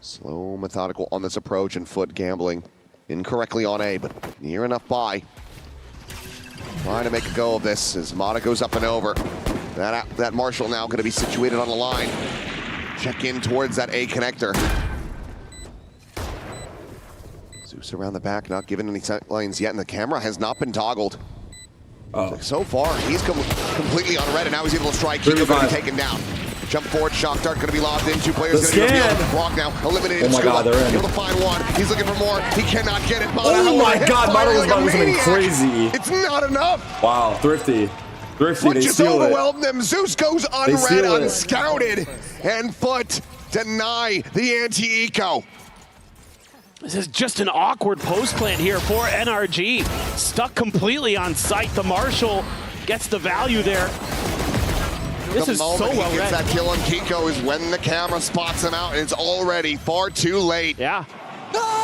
Slow, methodical on this approach, and Foot gambling incorrectly on A, but near enough by. Trying to make a go of this as Mata goes up and over. That Marshall now going to be situated on the line. Check in towards that A connector. Zeus around the back, not given any sight lines yet, and the camera has not been toggled. So far, he's completely unread, and now he's able to strike. He's going to be taken down. Jump forward, shock dart going to be lobbed in. 2 players going to be on the Rock now, eliminated. Oh my god, they're in. Able to find one. He's looking for more. He cannot get it. Oh my god, Mata was about to do something crazy. It's not enough. Wow, Thrifty. Foot just overwhelmed them. Zeus goes unread, unscouted, and Foot deny the anti-eco. This is just an awkward post plant here for NRG. Stuck completely on site. The Marshall gets the value there. This is so well read. That kill on Kiko is when the camera spots him out, and it's already far too late. Yeah,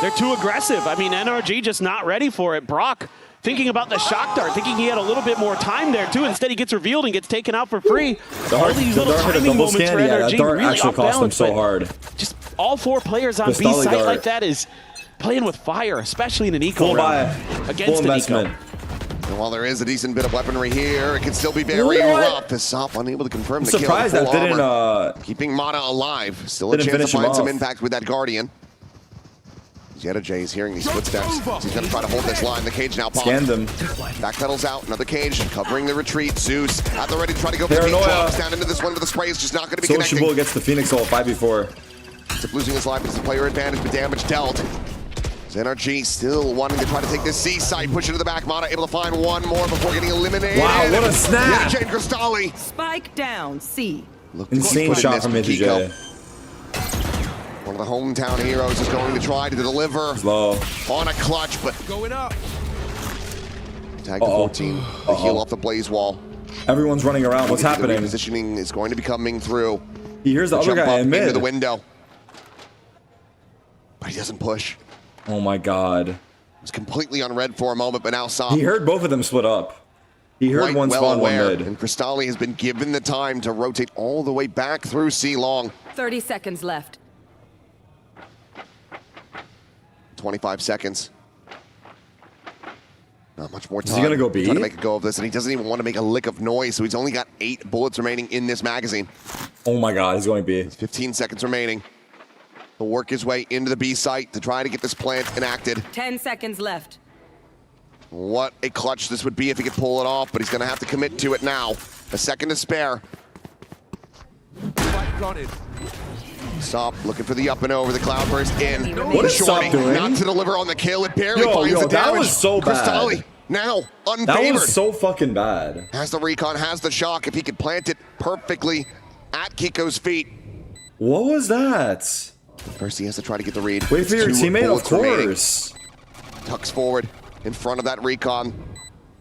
they're too aggressive. I mean, NRG just not ready for it. Brock thinking about the shock dart, thinking he had a little bit more time there too. Instead, he gets revealed and gets taken out for free. All these little timing moments for NRG that dart really actually cost them so hard. Just all 4 players on B site like that is playing with fire, especially in an eco round against an eco. And while there is a decent bit of weaponry here, it can still be very rough. As Sop unable to confirm the kill. Surprised that didn't keeping Mata alive. Still a chance to find some impact with that Guardian. XLG is hearing these footsteps. He's going to try to hold this line. The cage now popped. Scanned them. Backpedals out. Another cage covering the retreat. Zeus at the ready to try to go for the drops down into this one, but the spray is just not going to be connecting. Sociable gets the Phoenix ult 5v4. Zip losing his life, but it's a player advantage, but damage dealt. NRG still wanting to try to take this C site, push it to the back. Mata able to find one more before getting eliminated. Wow, what a snap! Jane Cristalli. Spike down, C. Insane shot from XLG. One of the hometown heroes is going to try to deliver on a clutch, but going up. Tag to 14. The heal off the blaze wall. Everyone's running around. What's happening? Positioning is going to be coming through. He hears the other guy in mid. Into the window. But he doesn't push. Oh my god. It was completely unread for a moment, but now Sop. He heard both of them split up. He heard one spawn, one mid. And Cristalli has been given the time to rotate all the way back through C long. 30 seconds left. 25 seconds. Not much more time. Is he gonna go B? Trying to make a go of this, and he doesn't even want to make a lick of noise, so he's only got 8 bullets remaining in this magazine. Oh my god, he's going B. 15 seconds remaining. He'll work his way into the B site to try to get this plant enacted. 10 seconds left. What a clutch this would be if he could pull it off, but he's going to have to commit to it now. A second to spare. Stop looking for the up and over. The cloudburst in. What is Stop doing? Not to deliver on the kill. It barely finds the damage. That was so bad. Cristalli now unfavored. That was so fucking bad. Has the recon, has the shock. If he could plant it perfectly at Kiko's feet. What was that? First he has to try to get the read. Wait for your teammate, of course. Tucks forward in front of that recon.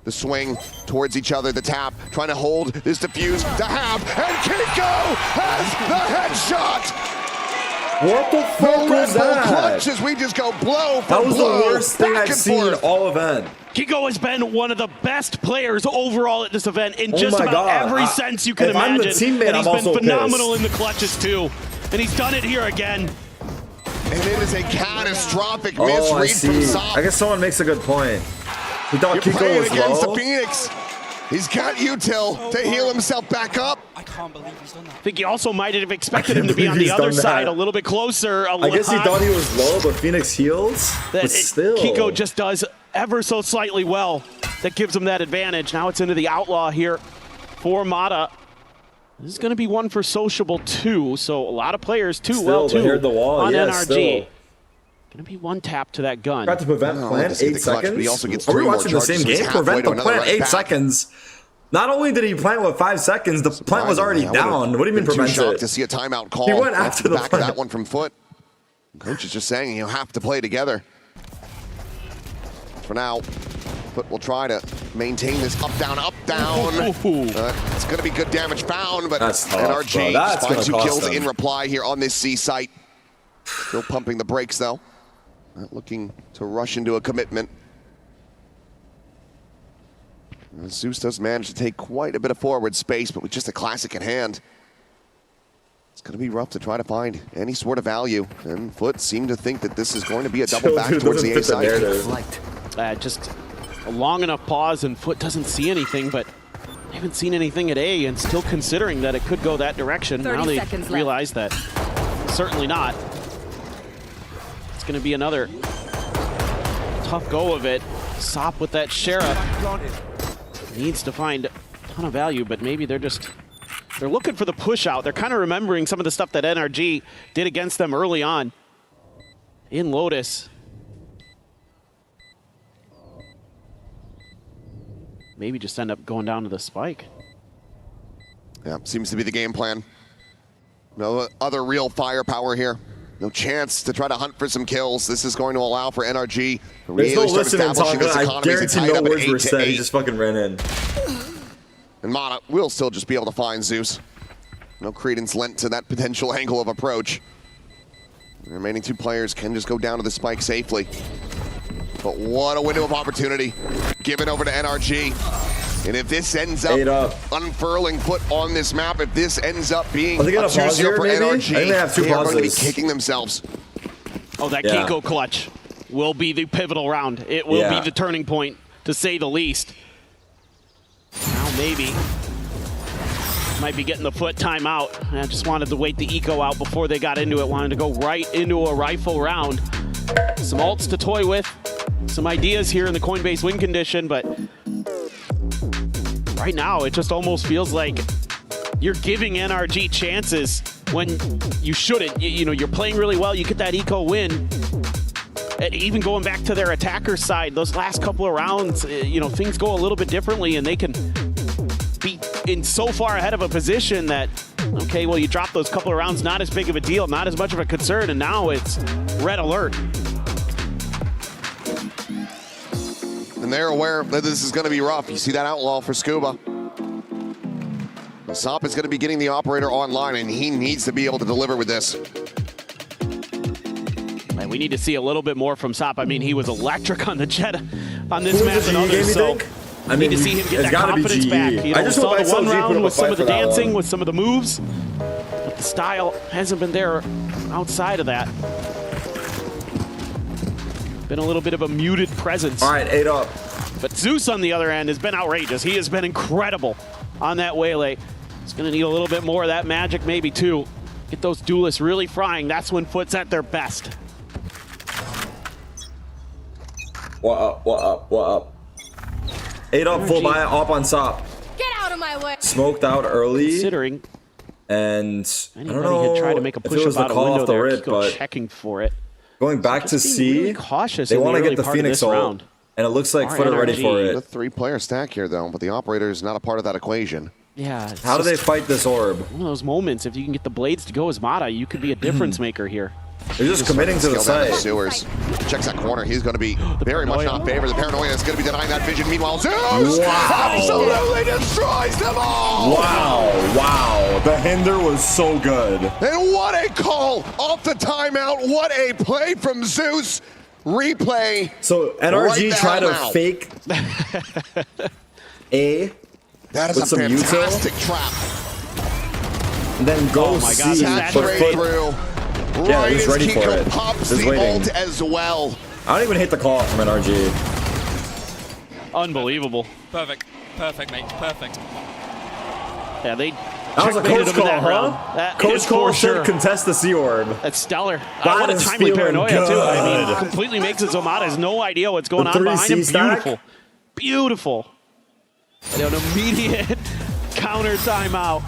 The swing towards each other, the tap, trying to hold this defuse to have, and Kiko has the headshot! What the fuck was that? Clutches, we just go blow for That was blow, the worst thing I've seen all event. Kiko has been one of the best players overall at this event in just about every sense you can imagine. I'm the teammate, and he's I'm been also phenomenal pissed. in the clutches too. And he's done it here again. And it is a catastrophic I misread see. from Sop. I guess someone makes a good point. He thought You're Kiko playing was against low. the Phoenix. He's got util to heal himself back up. I think he also might have expected him to be on the other side, a little bit closer. I guess he thought he was low, but Phoenix heals. But still. Kiko just does ever so slightly well. That gives him that advantage. Now it's into the outlaw here for Mata. This is going to be one for Sociable too, so a lot of players too heard the wall. On yeah, NRG. Still. Gonna be one tap to that gun. Got to prevent plant 8 seconds. But he also gets Are we 3 more watching the same charges, game? Prevent the plant 8 back. seconds. Not only did he plant with 5 seconds, the plant was already down. What do you mean prevent it? To see a timeout call. He went after the back plant. that one from Foot. Coach is just saying you have to play together. For now, Foot will try to maintain this up down. It's going to be good damage found, but that's tough, NRG that's finds 2 kills them. in reply here on this C site. Still pumping the brakes though. Not looking to rush into a commitment. Zeus does manage to take quite a bit of forward space, but with just a classic in hand, it's going to be rough to try to find any sort of value. And Foot seemed to think that this is going to be a double back towards the A side. Just a long enough pause, and Foot doesn't see anything, but they haven't seen anything at A, and still considering that it could go that direction. Now they realize that certainly not. It's going to be another tough go of it. Sop with that Sheriff. Needs to find a ton of value, but maybe they're looking for the push out. They're kind of remembering some of the stuff that NRG did against them early on in Lotus. Maybe just end up going down to the spike. Yeah, seems to be the game plan. No other real firepower here. No chance to try to hunt for some kills. This is going to allow for NRG to There's no really start listening establishing talking. this I economy. guarantee no words were said. He just fucking ran in. And Mata will still just be able to find Zeus. No credence lent to that potential angle of approach. The remaining 2 players can just go down to the spike safely. But what a window of opportunity. Given over to NRG. And if this ends up unfurling foot on this map, if this ends up being a 2-0 for NRG, they have 2 they are pauses. going to be kicking themselves. Oh, that Keiko clutch will be the pivotal round. It will be the turning point, to say the least. Now maybe. Might be getting the foot timeout. I just wanted to wait the eco out before they got into it. Wanted to go right into a rifle round. Some ults to toy with. Some ideas here in the Coinbase win condition, but right now it just almost feels like you're giving NRG chances when you shouldn't. You know, you're playing really well. You get that eco win. And even going back to their attacker side, those last couple of rounds, you know, things go a little bit differently, and they can be in so far ahead of a position that, okay, well, you drop those couple of rounds, not as big of a deal, not as much of a concern, and now it's red alert. And they're aware that this is going to be rough. You see that outlaw for Scuba. Sop is going to be getting the operator online, and he needs to be able to deliver with this. And we need to see a little bit more from Sop. I mean, he was electric on the Jet on this map and others, so I need to see him get that confidence back. You know, we saw the one round with some of the dancing, with some of the moves, but the style hasn't been there outside of that. Been a little bit of a muted presence. All right, 8 up. But Zeus, on the other end, has been outrageous. He has been incredible on that waylay. He's going to need a little bit more of that magic, maybe, too. Get those duelists really frying. That's when Foot's at their best. What up, what up, what up? 8 up, full buy, up on Sop. Get out of my way. Smoked out early. Considering. And I don't anybody know had tried to make a push if it was the about a call window off the there, rip, Kiko but checking for it. Going back to C, really cautious they want to get the part of Phoenix this ult, round. and it looks like Foot are ready for it. The 3-player stack here, though, but the operator is not a part of that equation. Yeah. How do they fight this orb? One of those moments, if you can get the blades to go as Mata, you could be a difference maker here. They're just committing to the site. Sewers checks that corner. He's going to be very much not favored. The paranoia is going to be denying that vision. Meanwhile, Zeus absolutely destroys them all. Wow, wow. The hinder was so good. And what a call off the timeout. What a play from Zeus. Replay. So NRG tried to fake A. That is with a some fantastic util, trap. and then go C. Saturate through. Yeah, he's ready for it. Pops Just the waiting. ult as well. I don't even hate the call from NRG. Unbelievable. Perfect. Perfect, mate. Perfect. Yeah, they That was a checkmated coach him in call, that huh? round. That Coach is call for should sure. contest the C orb. That's stellar. That What a is timely feeling paranoia, good. too. I mean, completely makes it so Mata has no idea what's going The on behind 3C him. stack? Beautiful. Beautiful. And an immediate counter timeout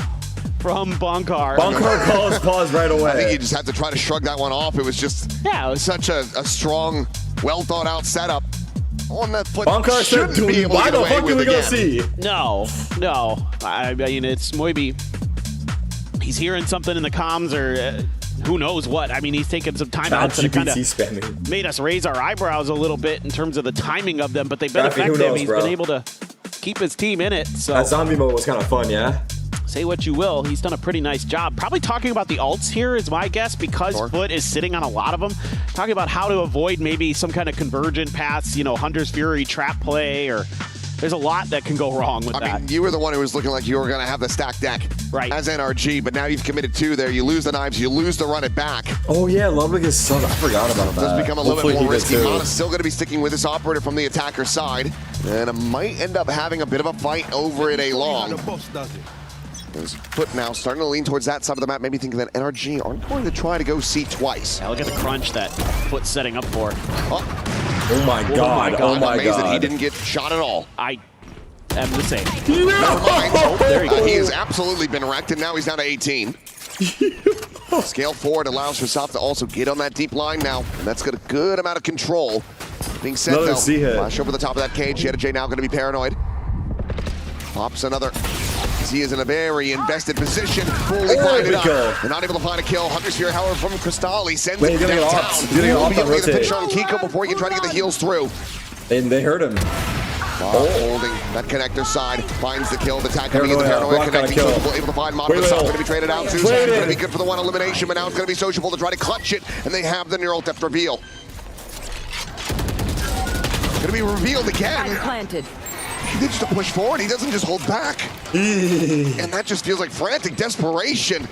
from Bunkar. Bunkar calls pause right away. I think you just had to try to shrug that one off. It was just such a strong, well thought out setup. On that foot, Bunkar said, shouldn't be able to why get the away fuck with are we going to again. see? No, no. I mean, it's maybe he's hearing something in the comms or who knows what. I mean, he's taking some time out to kind of made us raise our eyebrows a little bit in terms of the timing of them, but they've been effective. He's been able to keep his team in it. So that zombie mode was kind of fun, yeah? Say what you will, he's done a pretty nice job. Probably talking about the ults here is my guess, because Foot is sitting on a lot of them. Talking about how to avoid maybe some kind of convergent paths, you know, Hunter's Fury trap play, or there's a lot that can go wrong with that. I mean, you were the one who was looking like you were going to have the stack deck as NRG, but now you've committed 2 there. You lose the knives, you lose the run it back. Oh yeah, Ludwig is so, I forgot about that. It does become a little Hopefully bit more he did risky. too. Mana's still going to be sticking with this operator from the attacker side, and it might end up having a bit of a fight over it a long. His Foot now starting to lean towards that side of the map, maybe thinking that NRG aren't going to try to go C twice. Yeah, look at the crunch that Foot's setting up for. Oh my god, oh my amazed that he god. didn't get shot at all. I am the same. Never mind. Oh, there he goes. He has absolutely been wrecked, and now he's down to 18. Scale forward allows for Sop to also get on that deep line now, and that's got a good amount of control. Being said, Another though, C hit. flash over the top of that cage. Jetta J now going to be paranoid. Pops another. He is in a very invested position, fully blinded up, and not able to find a kill. Hunter's Fury, however, from Cristalli sends Wait, him he's gonna get downtown. off. He's gonna get off We'll be on able to get the rotate. picture on Kiko before he can try to get the heals through. And they hurt him. Holding that connector side, finds the kill. The tag coming in, the paranoia connecting. Sociable able to find Mod. The going to be traded out. Zeus going to be good for the one elimination, but now it's going to be Sociable to try to clutch it, and they have the neural depth reveal. Going to be revealed again. Planted. He needs to push forward. He doesn't just hold back. And that just feels like frantic desperation.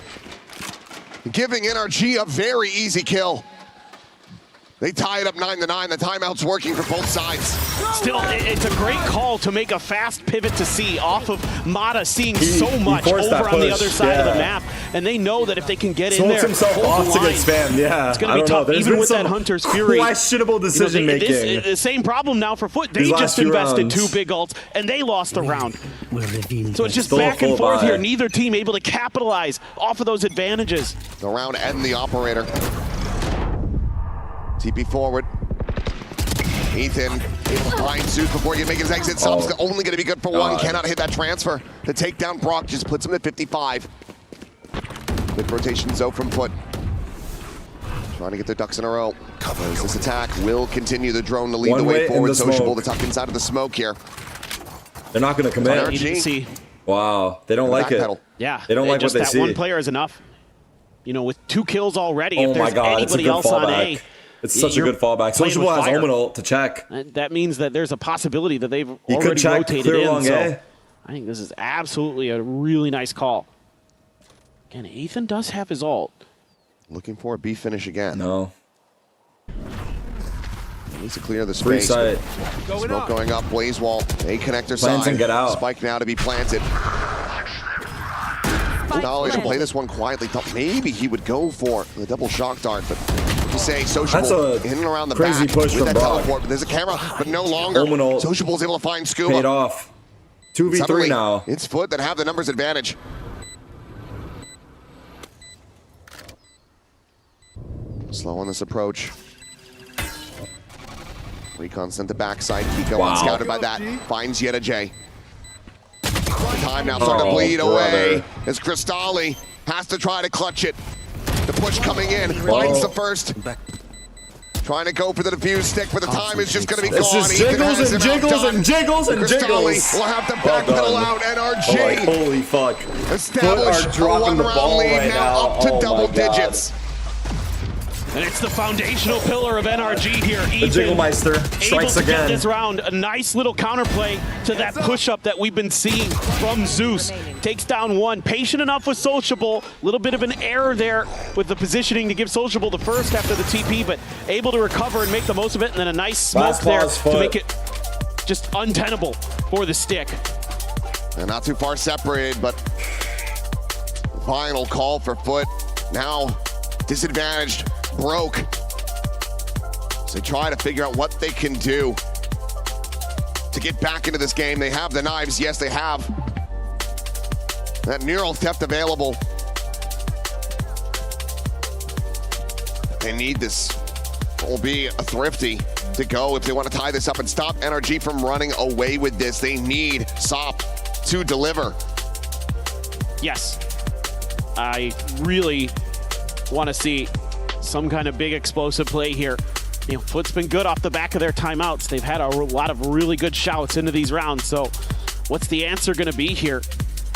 Giving NRG a very easy kill. They tie it up 9-9. The timeout's working for both sides. Still, it's a great call to make a fast pivot to C off of Mata seeing so much over on the other side of the map. And they know that if they can get in there, himself off to get spammed. Yeah, it's going to be tough, even with that Hunter's Fury. Questionable decision making. The same problem now for Foot. They just invested 2 big ults, and they lost the round. So it's just back and forth here. Neither team able to capitalize off of those advantages. The round and the operator. TP forward. Ethan able to find Zeus before he can make his exit. Sub's only going to be good for one. Cannot hit that transfer. The takedown Brock just puts him at 55. Good rotation Zoe from Foot. Trying to get their ducks in a row. Covers this attack. Will continue the drone to lead the way forward. Sociable to tuck inside of the smoke here. They're not going to commit. Wow. They don't like it. Yeah. They don't like what they see. One player is enough. You know, with 2 kills already. Oh if there's my God. It's a anybody good able on A, it's such a good fallback. Sociable has Omen ult to check. That means that there's a possibility that they've already rotated in. So I think this is absolutely a really nice call. Again, Ethan does have his ult. Looking for a B finish again. No. Needs to clear the space. Smoke going up. Blaze wall. A connector side. And get out. Spike now to be planted. Dolly should play this one quietly. Thought maybe he would go for the double shock dart, but you say Sociable in and around the crazy back push with from that Brock. teleport. But there's a camera, but no longer. Sociable is able to find Scuba. Paid off. 2v3 Suddenly, now. It's Foot that have the numbers advantage. Slow on this approach. Recon sent to backside. Kiko unscouted by that. Finds Yetta J. Time now starting to bleed away as Cristali has to try to clutch it. The push coming in. Finds the first. Trying to go for the defuse stick, but the time is just going to be gone. This is jiggles and jiggles and jiggles and jiggles. Will have to backpedal out NRG. Holy fuck. Establish a one-round lead now up to double digits. And it's the foundational pillar of NRG here. The Jigglmeister strikes able to again. Get this round, a nice little counterplay to that push-up that we've been seeing from Zeus. Takes down one. Patient enough with Sociable. A little bit of an error there with the positioning to give Sociable the first after the TP, but able to recover and make the most of it. And then a nice smoke there to make it just untenable for the stick. They're not too far separated, but final call for Foot. Now disadvantaged. Broke. So they try to figure out what they can do to get back into this game. They have the knives. Yes, they have that neural theft available. They need this. Will be a thrifty to go if they want to tie this up and stop NRG from running away with this. They need SOP to deliver. Yes. I really want to see some kind of big explosive play here. You know, Foot's been good off the back of their timeouts. They've had a lot of really good shouts into these rounds. So what's the answer going to be here?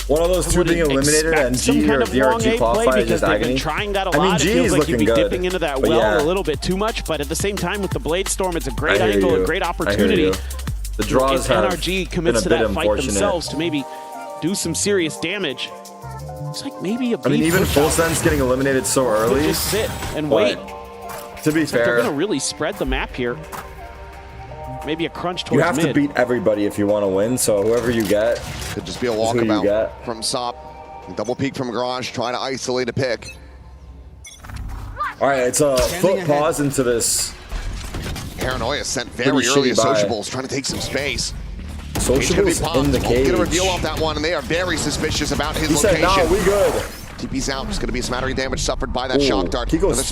One of those two being eliminated and G or DRG qualified is just agony. Trying that a lot. G it feels is like you'd be good, dipping into that well a little bit too much, but at the same time with the Blade Storm, it's a great angle, a great opportunity. The draws if NRG commits to that fight themselves to maybe do some serious damage. It's like maybe a B even Full Sense getting eliminated so early. Just sit and wait. To be fair, they're going to really spread the map here. Maybe a crunch towards you have to beat everybody if you want to win. So whoever you get, could just be a walkabout from SOP. Double peek from Garage, trying to isolate a pick. All right, it's a Foot pause into this. Paranoia sent very early as Sociables, trying to take some space. Sociables in the cage. Get a reveal off that one, and they are very suspicious about his location. He said, "No, we good." TP's out. It's going to be a smattering of damage suffered by that shock dart. Kiko's,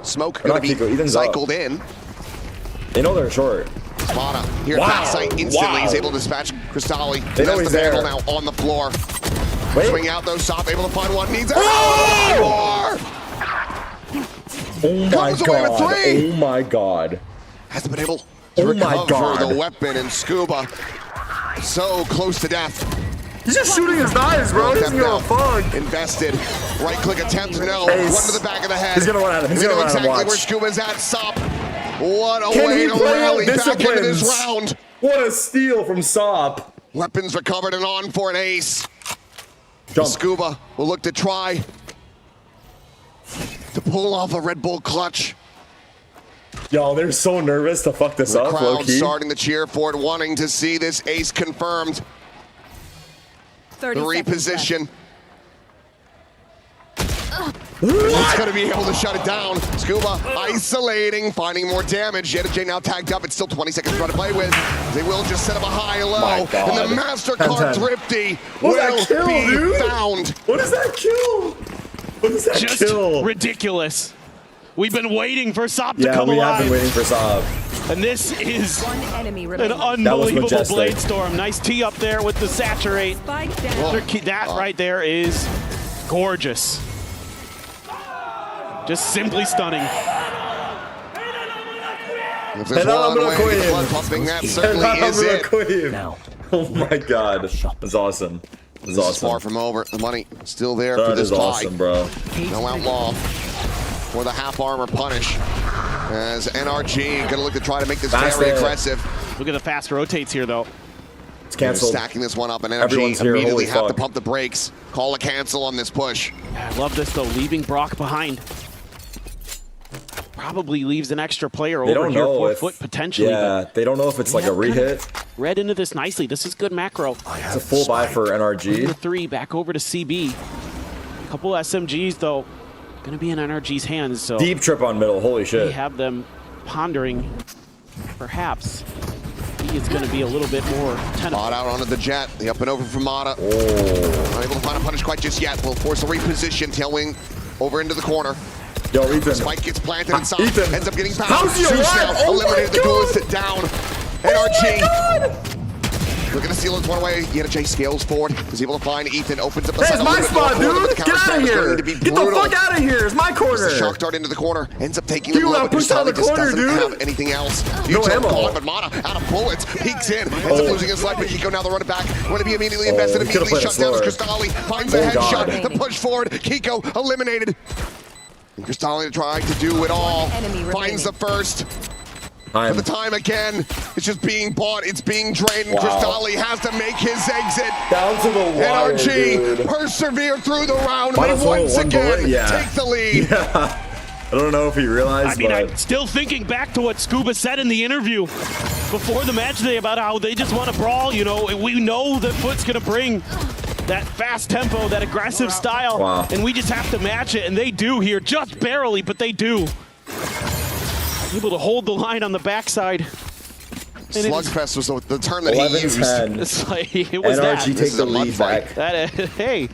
smoke going to be cycled in. They know they're short. Mata here at backside instantly. He's able to dispatch Cristali. They know he's there. Now on the floor. Swing out though. SOP able to find one. Needs it. Oh my god! Oh my god! Hasn't been able to recover the weapon, and Scuba So close to death. He's just shooting his knives, bro. He doesn't give a fuck. Invested. Right-click attempt, no. One to the back of the head. He's gonna run at him. He's gonna run at him. Exactly where Scuba's at. Sop. What a way to rally back into this round. What a steal from Sop. Weapons recovered and on for an ace. Jump. Scuba will look to try to pull off a Red Bull clutch. Yo, they're so nervous to fuck this up. The crowd starting to cheer for it, wanting to see this ace confirmed. 30 the reposition. He's going to be able to shut it down. Scuba isolating, finding more damage. J now tagged up. It's still 20 seconds to try to play with. They will just set up a high-low. And the MasterCard Thrifty will be found. What is that kill? What is that just kill? Ridiculous. We've been waiting for Sop to come alive. Yeah, we have been waiting for Sop. And this is an That unbelievable blade storm. Nice tee up there with the saturate. That right there is gorgeous. Just simply stunning. If there's one way to blood pumping, that certainly is it. Oh my god. That's awesome. That's awesome. Far from over. The money still there that for this is awesome, bro. No outlaw for the half armor punish. As NRG gonna look to try to make this very aggressive. Look at the fast rotates here, though. It's canceled. Stacking this one up, and NRG immediately have to pump the brakes. Call a cancel on this push. I love this, though. Leaving Brock behind. Probably leaves an extra player over here for foot potentially. Yeah, they don't know if it's like a re-hit. Read into this nicely. This is good macro. It's a full buy for NRG. 3 back over to CB. A couple SMGs, though. Going to be in NRG's hands. So deep trip on middle. Holy shit. We have them pondering. Perhaps he is going to be a little bit more tenable. Mata out onto the jet. The up and over from Mata. Not able to find a punish quite just yet. Will force a reposition. Tailwing over into the corner. Yo, Ethan. Spike gets planted inside. Ethan. Ends up getting bounced. How's he alive? Oh eliminated the duelist down. NRG. Looking to steal this one away. Yet J scales forward. Is able to find Ethan. Opens up the side. It's my spot, dude. Get out of here. Get the fuck out of here. It's my corner. Shock dart into the corner. Ends up taking the blow. Push out the corner, dude. Have anything else. No ammo. Gone, but Mata out of bullets. Peeks in. Ends up losing his life. But Kiko now the run it back. Want to be immediately invested. Immediately shut down as Cristali. Finds a headshot. The push forward. Kiko eliminated. And Cristali tried to do it all. Finds the first. For the time again, it's just being bought, it's being drained. Wow. Cristali has to make his exit. Down to the wire, NRG dude. persevere through the round, but once again take the lead. Yeah. I don't know if he realized. I'm still thinking back to what Scuba said in the interview before the match today about how they just want to brawl. You know, we know that Foot's gonna bring that fast tempo, that aggressive style, and we just have to match it, and they do here, just barely, but they do. Able to hold the line on the backside. Slugfest was the term that he used. It's like, it was NRG that. take the lead back. Hey,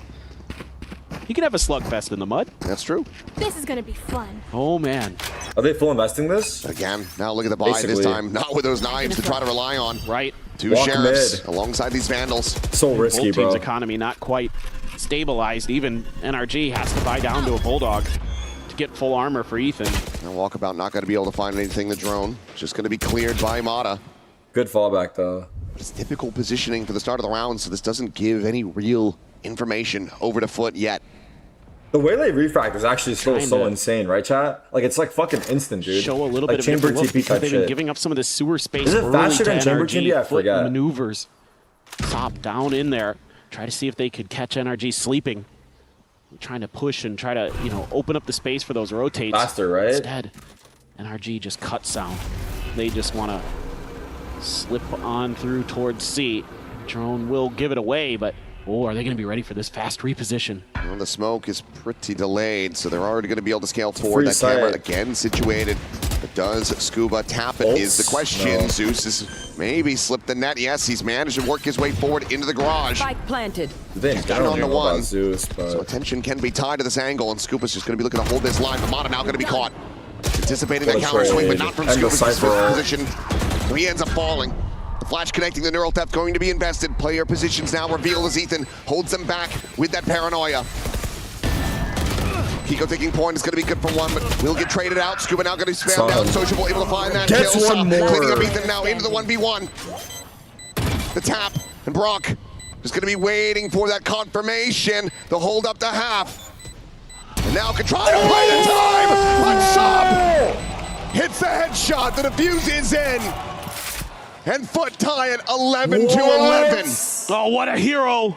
you can have a slugfest in the mud. That's true. This is going to be fun. Oh, man. Are they full investing this? Again, now look at the buy this time. Not with those knives to try to rely on. Right. Two sheriffs alongside these vandals. So risky, bro. Both teams' economy not quite stabilized. Even NRG has to buy down to a Bulldog to get full armor for Ethan. And Walkabout not going to be able to find anything. The drone just going to be cleared by Mata. Good fallback, though. It's typical positioning for the start of the round, so this doesn't give any real information over to Foot yet. The Waylay refract is actually so insane, right, chat? Like, it's like fucking instant, dude. Show a little like bit chamber of TP type they've shit. been giving up some of the sewer space. Is it faster than chamber TP? I forget. Maneuvers. Top down in there. Try to see if they could catch NRG sleeping. Trying to push and try to, you know, open up the space for those rotates. Faster, right? Instead, NRG just cut sound. They just want to slip on through towards C. Drone will give it away, but oh, are they going to be ready for this fast reposition? Well, the smoke is pretty delayed, so they're already going to be able to scale forward. That camera again situated. But does Scuba tap it is the question. No. Zeus has maybe slipped the net. Yes, he's managed to work his way forward into the garage. Spike planted. Down on the one. Zeus, but... So attention can be tied to this angle, and Scuba's just going to be looking to hold this line. But Mata now going to be caught. Anticipating that counter swing, but not from Scuba's position. So he ends up falling. The flash connecting the neural theft going to be invested. Player positions now revealed as Ethan holds them back with that paranoia. Kiko taking point is going to be good for one, but will get traded out. Scuba now going to spam down. Sociable able to find that kill. One more. Cleaning up Ethan now into the 1v1. The tap And Brock just going to be waiting for that confirmation to hold up the half. And now can try to play the time. What's up? Hits the headshot. The defuse is in. And Foot tie it 11-11. Oh, what a hero.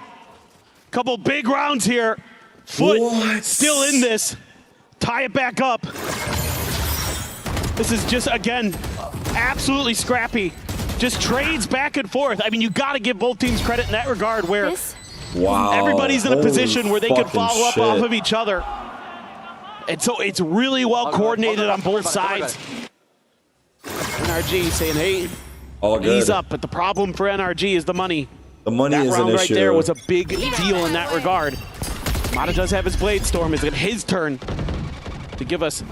Couple big rounds here. Foot still in this. Tie it back up. This is just, again, absolutely scrappy. Just trades back and forth. I mean, you got to give both teams credit in that regard where everybody's in a position where they can follow up off of each other. And so it's really well coordinated on both sides. NRG saying, hey, ease up. But the problem for NRG is the money. The money is an issue. That round right there was a big deal in that regard. Mata does have his Blade Storm. Is it his turn to give us...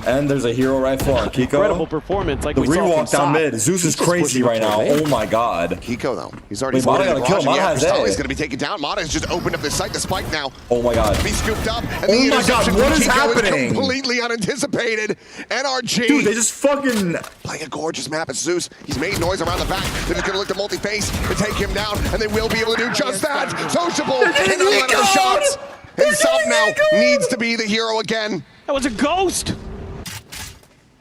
And there's a hero rifle on Kiko. Incredible performance, like the we saw rewalk down mid. Zeus is crazy right now. Oh my god. Kiko though, he's already Mata gotta kill him. Mata has A. He's gonna be taken down. Mata has just opened up the site. The spike now. Oh my god. Be scooped up. And oh my god, what is happening? Completely unanticipated. NRG. Dude, they just fucking playing a gorgeous map at Zeus. He's made noise around the back. They're just gonna look to multi-face to take him down, and they will be able to do just that. Sociable. Cannot let the shots. And Sub now needs to be the hero again. That was a ghost.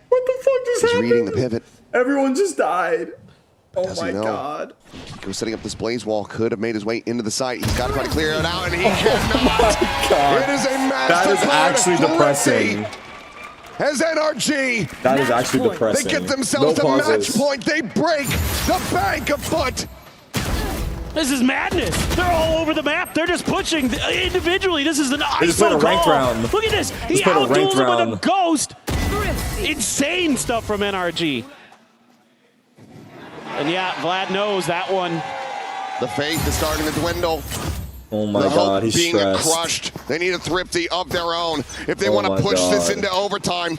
What the fuck just happened? He's reading the pivot. Everyone just died. Oh my god. Kiko setting up this blaze wall, could have made his way into the site. He's got to try to clear it out, and he cannot. It is a match. That is actually depressing. As NRG. That is actually depressing. They get themselves a match point. They break the bank of Foot. This is madness. They're all over the map. They're just pushing individually. This is an ISO They just played a ranked call. round. Look at this. He outduels him with a ghost. Insane stuff from NRG. And yeah, Vlad knows that one. The faith is starting to dwindle. Oh my god, he's being stressed. crushed. They need a thrifty of their own if they want to push this into overtime.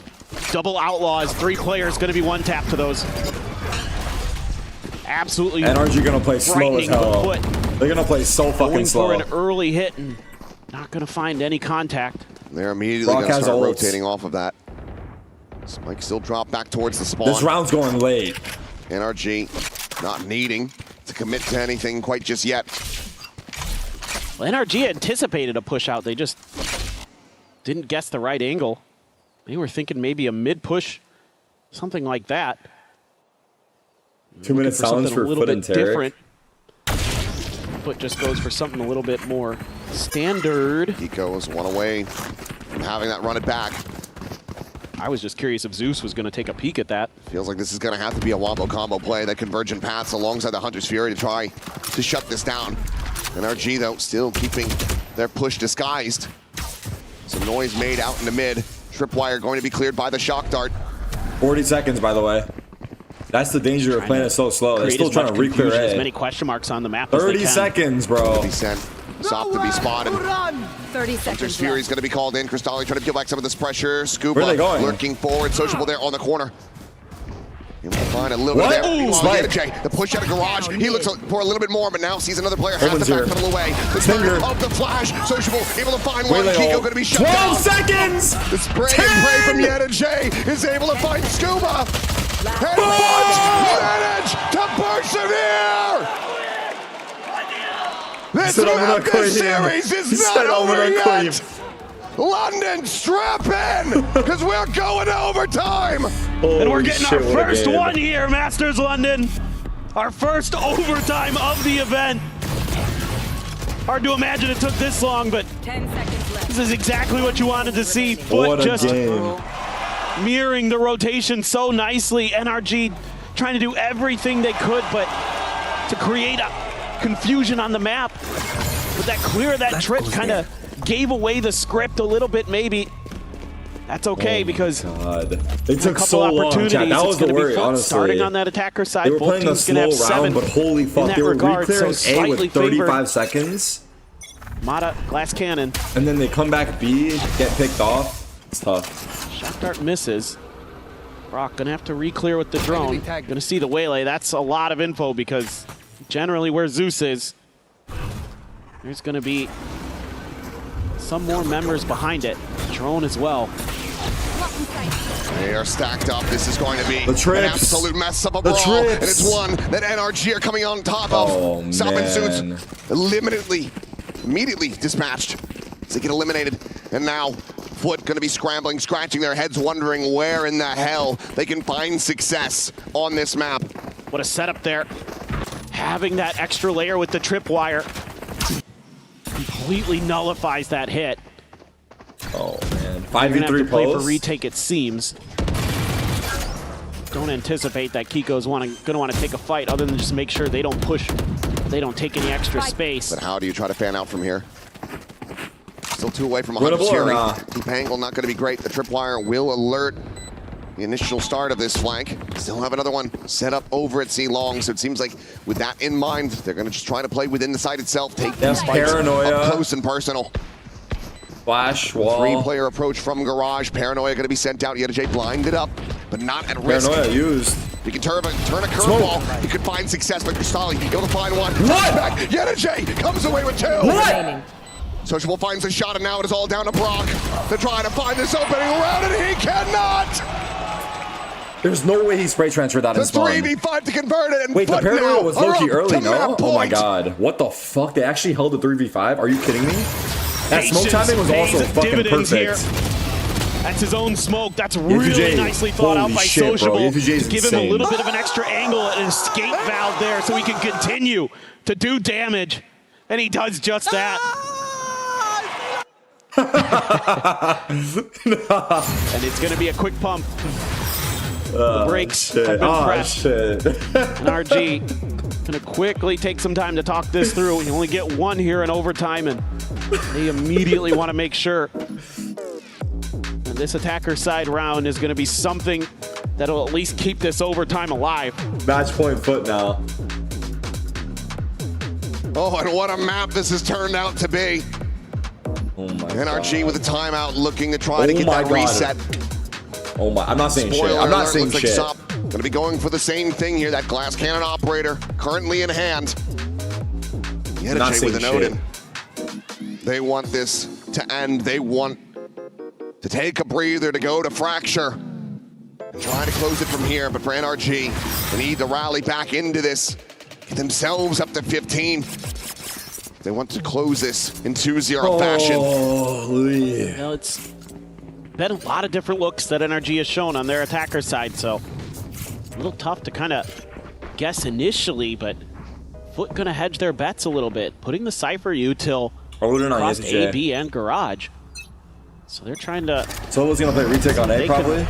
Double outlaws, 3 players, going to be one tap to those. Absolutely. NRG gonna play slow as hell. They're gonna play so fucking slow. Going for an early hit and not gonna find any contact. They're immediately gonna start rotating off of that. Spike still drop back towards the spawn. This round's going late. NRG not needing to commit to anything quite just yet. Well, NRG anticipated a push out. They just didn't guess the right angle. They were thinking maybe a mid push, something like that. 2 minute silence for Foot and tarik. Foot just goes for something a little bit more standard. Kiko is one away from having that run it back. I was just curious if Zeus was going to take a peek at that. Feels like this is going to have to be a wombo combo play, that convergent paths alongside the Hunter's Fury to try to shut this down. NRG, though, still keeping their push disguised. Some noise made out in the mid. Tripwire going to be cleared by the shock dart. 40 seconds, by the way. That's the danger of playing it so slow. They're still trying to re-clear A. As many question marks on the map 30 seconds, bro. Sop to be spotted. 30 seconds. Hunter's Fury is going to be called in. Cristalli trying to peel back some of this pressure. Scuba Where are they going? lurking forward. Sociable there on the corner. Able to find a little bit there. Meanwhile, the push out of garage. He looks for a little bit more, but now sees another player have the back pedal away. The start of the flash. Sociable able to find one. Kiko going to be shut down. 12 seconds! The spray and pray from Yeta is able to find Scuba. And manage to persevere! This series is not over yet! London, strap in! Because we're going to overtime! And we're getting our first one here, Masters London. Our first overtime of the event. Hard to imagine it took this long, but 10 seconds left. This is exactly what you wanted to see. Foot just mirroring the rotation so nicely. NRG trying to do everything they could, but to create a confusion on the map. But that clear, that trip kind of gave away the script a little bit, maybe. That's okay because they took so long. Chat. That was the worry, honestly. Starting on that attacker side, they were playing a slow round, but holy fuck, they were re-clearing A with 35 seconds. Mata, glass cannon. And then they come back B, get picked off. It's tough. Shock dart misses. Brock gonna have to re-clear with the drone. Gonna see the waylay. That's a lot of info because generally where Zeus is, there's gonna be some more members behind it. Drone as well. They are stacked up. This is going to be an absolute mess of a brawl. And it's one that NRG are coming on top of. Salmon Suits immediately dispatched as they get eliminated. And now Foot going to be scrambling, scratching their heads, wondering where in the hell they can find success on this map. What a setup there. Having that extra layer with the tripwire completely nullifies that hit. Oh man, 5v3 play for retake, it seems. Don't anticipate that Kiko's going to want to take a fight other than just make sure they don't push, they don't take any extra space. But how do you try to fan out from here? Still 2 away from 100 cheering. Deep angle not going to be great. The tripwire will alert the initial start of this flank. Still have another one set up over at C Long, so it seems like with that in mind, they're going to just try to play within the site itself, take these fights up close and personal. Flash wall. 3-player approach from Garage. Paranoia going to be sent out. Yettajay blinded up, but not at risk. Paranoia used. He can turn a curveball. He could find success, but Crystalli, he'll to find one. What? Yettajay comes away with 2. What? Sociable finds a shot, and now it is all down to Brock to try to find this opening around, and he cannot! There's no way he spray transferred that in spawn. 3v5 to convert it, and wait, the Paranoia was low-key early, no? Oh my point. god. What the fuck? They actually held the 3v5? Are you kidding me? That smoke timing was also fucking perfect. Here. That's his own smoke. That's really nicely thought out by Sociable to give him a little bit of an extra angle and an escape valve there so he can continue to do damage. And he does just that. And it's going to be a quick pump. The brakes have been pressed. And RG going to quickly take some time to talk this through. You only get 1 here in overtime, and they immediately want to make sure. And this attacker side round is going to be something that'll at least keep this overtime alive. Match point Foot now. Oh, and what a map this has turned out to be. Oh my NRG god. with a timeout looking to try to get that reset. Oh my, I'm not saying Spoiler shit. I'm not alert, saying looks shit. Like gonna be going for the same thing here. That glass cannon operator currently in hand. Yettajay with an Odin. They want this to end. They want to take a breather, to go to Fracture. And try to close it from here, but for NRG, they need to rally back into this. Get themselves up to 15. They want to close this in 2-0 fashion. You know, it's been a lot of different looks that NRG has shown on their attacker side, so a little tough to kind of guess initially, but Foot going to hedge their bets a little bit, putting the Cypher util across A, B, and Garage. So they're trying to... Solo's going to play retake on A, probably?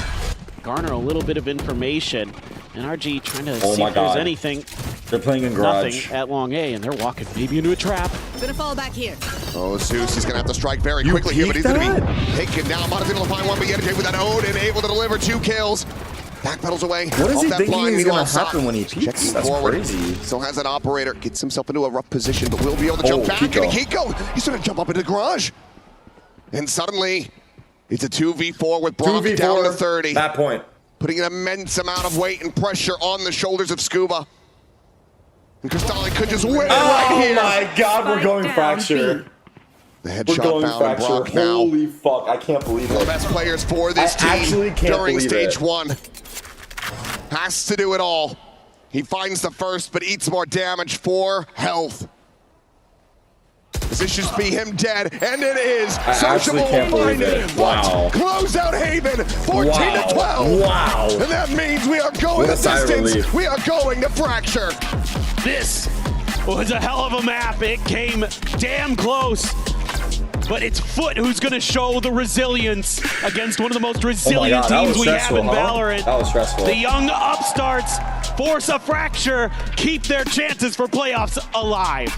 Garner a little bit of information. NRG trying to see if there's anything. They're playing in Garage. Nothing at long A, and they're walking maybe into a trap. Gonna fall back here. Oh, Zeus is gonna have to strike very quickly here, but he's gonna be taken down. Mata's able to find one, but Yettajay with that Odin able to deliver 2 kills. Backpedals away. What is he thinking is gonna happen when he peeks? That's crazy. Still has that operator, gets himself into a rough position, but will be able to jump back. Kiko. And Kiko, he's gonna jump up into the Garage. And suddenly, it's a 2v4 with Brock down to 30. That point. Putting an immense amount of weight and pressure on the shoulders of Scuba. And Crystalli could just win right here. Oh my god, we're going Fracture. The headshot found on Brock now. Holy fuck, I can't believe it. One of the best players for this team during stage 1. Has to do it all. He finds the first, but eats more damage for health. This should be him dead, and it is. Sociable blinded. Wow. Close out Haven, 14-12. Wow. And that means we are going the distance. We are going to Fracture. This was a hell of a map. It came damn close. But it's Foot who's going to show the resilience against one of the most resilient teams we have in Valorant. That was stressful. The young upstarts force a Fracture, keep their chances for playoffs alive.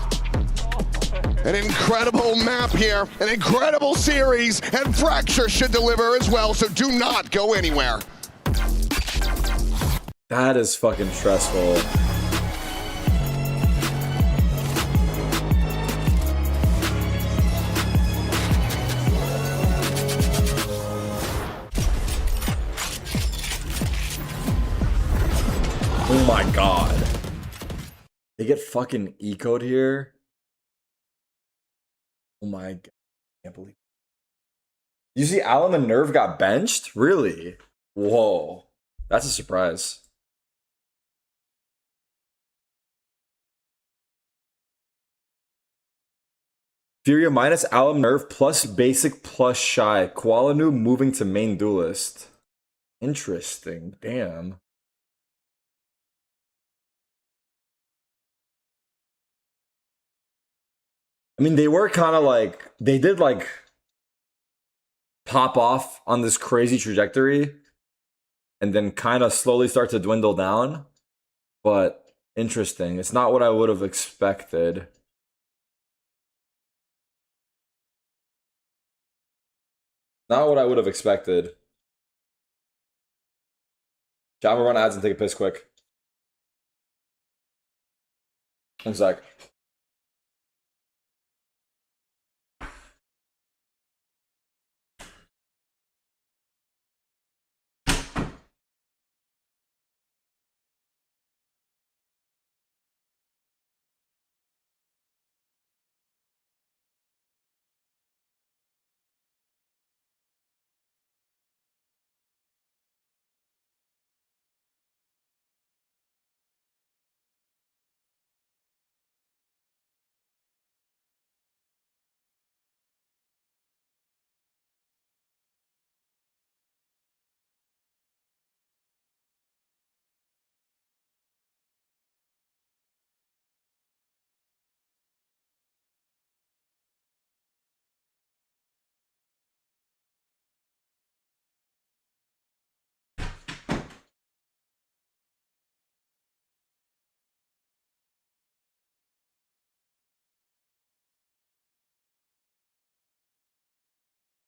An incredible map here, an incredible series, and Fracture should deliver as well, so do not go anywhere. That is fucking stressful. Oh my god. They get fucking ecoed here. Oh my god. I can't believe it. You see Alum and Nerve got benched? Really? Whoa. That's a surprise. Furia minus Alum Nerve plus basic plus shy. Qualinu moving to main duelist. Interesting. Damn. I mean, they were kind of like, they did like pop off on this crazy trajectory and then kind of slowly start to dwindle down. But interesting. It's not what I would have expected. Not what I would have expected. I'm gonna run ads and take a piss quick. 1 sec.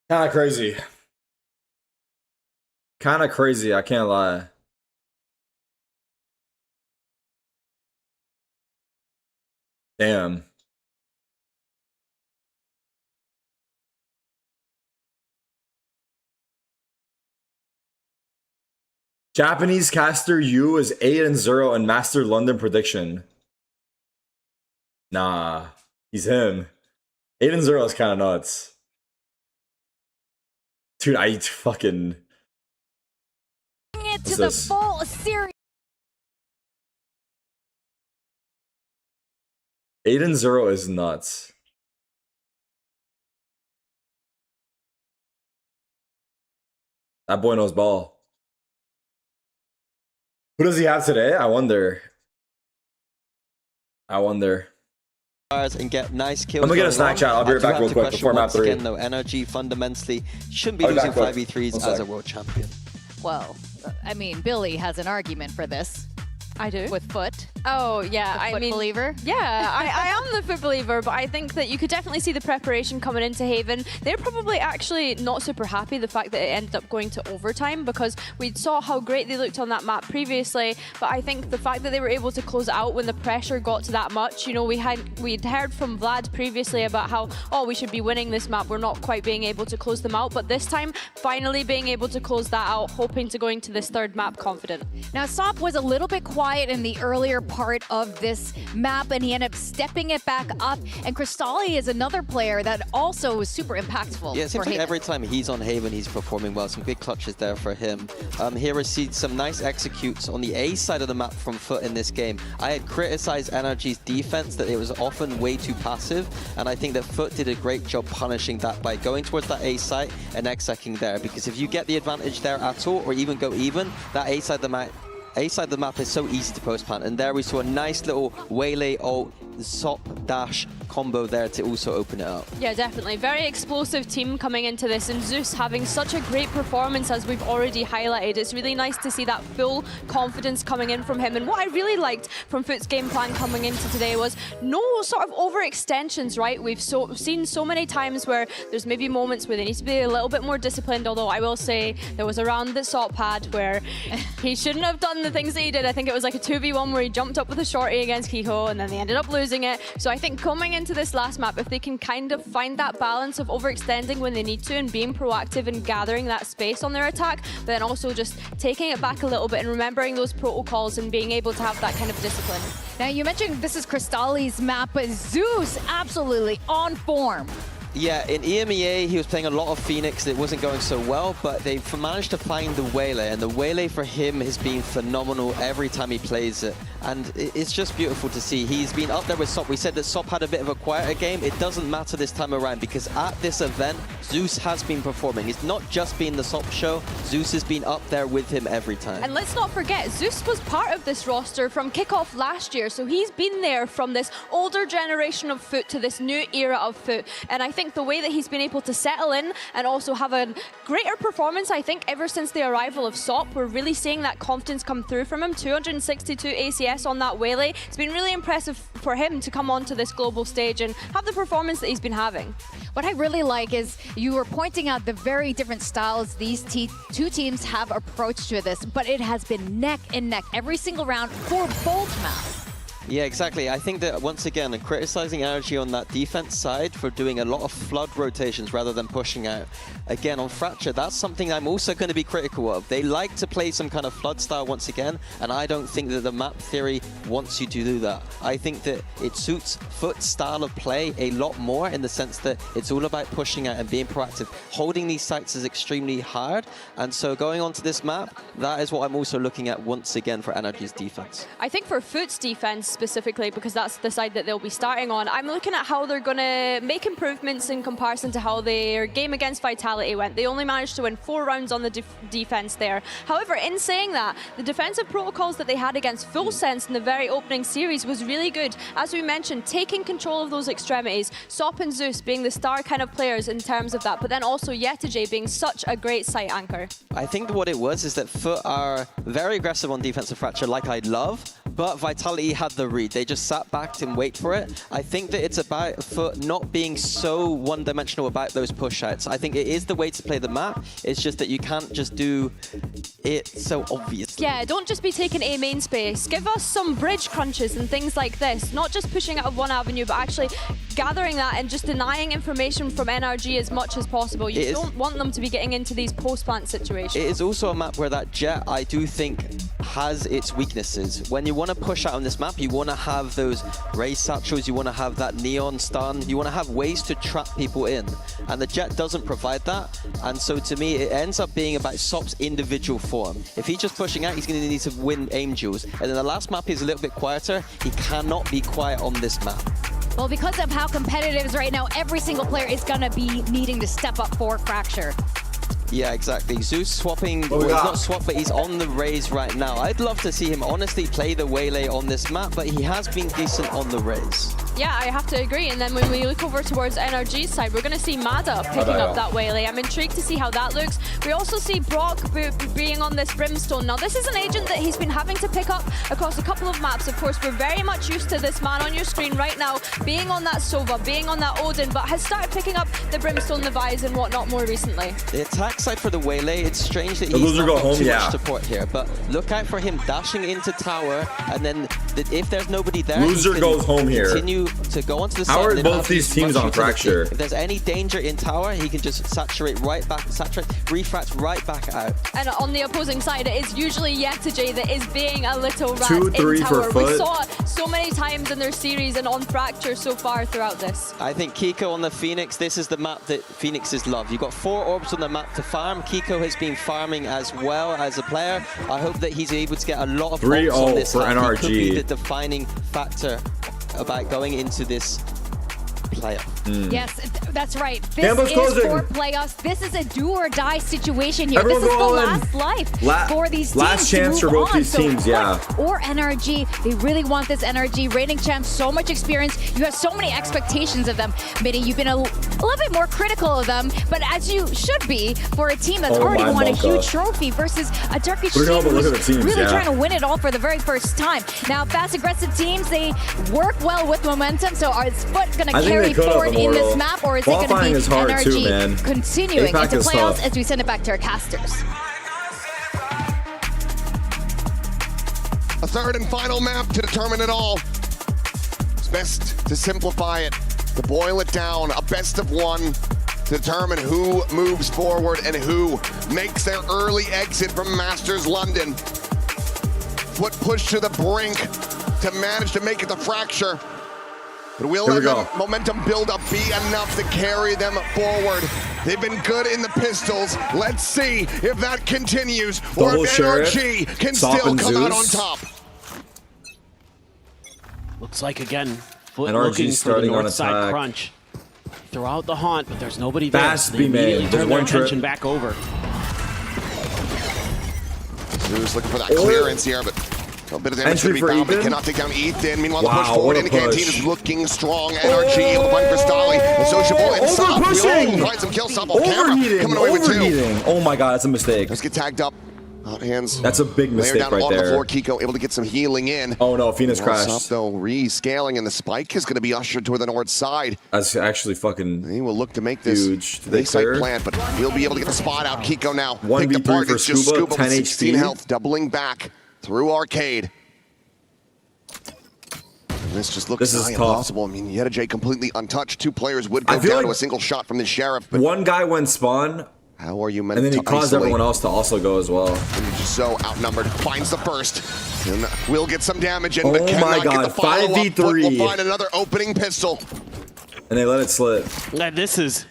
Kind of crazy. Kind of crazy, I can't lie. Damn. Japanese caster Yu is 8-0 in Master London prediction. Nah, he's him. 8-0 is kind of nuts. Dude, I fucking... It to the full series. 8-0 is nuts. That boy knows ball. Who does he have today? I wonder. And get nice kills. I'm gonna get a snack chat. I'll be right back real quick before map 3. Again, though, NRG fundamentally shouldn't be losing 5v3s as a world champion. Well, I mean, Billy has an argument for this. I do. With Foot. Oh, yeah. I mean, believer? Yeah, I am the Foot believer, but I think that you could definitely see the preparation coming into Haven. They're probably actually not super happy the fact that it ended up going to overtime because we saw how great they looked on that map previously, but I think the fact that they were able to close it out when the pressure got to that much, you know, we'd heard from Vlad previously about how, oh, we should be winning this map, we're not quite being able to close them out, but this time, finally being able to close that out, hoping to go into this third map confident. Now, Sop was a little bit quiet in the earlier part of this map, and he ended up stepping it back up. And Cristalli is another player that also was super impactful. Yeah, it seems like every time he's on Haven, he's performing well. Some big clutches there for him. Here we see some nice executes on the A side of the map from Foot in this game. I had criticized NRG's defense that it was often way too passive, and I think that Foot did a great job punishing that by going towards that A site and execing there. Because if you get the advantage there at all, or even go even, that A side of the map is so easy to post plant, and there we saw a nice little waylay ult Sop dash combo there to also open it up. Yeah, definitely. Very explosive team coming into this, and Zeus having such a great performance as we've already highlighted. It's really nice to see that full confidence coming in from him. And what I really liked from Foot's game plan coming into today was no sort of overextensions, right? We've seen so many times where there's maybe moments where they need to be a little bit more disciplined, although I will say there was a round that Sop had where he shouldn't have done the things that he did. I think it was like a 2v1 where he jumped up with a shorty against Kiko and then they ended up losing it. So I think coming into this last map, if they can kind of find that balance of overextending when they need to and being proactive and gathering that space on their attack, but then also just taking it back a little bit and remembering those protocols and being able to have that kind of discipline. Now, you mentioned this is Cristalli's map, but Zeus absolutely on form. Yeah, in EMEA, he was playing a lot of Phoenix. It wasn't going so well, but they've managed to find the Waylay, and the Waylay for him has been phenomenal every time he plays it. And it's just beautiful to see. He's been up there with Sop. We said that Sop had a bit of a quieter game. It doesn't matter this time around because at this event, Zeus has been performing. It's not just been the Sop show. Zeus has been up there with him every time. And let's not forget, Zeus was part of this roster from kickoff last year, so he's been there from this older generation of Foot to this new era of Foot. And I think the way that he's been able to settle in and also have a greater performance, I think, ever since the arrival of Sop, we're really seeing that confidence come through from him. 262 ACS on that Waylay. It's been really impressive for him to come onto this global stage and have the performance that he's been having. What I really like is you were pointing out the very different styles these two teams have approached to this, but it has been neck and neck every single round for both maps. Yeah, exactly. I think that, once again, I'm criticizing NRG on that defense side for doing a lot of flood rotations rather than pushing out. Again, on Fracture, that's something I'm also going to be critical of. They like to play some kind of flood style once again, and I don't think that the map theory wants you to do that. I think that it suits Foot's style of play a lot more in the sense that it's all about pushing out and being proactive. Holding these sites is extremely hard, and so going onto this map, that is what I'm also looking at once again for NRG's defense. I think for Foot's defense specifically, because that's the side that they'll be starting on, I'm looking at how they're going to make improvements in comparison to how their game against Vitality went. They only managed to win 4 rounds on the defense there. However, in saying that, the defensive protocols that they had against Full Sense in the very opening series was really good. As we mentioned, taking control of those extremities, Sop and Zeus being the star kind of players in terms of that, but then also Yetijay being such a great site anchor. I think what it was is that Foot are very aggressive on defensive Fracture, like I'd love, but Vitality had the read. They just sat back and wait for it. I think that it's about Foot not being so one-dimensional about those push-outs. I think it is the way to play the map. It's just that you can't just do it so obviously. Yeah, don't just be taking A main space. Give us some bridge crunches and things like this. Not just pushing out of one avenue, but actually gathering that and just denying information from NRG as much as possible. You don't want them to be getting into these post-plant situations. It is also a map where that Jet, I do think, has its weaknesses. When you want to push out on this map, you want to have those ray satchels, you want to have that neon stun, you want to have ways to trap people in. And the Jet doesn't provide that. And so to me, it ends up being about Sop's individual form. If he's just pushing out, he's going to need to win aim duels. And then the last map is a little bit quieter. He cannot be quiet on this map. Well, because of how competitive it is right now, every single player is going to be needing to step up for Fracture. Yeah, exactly. Zeus swapping, well, he's not swapped, but he's on the Raze right now. I'd love to see him honestly play the Waylay on this map, but he has been decent on the Raze. Yeah, I have to agree. And then when we look over towards NRG's side, we're going to see Mada picking up that Waylay. I'm intrigued to see how that looks. We also see Brock being on this Brimstone. Now, this is an agent that he's been having to pick up across a couple of maps. Of course, we're very much used to this man on your screen right now being on that Sova, being on that Odin, but has started picking up the Brimstone, the Vise, and whatnot more recently. The attack side for the Waylay, it's strange that he's not got too much support here, but look out for him dashing into tower, and then if there's nobody there, Loser goes home here. Continue to go onto the side. How are both these teams on Fracture? If there's any danger in tower, he can just saturate right back, refract right back out. And on the opposing side, it is usually Yetijay that is being a little rat 2-3 in tower. for Foot. We saw it so many times in their series and on Fracture so far throughout this. I think Kiko on the Phoenix, this is the map that Phoenixes love. You've got 4 orbs on the map to farm. Kiko has been farming as well as a player. I hope that he's able to get a lot of points on this for NRG. He could be the defining factor about going into this playoff. Yes, that's right. This is for playoffs. This is a do or die situation here. Everyone this is the last life for these teams. Last chance for both these teams, yeah. Or NRG. They really want this NRG. Reigning champs, so much experience. You have so many expectations of them. Minnie, you've been a little bit more critical of them, but as you should be for a team that's already won a huge trophy versus a Turkish team who's really trying to win it all for the very first time. Now, fast, aggressive teams, they work well with momentum, so is Foot going to carry forward in this map, or is it going to be NRG continuing into playoffs as we send it back to our casters? A third and final map to determine it all. It's best to simplify it, to boil it down, a best of one to determine who moves forward and who makes their early exit from Masters London. Foot pushed to the brink to manage to make it to Fracture. But will the momentum build up be enough to carry them forward? They've been good in the pistols. Let's see if that continues, or if NRG can still come out on top. Looks like, again, Foot looking for the north side crunch. Throw out the haunt, but there's nobody there. Fast be made. Turn their attention back over. Zeus looking for that clearance here, but a bit of damage to be bound, but cannot take down Ethan. Meanwhile, the push forward into Canteen is looking strong. NRG able to find Crystalli. And Sociable and Sop. Find some kills. Sop on camera. Coming away with 2. Oh my god, that's a mistake. Let's get tagged up. Hot hands. That's a big mistake down right on there. The floor. Kiko able to get some healing in. Oh no, Phoenix crashed. Sop though rescaling, and the spike is going to be ushered toward the north side. That's actually fucking He will look to make this huge. plant, but he'll be able to get the spot out. Kiko now. 1v3 for Scuba, 10 16 HP. health, doubling back through Arcade. This just looks impossible. I mean, Yedajay completely untouched. 2 players would go down to a single shot from the Sheriff. But one guy went spawn. How are you meant to isolate? And then he caused everyone else to also go as well. And you're just so outnumbered. Finds the first. And will get some damage in, but my cannot god, get the follow-up. 5v3. Will find another opening pistol. And they let it slip. Now, this is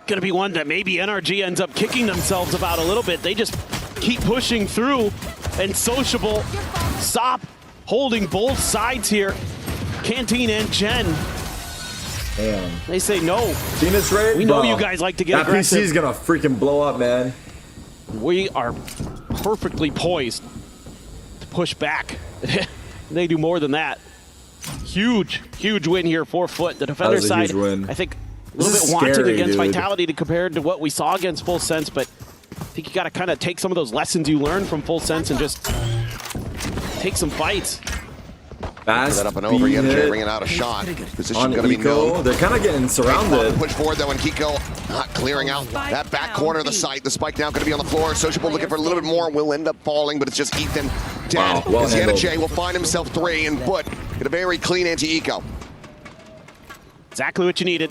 going to be one that maybe NRG ends up kicking themselves about a little bit. They just keep pushing through, and Sociable, Sop holding both sides here. Canteen and Jen. Damn. They say no. Phoenix Raid? We know you guys like to get aggressive. That PC is going to freaking blow up, man. We are perfectly poised to push back. They do more than that. Huge, huge win here for Foot. The defender side, I think, a little bit wanting against Vitality compared to what we saw against Full Sense, but I think you got to kind of take some of those lessons you learned from Full Sense and just take some fights. Fast that up and over. Yedajay bringing out a shot. Position going to be known. They're kind of getting surrounded. Push forward though, and Kiko not clearing out that back corner of the site. The spike now going to be on the floor. Sociable looking for a little bit more. Will end up falling, but it's just Ethan dead. As Yedajay will find himself 3, and Foot get a very clean anti-eco. Exactly what you needed.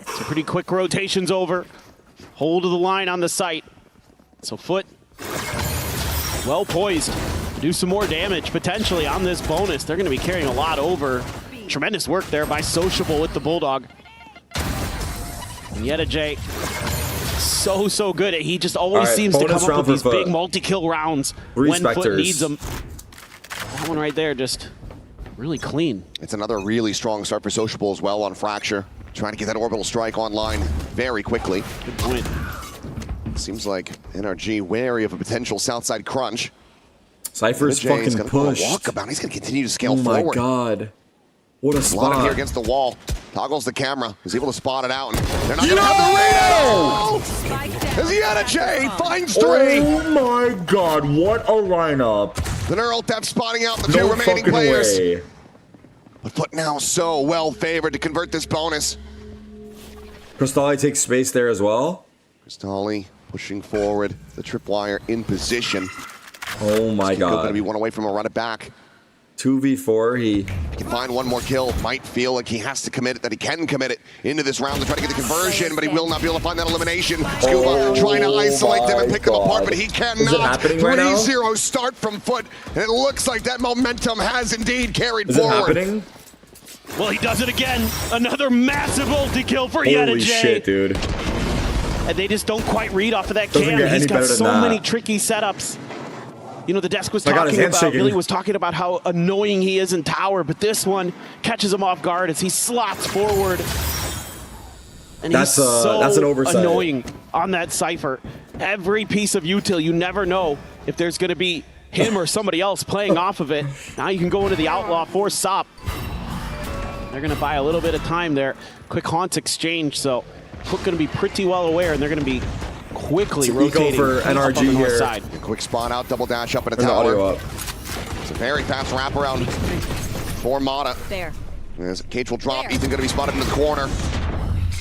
Some pretty quick rotations over. Hold of the line on the site. So Foot well poised. Do some more damage potentially on this bonus. They're going to be carrying a lot over. Tremendous work there by Sociable with the Bulldog. And Yedajay, so good. He just always seems to come up with these big multi-kill rounds when Foot needs them. That one right there, just really clean. It's another really strong start for Sociable as well on Fracture. Trying to get that orbital strike online very quickly. Good point. Seems like NRG wary of a potential Southside crunch. Cypher's fucking pushed. Walkabout. He's going to continue to scale forward. Oh my god. What a spot. Here against the wall. Toggles the camera. He's able to spot it out. And they're not going to have the raid at all. As Yedajay finds 3. Oh my god. What a lineup. The Neural Theft spotting out the 2 remaining players. Way. But Foot now so well favored to convert this bonus. Crystalli takes space there as well. Crystalli pushing forward. The tripwire in position. Oh my god. Going to be 1 away from a run it back. 2v4, he can find 1 more kill. Might feel like he has to commit it, that he can commit it into this round to try to get the conversion, but he will not be able to find that elimination. Scuba trying to isolate them and pick them apart, but he cannot. 3-0 start from Foot, and it looks like that momentum has indeed carried forward. Is it happening? Well, he does it again. Another massive ulti kill for Yedajay. Holy shit, dude. And they just don't quite read off of that cam. He's got so many tricky setups. You know, the desk was talking about, Billy was talking about how annoying he is in tower, but this one catches him off guard as he slots forward. And that's an oversight. Annoying on that Cypher. Every piece of util, you never know if there's going to be him or somebody else playing off of it. Now you can go into the Outlaw for Sop. They're going to buy a little bit of time there. Quick haunts exchange, so Foot going to be pretty well aware, and they're going to be quickly rotating for NRG here. Side. Quick spawn out, double dash up in a tower. It's a very fast wraparound for Mata. There. As Cage will drop, Ethan going to be spotted into the corner.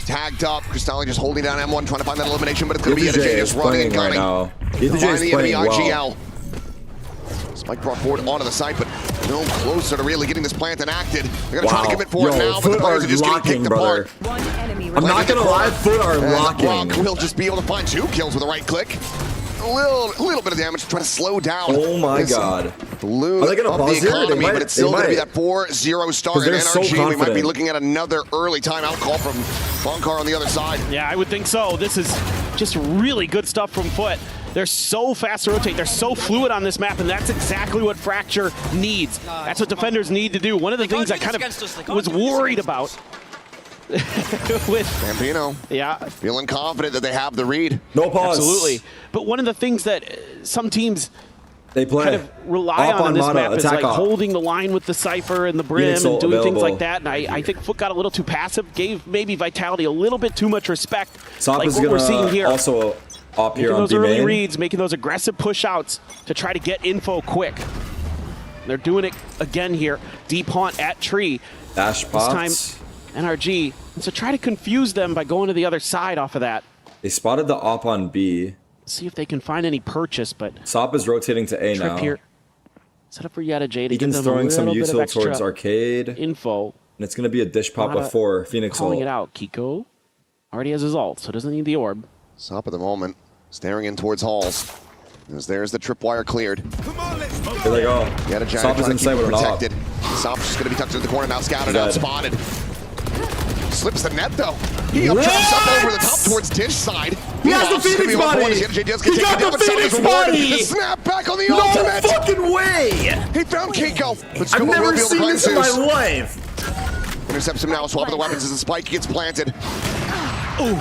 Tagged up, Crystalli just holding down M1, trying to find that elimination, but it's going to be Yedajay just running and gunning. Yedajay is playing well. Spike brought forward onto the site, but no closer to really getting this plant enacted. They're going to try to commit forward now, but the players are just getting picked apart. I'm not going to lie, Foot are locking. Rock will just be able to find 2 kills with a right click. little bit of damage to try to slow down. Oh my god. Balloon of the economy, but it's still going to be that 4-0 start in NRG. We might be looking at another early timeout call from Bunkar on the other side. Yeah, I would think so. This is just really good stuff from Foot. They're so fast to rotate. They're so fluid on this map, and that's exactly what Fracture needs. That's what defenders need to do. One of the things I kind of was worried about with Bambino, feeling confident that they have the read. No pause. Absolutely. But one of the things that some teams they play kind of rely on this map is like holding the line with the Cypher and the Brim and doing things like that. And I think Foot got a little too passive, gave maybe Vitality a little bit too much respect. Sop like what we're seeing here. Also up here on those early reads, making those aggressive push outs to try to get info quick. They're doing it again here. Deep Haunt at Tree. Dash pops. This time NRG. And so try to confuse them by going to the other side off of that. They spotted the op on B. See if they can find any purchase, but Sop is rotating to A now. Here. Set up for Yata J to Egan's throwing some util towards Arcade. Info. And it's going to be a dish pop before Phoenix calling it out. Kiko already has his ult, so doesn't need the orb. Sop at the moment, staring in towards Halls. As there's the tripwire cleared. Here they go. Yata J Sop is inside with protected. Sop's just going to be tucked into the corner now, scouted out, spotted. Slips the net though. He jumps up over the top towards Dish side. He has the Phoenix body. He got the Phoenix body. The snap back on the ultimate. No fucking way. He found Kiko. I've never seen this in my life. Intercepts him now. Swap of the weapons as the spike gets planted. Ooh.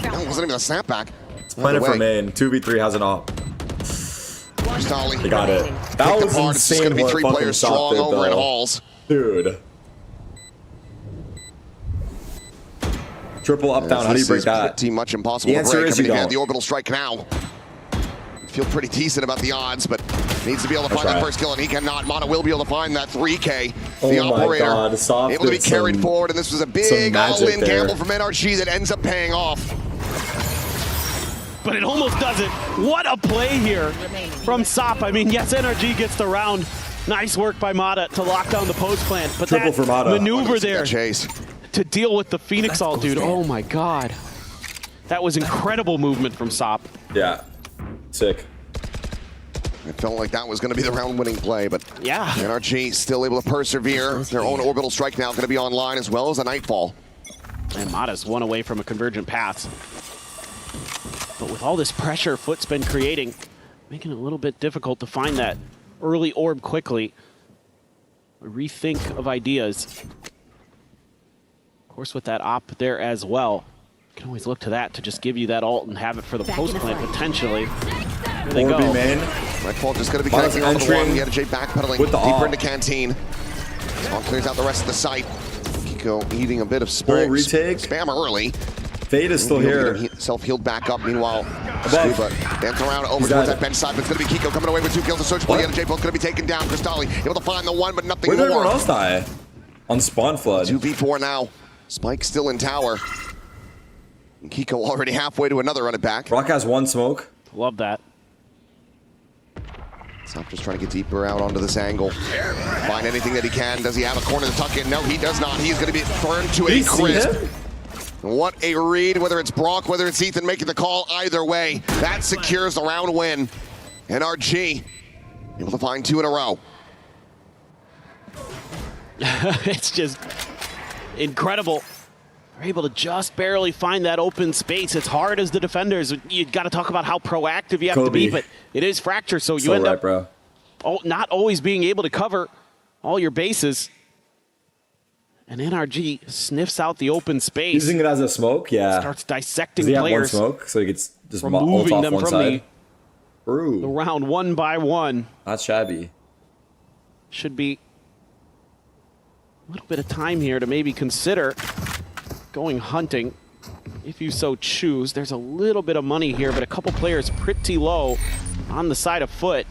That wasn't even a snapback. It's planted for main. 2v3 has an op. They got it. That was insane. It's going to be 3 players strong over in Halls. Dude. Triple up down. How do you break that? Pretty much impossible to break. I mean, he had the orbital strike now. Feel pretty decent about the odds, but needs to be able to find that first kill, and he cannot. Mana will be able to find that 3K. The operator able to be carried forward, and this was a big all-in gamble from NRG that ends up paying off. But it almost doesn't. What a play here from Sop. I mean, yes, NRG gets the round. Nice work by Mata to lock down the post plant, but that maneuver there to deal with the Phoenix ult, dude. Oh my god. That was incredible movement from Sop. Yeah. Sick. It felt like that was going to be the round-winning play, but yeah, NRG still able to persevere. Their own orbital strike now going to be online, as well as a Nightfall. And Mata's one away from a convergent path. But with all this pressure Foot's been creating, making it a little bit difficult to find that early orb quickly. A rethink of ideas. Of course, with that op there as well. You can always look to that to just give you that ult and have it for the post plant potentially. Here they go. Nightfall just going to be connecting on the one. Yata J backpedaling deeper into Canteen. Spawn clears out the rest of the site. Kiko eating a bit of spam early. Fade is still here. Self-healed back up. Meanwhile, Scuba dance around over towards that bench side, but it's going to be Kiko coming away with 2 kills. The search play. Yata J both going to be taken down. Cristali able to find the one, but nothing more. Where did everyone else die? On spawn flood. 2v4 now. Spike still in tower. And Kiko already halfway to another run it back. Rock has 1 smoke. Love that. Sop just trying to get deeper out onto this angle. Find anything that he can. Does he have a corner to tuck in? No, he does not. He's going to be turned to a crisp. What a read, whether it's Brock, whether it's Ethan making the call, either way, that secures the round win. NRG able to find 2 in a row. It's just incredible. They're able to just barely find that open space. It's hard as the defenders. You got to talk about how proactive you have to be, but it is Fracture, so you end up not always being able to cover all your bases. And NRG sniffs out the open space. Using it as a smoke, yeah. Starts dissecting players. Does he have 1 smoke, so he gets just removing them off from side. the round 1 by 1. Not shabby. Should be a little bit of time here to maybe consider going hunting, if you so choose. There's a little bit of money here, but a couple players pretty low on the side of Foot.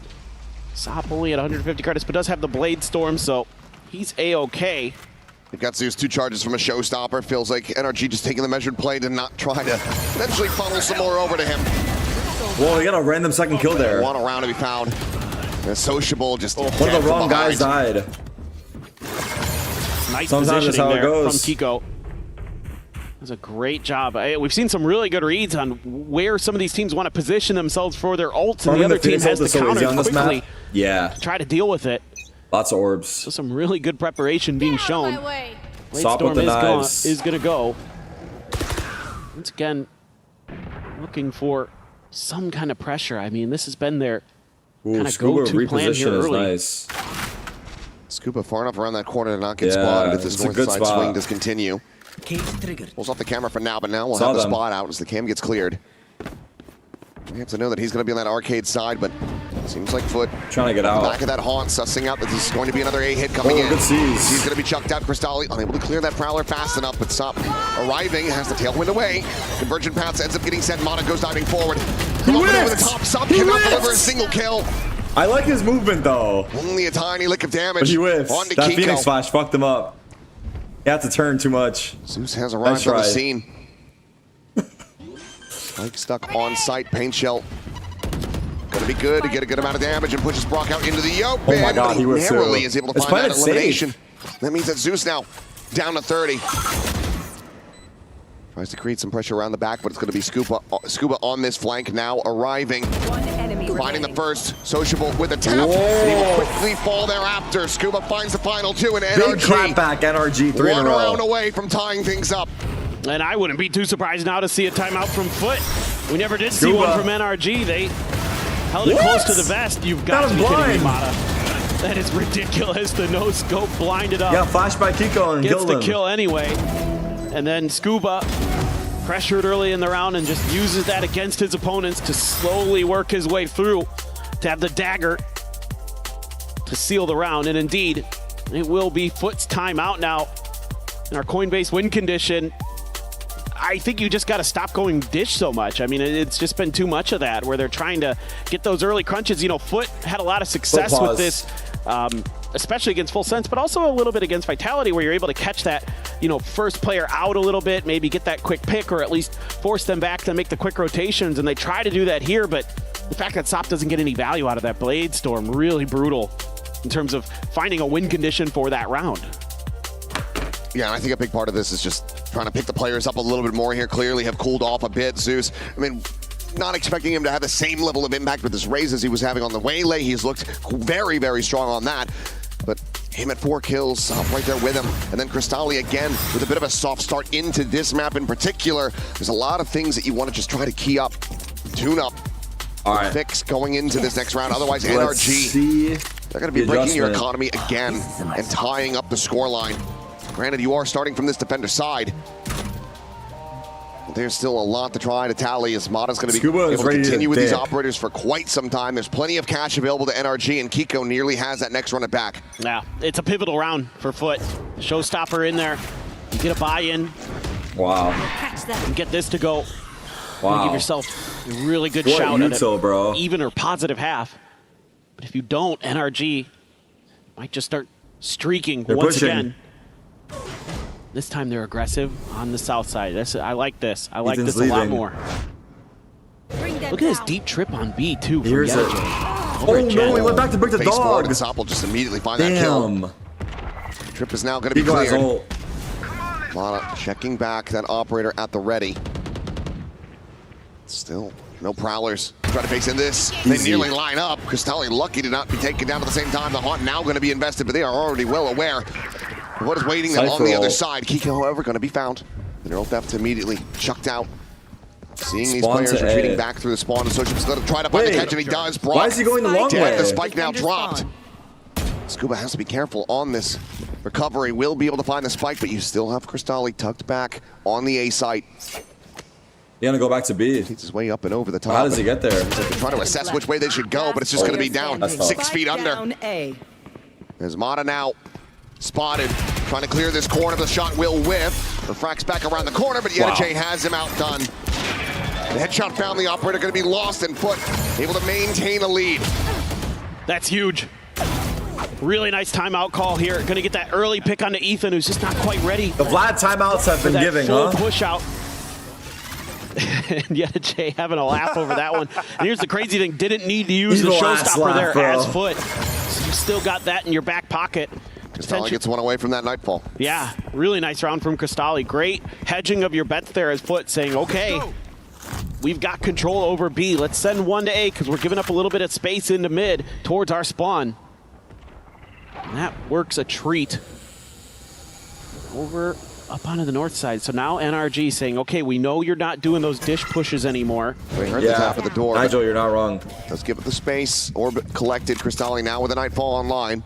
Sop only at 150 credits, but does have the Blade Storm, so he's A-okay. They've got Zeus 2 charges from a showstopper. Feels like NRG just taking the measured play to not try to eventually funnel some more over to him. Whoa, he got a random second kill there. 1 around to be found. And Sociable just one of the wrong guys died. Nice Sometimes that's how it goes. From Kiko. was a great job. We've seen some really good reads on where some of these teams want to position themselves for their ults, and the other team has to counter quickly. Yeah. To try to deal with it. Lots of orbs. So some really good preparation being shown. Stop with the knives. Is going to go. Once again, looking for some kind of pressure. I mean, this has been their kind of go-to plan here early. Nice. Scuba far enough around that corner to not get spotted if this north side swing does continue. Pulls off the camera for now, but now we'll have the spot out as the cam gets cleared. We have to know that he's going to be on that arcade side, but seems like Foot trying to get out. Back of that haunt, sussing out that this is going to be another A hit coming in. He's going to be chucked out. Crystalli unable to clear that Prowler fast enough, but Stop arriving, has the tailwind away. Convergent paths ends up getting sent. Mata goes diving forward. Over the top, Stop cannot deliver a single kill. I like his movement though. Only a tiny lick of damage. But he whiffs. On to that Kiko. Phoenix Flash fucked him up. He had to turn too much. Zeus has arrived on the scene. Spike stuck on site. Paint shell. Gonna be good to get a good amount of damage and pushes Brock out into the open. Oh my god, he was narrowly is able to find that elimination. That means that Zeus now down to 30. Tries to create some pressure around the back, but it's going to be Scuba on this flank now arriving. Finding the first. Sociable with a tap. And he will quickly fall thereafter. Scuba finds the final two, and NRG. Big clap back, NRG, 3 in a row. One round away from tying things up. And I wouldn't be too surprised now to see a timeout from Foot. We never did see one from NRG. They held it close to the vest. You've got to be kidding me, Mata. That is ridiculous. The no-scope blinded up. Yeah, flash by Kiko and gets the kill anyway. And then Scuba pressured early in the round and just uses that against his opponents to slowly work his way through to have the dagger to seal the round. And indeed, it will be Foot's timeout now in our Coinbase win condition. I think you just got to stop going dish so much. I mean, it's just been too much of that where they're trying to get those early crunches. You know, Foot had a lot of success with this, especially against Full Sense, but also a little bit against Vitality where you're able to catch that, you know, first player out a little bit, maybe get that quick pick or at least force them back to make the quick rotations. And they try to do that here, but the fact that Sop doesn't get any value out of that Blade Storm, really brutal in terms of finding a win condition for that round. Yeah, and I think a big part of this is just trying to pick the players up a little bit more here. Clearly have cooled off a bit. Zeus, I mean, not expecting him to have the same level of impact with his raise as he was having on the Waylay. He's looked very, very strong on that. But him at 4 kills, right there with him. And then Crystalli again with a bit of a soft start into this map in particular. There's a lot of things that you want to just try to key up, tune up, fix going into this next round. Otherwise, NRG, they're going to be breaking your economy again and tying up the scoreline. Granted, you are starting from this defender side. But there's still a lot to try to tally as Mata's going to be able to continue with these operators for quite some time. There's plenty of cash available to NRG, and Kiko nearly has that next run it back. Yeah, it's a pivotal round for Foot. Showstopper in there. You get a buy-in. Wow. And get this to go. Wow. Give yourself a really good shout at it. Bro. Even or positive half. But if you don't, NRG might just start streaking once again. This time they're aggressive on the south side. I like this. I like this a lot more. Look at this deep trip on B too. Here's it. Oh no, he went back to break the dog. And Sop will just immediately find that kill. Trip is now going to be cleared. Mata checking back that operator at the ready. Still no prowlers. Try to face in this. They nearly line up. Crystalli lucky to not be taken down at the same time. The Haunt now going to be invested, but they are already well aware of what is waiting them on the other side. Kiko, however, going to be found. The neural theft immediately chucked out. Seeing these players retreating back through the spawn, and Social's going to try to find the catch, and he does. Brock, why is he going the long way? The spike now dropped. Scuba has to be careful on this recovery. Will be able to find the spike, but you still have Crystalli tucked back on the A site. He's gonna go back to B. He's his way up and over the top. How does he get there? He's trying to assess which way they should go, but it's just going to be down 6 feet under. There's Mata now spotted, trying to clear this corner. The shot will whiff. The frack's back around the corner, but Yediche has him outdone. The headshot found the operator, going to be lost, and Foot able to maintain a lead. That's huge. Really nice timeout call here. Going to get that early pick onto Ethan, who's just not quite ready. The Vlad timeouts have been giving, huh? Push out. And Yediche having a laugh over that one. And here's the crazy thing, didn't need to use the showstopper there as Foot. So you still got that in your back pocket Crystalli gets one away from that Nightfall. Yeah, really nice round from Crystalli. Great hedging of your bets there as Foot saying, okay, we've got control over B. Let's send one to A because we're giving up a little bit of space into mid towards our spawn. And that works a treat. Over up onto the north side. So now NRG saying, okay, we know you're not doing those dish pushes anymore. We heard the tap at the door. Nigel, you're not wrong. Let's give it the space. Orbit collected. Crystalli now with a Nightfall online.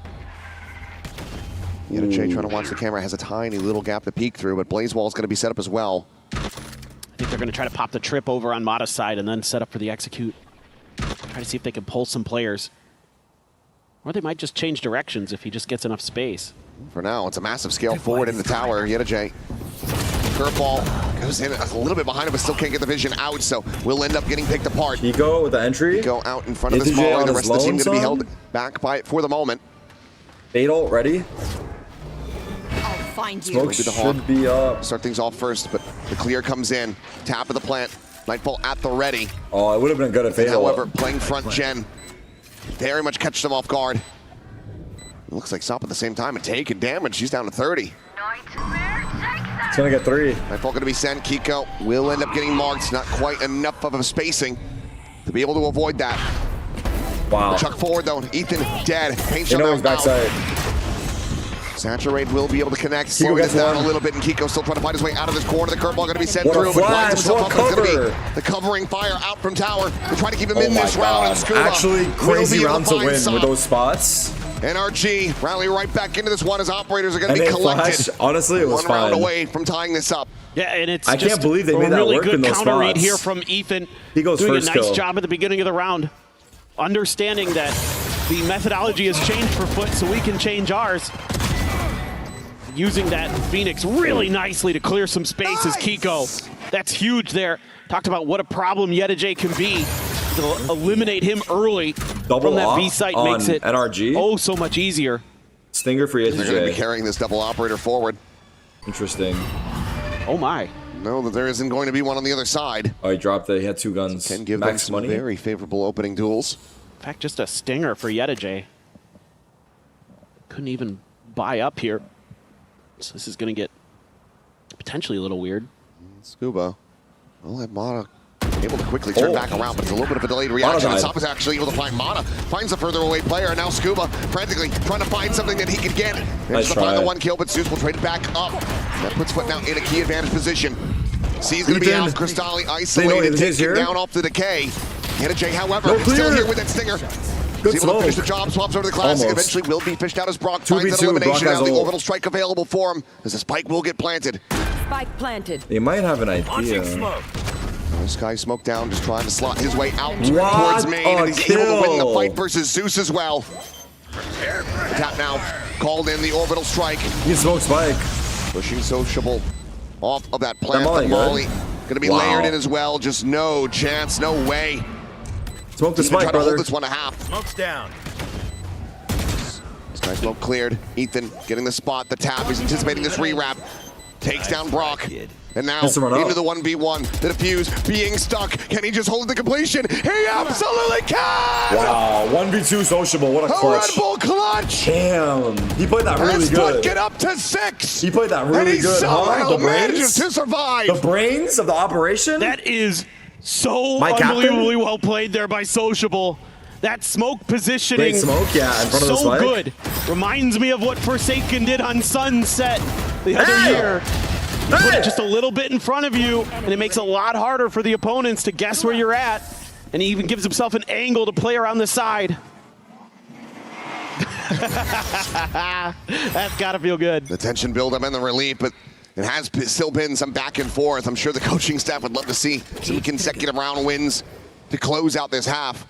YetaJ trying to watch the camera. Has a tiny little gap to peek through, but Blaze Wall is going to be set up as well. I think they're going to try to pop the trip over on Mata's side and then set up for the execute. Try to see if they can pull some players. Or they might just change directions if he just gets enough space. For now, it's a massive scale forward in the tower. YetaJ. Curveball goes in a little bit behind him, but still can't get the vision out, so we'll end up getting picked apart. Chico with the entry. Chico out in front of this Molly. The rest of the team going to be held back by it for the moment. Fatal ready. Find you. Smoke should be up. Start things off first, but the clear comes in. Tap of the plant. Nightfall at the ready. Oh, it would have been good if Fatal. However, playing front gen very much catch them off guard. It looks like Sop at the same time and taking damage. She's down to 30. It's gonna get 3. Nightfall gonna be sent. Kiko will end up getting marked. Not quite enough of a spacing to be able to avoid that. Wow. Chuck forward though. Ethan dead. Paint shot out. Backside. Saturate will be able to connect. Slow it down a little bit, and Kiko still trying to find his way out of this corner. The curveball going to be sent through, but blinds himself up. It's going to be the covering fire out from tower. They try to keep him in this round, and Scuba actually crazy round to win with those spots. NRG rally right back into this one as operators are going to be collected. Honestly, it was one round away from tying this up. Yeah, and it's I can't believe they made that really work good in those counter read spots. here from Ethan. He goes doing first a nice kill. job at the beginning of the round, understanding that the methodology has changed for Foot, so we can change ours. Using that Phoenix really nicely to clear some space as Kiko. That's huge there. Talked about what a problem YetaJ can be. To eliminate him early from that B site makes it NRG. Oh so much easier. Stinger for YetaJ. They're going to be carrying this double operator forward. Interesting. Oh my. No, that there isn't going to be one on the other side. Oh, he dropped it. He had 2 guns. Can give max them money. Very favorable opening duels. In fact, just a stinger for YetaJ. Couldn't even buy up here. So this is going to get potentially a little weird. Scuba will have Mata able to quickly turn back around, but it's a little bit of a delayed reaction. And Sop is actually able to find Mata. Finds a further away player, and now Scuba frantically trying to find something that he can get. Manages to find the 1 kill, but Zeus will trade it back up. That puts Foot now in a key advantage position. C's going to be out. Crystalli isolated, taking down off the decay. YetaJ, however, still here with that stinger. Good able to finish the job, swaps over to the classic. Almost. Eventually will be fished out as Brock finds an elimination. Now the orbital strike available for him as the spike will get planted. Spike planted. They might have an idea. Sky smoke down, just trying to slot his way out towards main, and he's able to win the fight versus Zeus as well. The tap now called in the orbital strike. He smoked spike. Pushing Sociable off of that plant. The Molly going to be layered in as well. Just no chance, no way. Smoke the spike, brother. brother. Hold this one a half. Smoke's down. Sky smoke cleared. Ethan getting the spot. The tap. He's anticipating this rewrap. Takes down Brock. And now into the 1v1. The defuse being stuck. Can he just hold it to completion? He absolutely can! Wow, 1v2 Sociable. What a clutch. Red Bull clutch! Damn. He played that really good. Get up to 6. He played that really good, huh? The manages to survive. The brains of the operation? That is so unbelievably well played there by Sociable. That smoke positioning, great smoke, yeah, in front of the spike. So good. Reminds me of what Forsaken did on Sunset the other year. You put it just a little bit in front of you, and it makes it a lot harder for the opponents to guess where you're at. And he even gives himself an angle to play around the side. That's got to feel good. The tension buildup and the relief, but it has still been some back and forth. I'm sure the coaching staff would love to see some consecutive round wins to close out this half.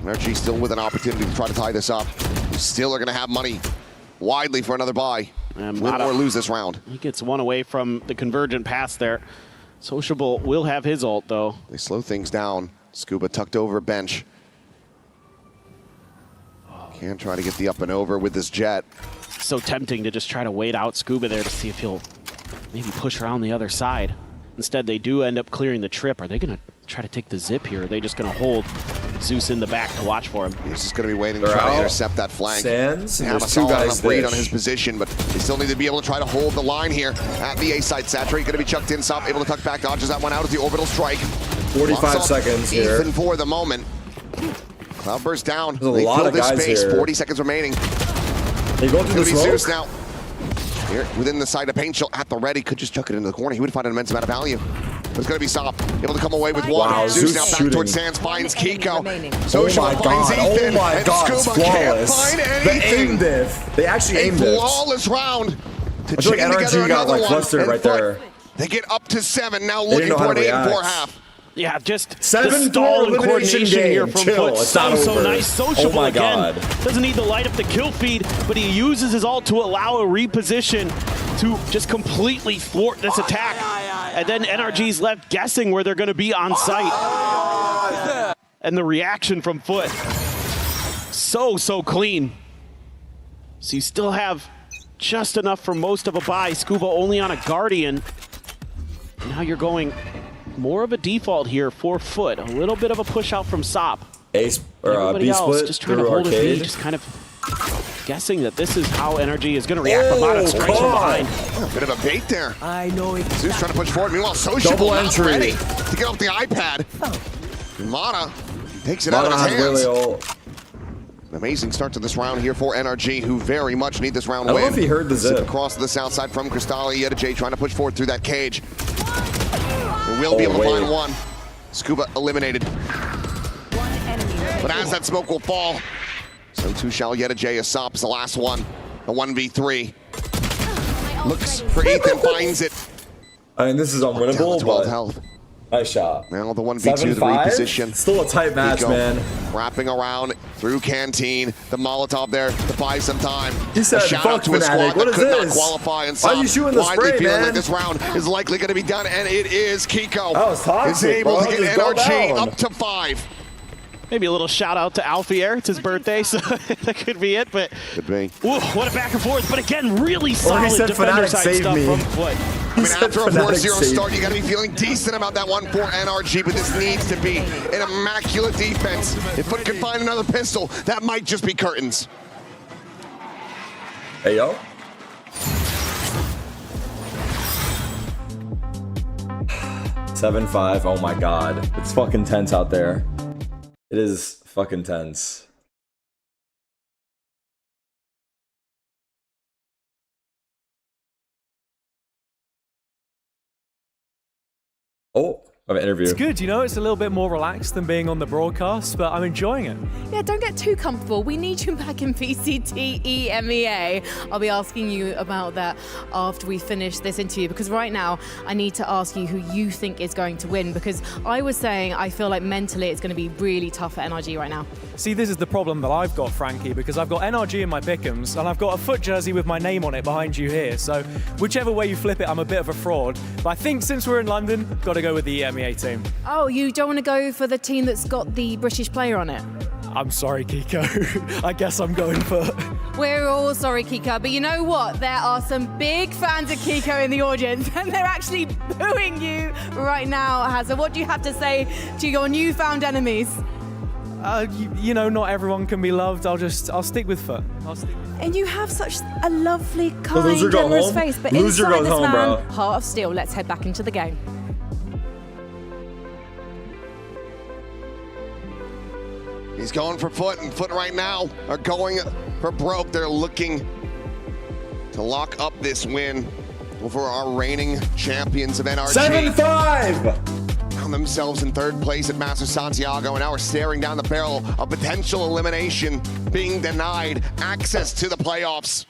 NRG still with an opportunity to try to tie this up. We still are going to have money widely for another buy. Win or lose this round. He gets one away from the convergent pass there. Sociable will have his ult, though. They slow things down. Scuba tucked over a bench. Can try to get the up and over with this jet. So tempting to just try to wait out Scuba there to see if he'll maybe push around the other side. Instead, they do end up clearing the trip. Are they going to try to take the zip here? Or are they just going to hold Zeus in the back to watch for him. He's just going to be waiting to try to intercept that flank. Sands. Have a solid enough read on his position, but they still need to be able to try to hold the line here at the A site. Saturate going to be chucked in, Sop able to tuck back, dodges that one out of the orbital strike. 45 seconds here. Ethan for the moment. Cloudburst down. There's a lot of guys space. here. 40 seconds remaining. They go through the smoke. Zeus now. Here within the side of paint shell at the ready, could just chuck it into the corner. He would find an immense amount of value. But it's going to be Sop able to come away with one. Wow, Zeus now shooting. back towards Sands, finds Kiko. Oh my god, Ethan, oh my god, it's Scuba can't flawless. find They anything. aimed it. They actually aimed it. A flawless round. I feel like NRG got like flustered right there. They get up to 7, now looking for an 8-4 half. Yeah, just 7-4 stall and elimination coordination game. here from Chill, Foot. it's not So over. nice, sociable Oh my again. god. Doesn't need to light up the kill feed, but he uses his ult to allow a reposition to just completely thwart this attack. And then NRG's left guessing where they're going to be on site. And the reaction from Foot, so clean. So you still have just enough for most of a buy. Scuba only on a Guardian. Now you're going more of a default here for Foot. A little bit of a push out from Sop. Ace or B split just trying to hold his lead, just kind of guessing that this is how NRG is going to react. But Mata strikes from behind. A bit of a bait there. I know it. Zeus trying to push forward. Meanwhile, Sociable not ready to get off the iPad. Mata takes it out of his hands. An amazing start to this round here for NRG, who very much need this round I win. don't know if he heard the zip. Across to the south side from Crystalli. Yedajay trying to push forward through that cage. They will be able to find one. Scuba eliminated. But as that smoke will fall, so too shall Yedajay as Sop is the last one. A 1v3. Looks for Ethan, finds it. I mean, this is unwinnable, but health. Nice shot. Now the 1v2, the reposition. Still a tight match, Kiko man. Wrapping around through Canteen. The Molotov there to buy some time. He said, a shout out to a squad that could not qualify. And why are you shooting the spray, feeling man? like this round is likely going to be done, and it is. Kiko was toxic, is able to bro. get Just go NRG down. up to 5. Maybe a little shout out to Alfier. It's his birthday, so that could be it. But could be. Ooh, what a back and forth. But again, really solid said defender Fnatic side saved stuff me. from Foot. I mean, after a 4-0 start, you got to be feeling decent about that one for NRG, but this needs to be an immaculate defense. If Foot can find another pistol, that might just be curtains. Hey, yo. $7-5. Oh my god. It's fucking tense out there. It is fucking tense. Oh, I have an interview. It's good, you know, it's a little bit more relaxed than being on the broadcast, but I'm enjoying it. Yeah, don't get too comfortable. We need you back in VCT EMEA. I'll be asking you about that after we finish this interview, because right now I need to ask you who you think is going to win, because I was saying I feel like mentally it's going to be really tough for NRG right now. See, this is the problem that I've got, Frankie, because I've got NRG in my pick'ems, and I've got a Foot jersey with my name on it behind you here, so whichever way you flip it, I'm a bit of a fraud. But I think since we're in London, got to go with the EMEA team. Oh, you don't want to go for the team that's got the British player on it? I'm sorry, Kiko. I guess I'm going for... We're all sorry, Kiko, but you know what? There are some big fans of Kiko in the audience, and they're actually booing you right now, Hazza. What do you have to say to your newfound enemies? You know, not everyone can be loved. I'll stick with Foot. And you have such a lovely, kind, generous face, but inside this man, heart of steel. Let's head back into the game. He's going for Foot, and Foot right now are going for broke. They're looking to lock up this win over our reigning champions of NRG. 7-5! Found themselves in 3rd place at Masters Santiago, and now we're staring down the barrel of potential elimination, being denied access to the playoffs.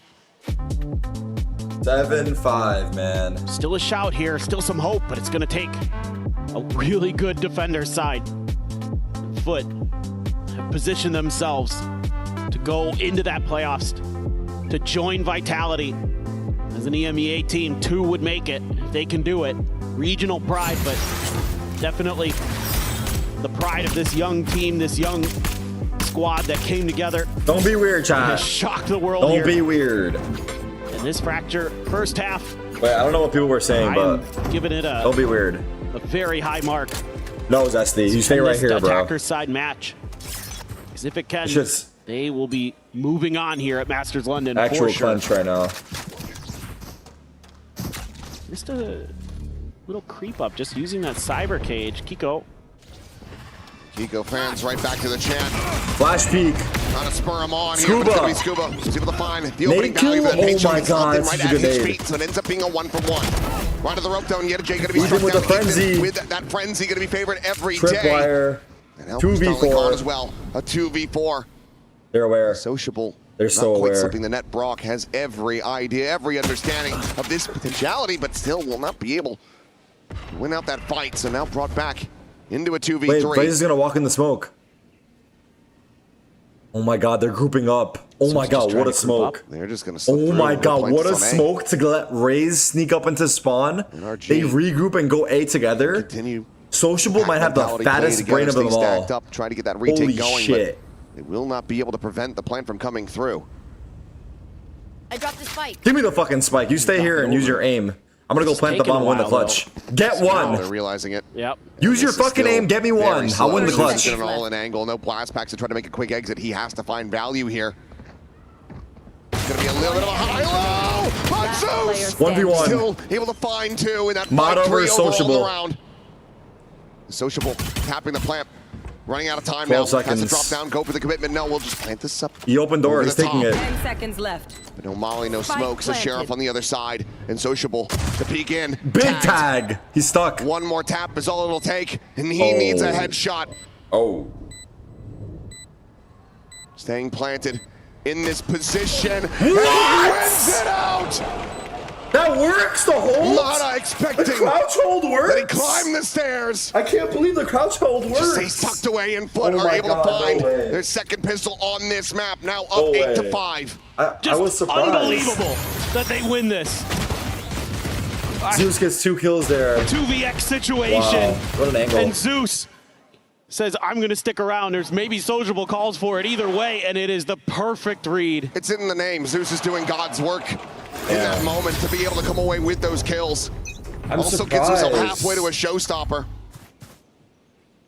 7-5, man. Still a shout here, still some hope, but it's going to take a really good defender side. Foot have positioned themselves to go into that playoffs, to join Vitality. As an EMEA team, 2 would make it if they can do it. Regional pride, but definitely the pride of this young team, this young squad that came together. Don't be weird, chat. Shock the world. Don't here. be weird. And this fracture, first half. Wait, I don't know what people were saying, but giving it don't be weird. A very high mark. No, Zesty. You stay right here, bro. Attacker side match. Because if it can, they will be moving on here at Masters London. Actual for sure. clinch right now. Just a little creep up, just using that cyber cage. Kiko fans right back to the chant. Flash peek. Trying to spur him on Scuba. here, but it's going to be Scuba. He's able to find the opening value for the paint shot. He's locked in right at his feet, so it ends up being a 1-for-1. Right to the rope down, Yeta J going to be struck with down. the frenzy. With that frenzy going to be favored every Trip day. wire. And 2v4 as well. A 2v4. They're aware. Sociable. They're so not quite aware. slipping the net. Brock has every idea, every understanding of this potentiality, but still will not be able to win out that fight. So now brought back into a 2v3. Wait, Blaze is going to walk in the smoke. Oh my god, they're grouping up. Oh my god, what a smoke. They're just going to Oh my god, what a smoke to let Raze sneak up into spawn. They regroup and go A together. Continue. Sociable might have the fattest brain of them all. Up, trying to get that retake Holy going, shit. But they will not be able to prevent the plan from coming through. I dropped the spike. Give me the fucking spike. You stay here and use your aim. I'm gonna go plant the bomb and win the clutch. Get one. They're realizing it. Yep. Use your fucking aim. Get me one. I'll win the clutch. An all-in angle. No blast packs to try to make a quick exit. He has to find value here. It's gonna be a little bit of a high-low. 1v1. Still able to find two in that Mod over Sociable. Round. Sociable tapping the plant. Running out of time 12 now. seconds. Has to drop down, go for the commitment. No, we'll just plant this up. He opened door. He's taking it. 10 seconds left. But no Molly, no Spike smoke. So planted. Sheriff on the other side. And Sociable to peek in. Big Tagged. tag. He's stuck. One more tap is all it'll take. And he needs a headshot. Oh. Staying planted in this position. What? And he wins it out. That works, the hold? Not expecting. The crouch hold works? That he climbed the stairs. I can't believe the crouch hold works. Just stays tucked away in foot, Oh are my able God, to find no way. their second pistol on this map. Now up No 8-5. I was surprised. Unbelievable that they win this. Zeus gets 2 kills there. 2vx situation. Wow. What an angle. And Zeus says, I'm going to stick around. There's maybe Sociable calls for it either way, and it is the perfect read. It's in the name. Zeus is doing God's work in that moment to be able to come away with those kills. I'm also surprised. gets himself halfway to a showstopper.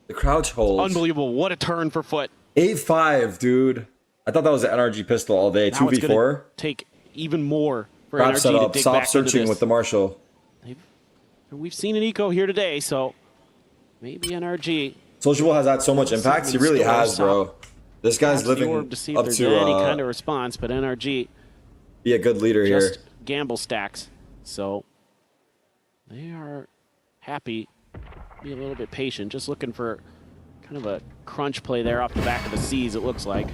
The crouch hold. Unbelievable. What a turn for Foot. 8-5, dude. I thought that was an NRG pistol all day. Now it's 2v4. gonna take even more for Trap NRG set to up. dig Stop back into searching this. with the Marshall. We've seen an eco here today, so maybe NRG. Sociable has had so much impact. He really has, bro. This guy's living to see if up there's to any kind of response, but NRG be a good leader here. just gamble stacks. So they are happy, be a little bit patient, just looking for kind of a crunch play there off the back of the C's, it looks like.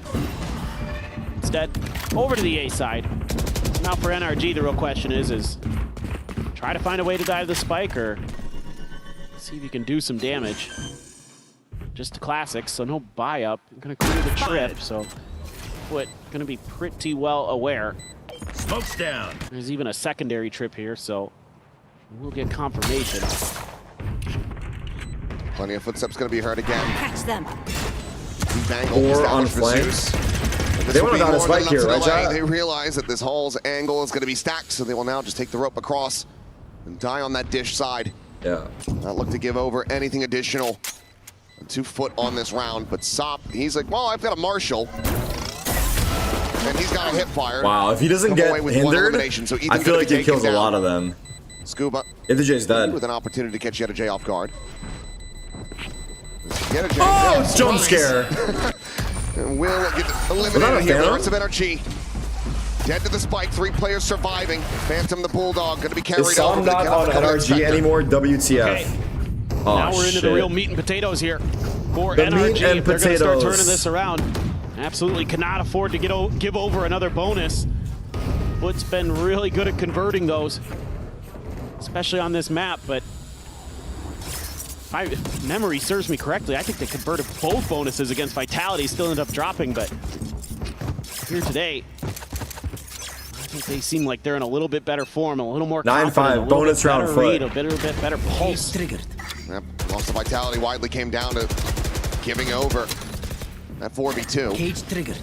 Instead, over to the A side. Now for NRG, the real question is try to find a way to dive the spike or see if you can do some damage. Just classics, so no buy up. I'm gonna clear the trip, so Foot gonna be pretty well aware. Smoke's down. There's even a secondary trip here, so we'll get confirmation. Plenty of footsteps going to be heard again. Catch them. Or on flank. They would have got a spike here, right, Jack? They realize that this Hall's angle is going to be stacked, so they will now just take the rope across and die on that dish side. Yeah. Not look to give over anything additional. 2 Foot on this round, but Sop, he's like, well, I've got a Marshall. And he's got a hip fire. Wow, if he doesn't get hindered, so I feel like he kills a lot of them. Scuba. J's dead. With an opportunity to catch Yeta J off guard. Yeta J. Oh, jump scare. And will get eliminated here. The rest of NRG. Dead to the spike. 3 players surviving. Phantom the Bulldog going to be carried Is Sam over. not on NRG anymore? WTF. Okay. Oh, now we're into the real meat and potatoes here for The NRG. meat and if they're going to start potatoes. turning this around. Absolutely cannot afford to give over another bonus. Foot's been really good at converting those, especially on this map, but if my memory serves me correctly, I think they converted both bonuses against Vitality, still ended up dropping, but here today, I think they seem like they're in a little bit better form, a little more confident, 9-5, bonus round Foot. A little bit better pulse. Yep. Lost the Vitality. Widely came down to giving over that 4v2. Cage triggered.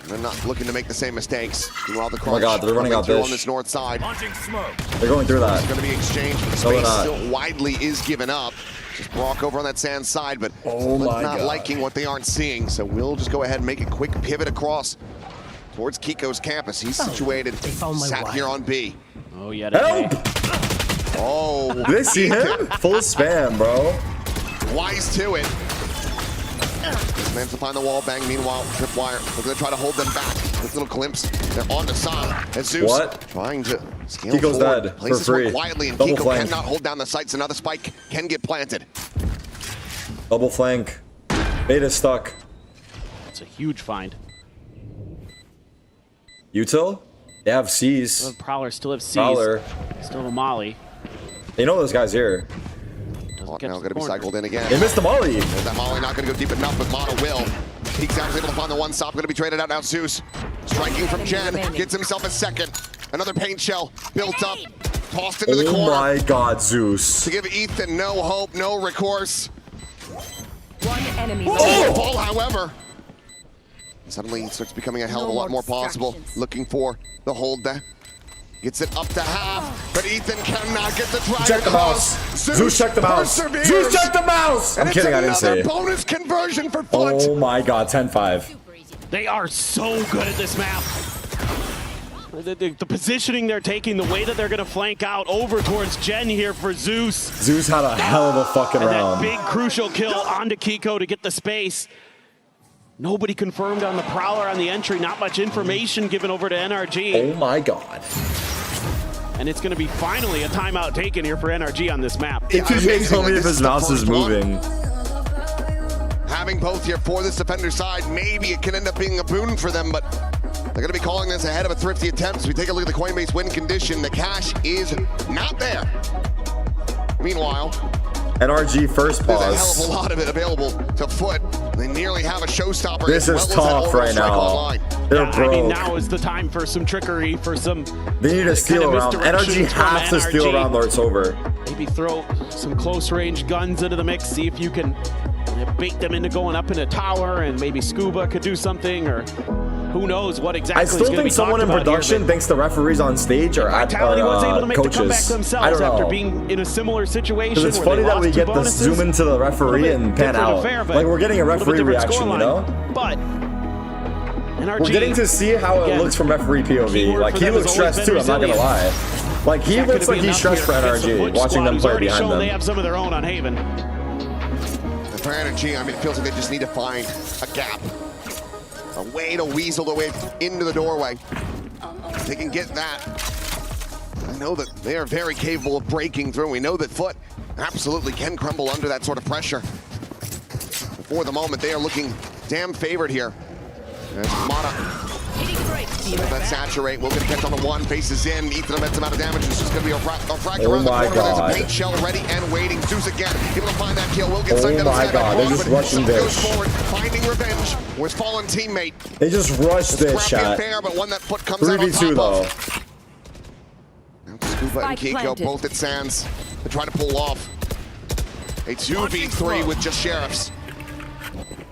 They're not looking to make the same mistakes. Meanwhile, the Oh my God, they're running out on dish. this north side. Launching smoke. They're going through that. It's going to be exchanged. No, they're Space not. still widely is given up. Just Brock over on that sand side, but not liking what they aren't seeing. So we'll just go ahead and make a quick pivot across towards Kiko's campus. He's situated, sat here on B. Oh, yeah. Help! Oh, did they see him? Full spam, bro. Wise to it. Managed to find the wall bang. Meanwhile, Tripwire, we're going to try to hold them back. This little glimpse. They're on the side. And Zeus trying to scale Kiko's forward. dead Places for free. Quietly, and Double Kiko flank. cannot hold down the sights. Another spike can get planted. Double flank. Beta stuck. It's a huge find. Util? They have C's. Prowler still have C's. Prowler. Still a Molly. They know this guy's here. Hawk now going to be cycled in again. They missed the Molly. There's that Molly not going to go deep enough, but Mono will. Peeks out, is able to find the one stop. Going to be traded out now. Zeus striking from Jen. Gets himself a second. Another paint shell built up. Tossed into the corner. Oh my god, Zeus. To give Ethan no hope, no recourse. One enemy. Ball, however. Suddenly it starts becoming a hell of a lot more possible. Looking for the hold there. Gets it up to half, but Ethan cannot get the try. Check the mouse. Zeus check the mouse. Zeus check the mouse. I'm kidding, I didn't say it. Bonus conversion for Foot. Oh my god, 10-5. They are so good at this map. The positioning they're taking, the way that they're going to flank out over towards Jen here for Zeus. Zeus had a hell of a fucking round. That big crucial kill onto Kiko to get the space. Nobody confirmed on the Prowler on the entry. Not much information given over to NRG. Oh my god. And it's going to be finally a timeout taken here for NRG on this map. If you can tell me if his mouse is moving. Having both here for this defender side, maybe it can end up being a boon for them, but they're going to be calling this ahead of a thrifty attempt. So we take a look at the Coinbase win condition. The cash is not there. Meanwhile, NRG first pause. There's a hell of a lot of it available to Foot. They nearly have a showstopper. This is tough right now. They're broke. I mean, now is the time for some trickery, for some. They need to steal around. NRG has to steal around or it's over. Maybe throw some close range guns into the mix. See if you can bait them into going up in a tower, and maybe Scuba could do something, or who knows what exactly. I still think someone in production thinks the referees on stage are Vitality was able to make coaches. The comeback themselves I don't know. After being in a similar situation. Because it's funny that we get the zoom into the referee and pan out. Like we're getting a referee reaction, you know? But NRG, we're getting to see how it looks from referee POV. Like he looks stressed too, I'm not gonna lie. Like he looks like he's stressed for NRG, watching them play behind them. They have some of their own on Haven. For NRG, I mean, it feels like they just need to find a gap. A way to weasel their way into the doorway. If they can get that, I know that they are very capable of breaking through. We know that Foot absolutely can crumble under that sort of pressure. For the moment, they are looking damn favored here. There's Mata. That saturate, we're gonna catch on the one, faces in, Ethan immense amount of damage. It's just gonna be a frag around the corner. There's a paint shell ready and waiting. Zeus again, able to find that kill. Will get signed down. Oh my god, they're just rushing this. Goes forward, finding revenge for his fallen teammate. They just rushed this shot. Fair, but one that Foot comes out on top 3v2 though. Now Scuba and Kiko both at Sands to try to pull off a 2v3 with just Sheriffs.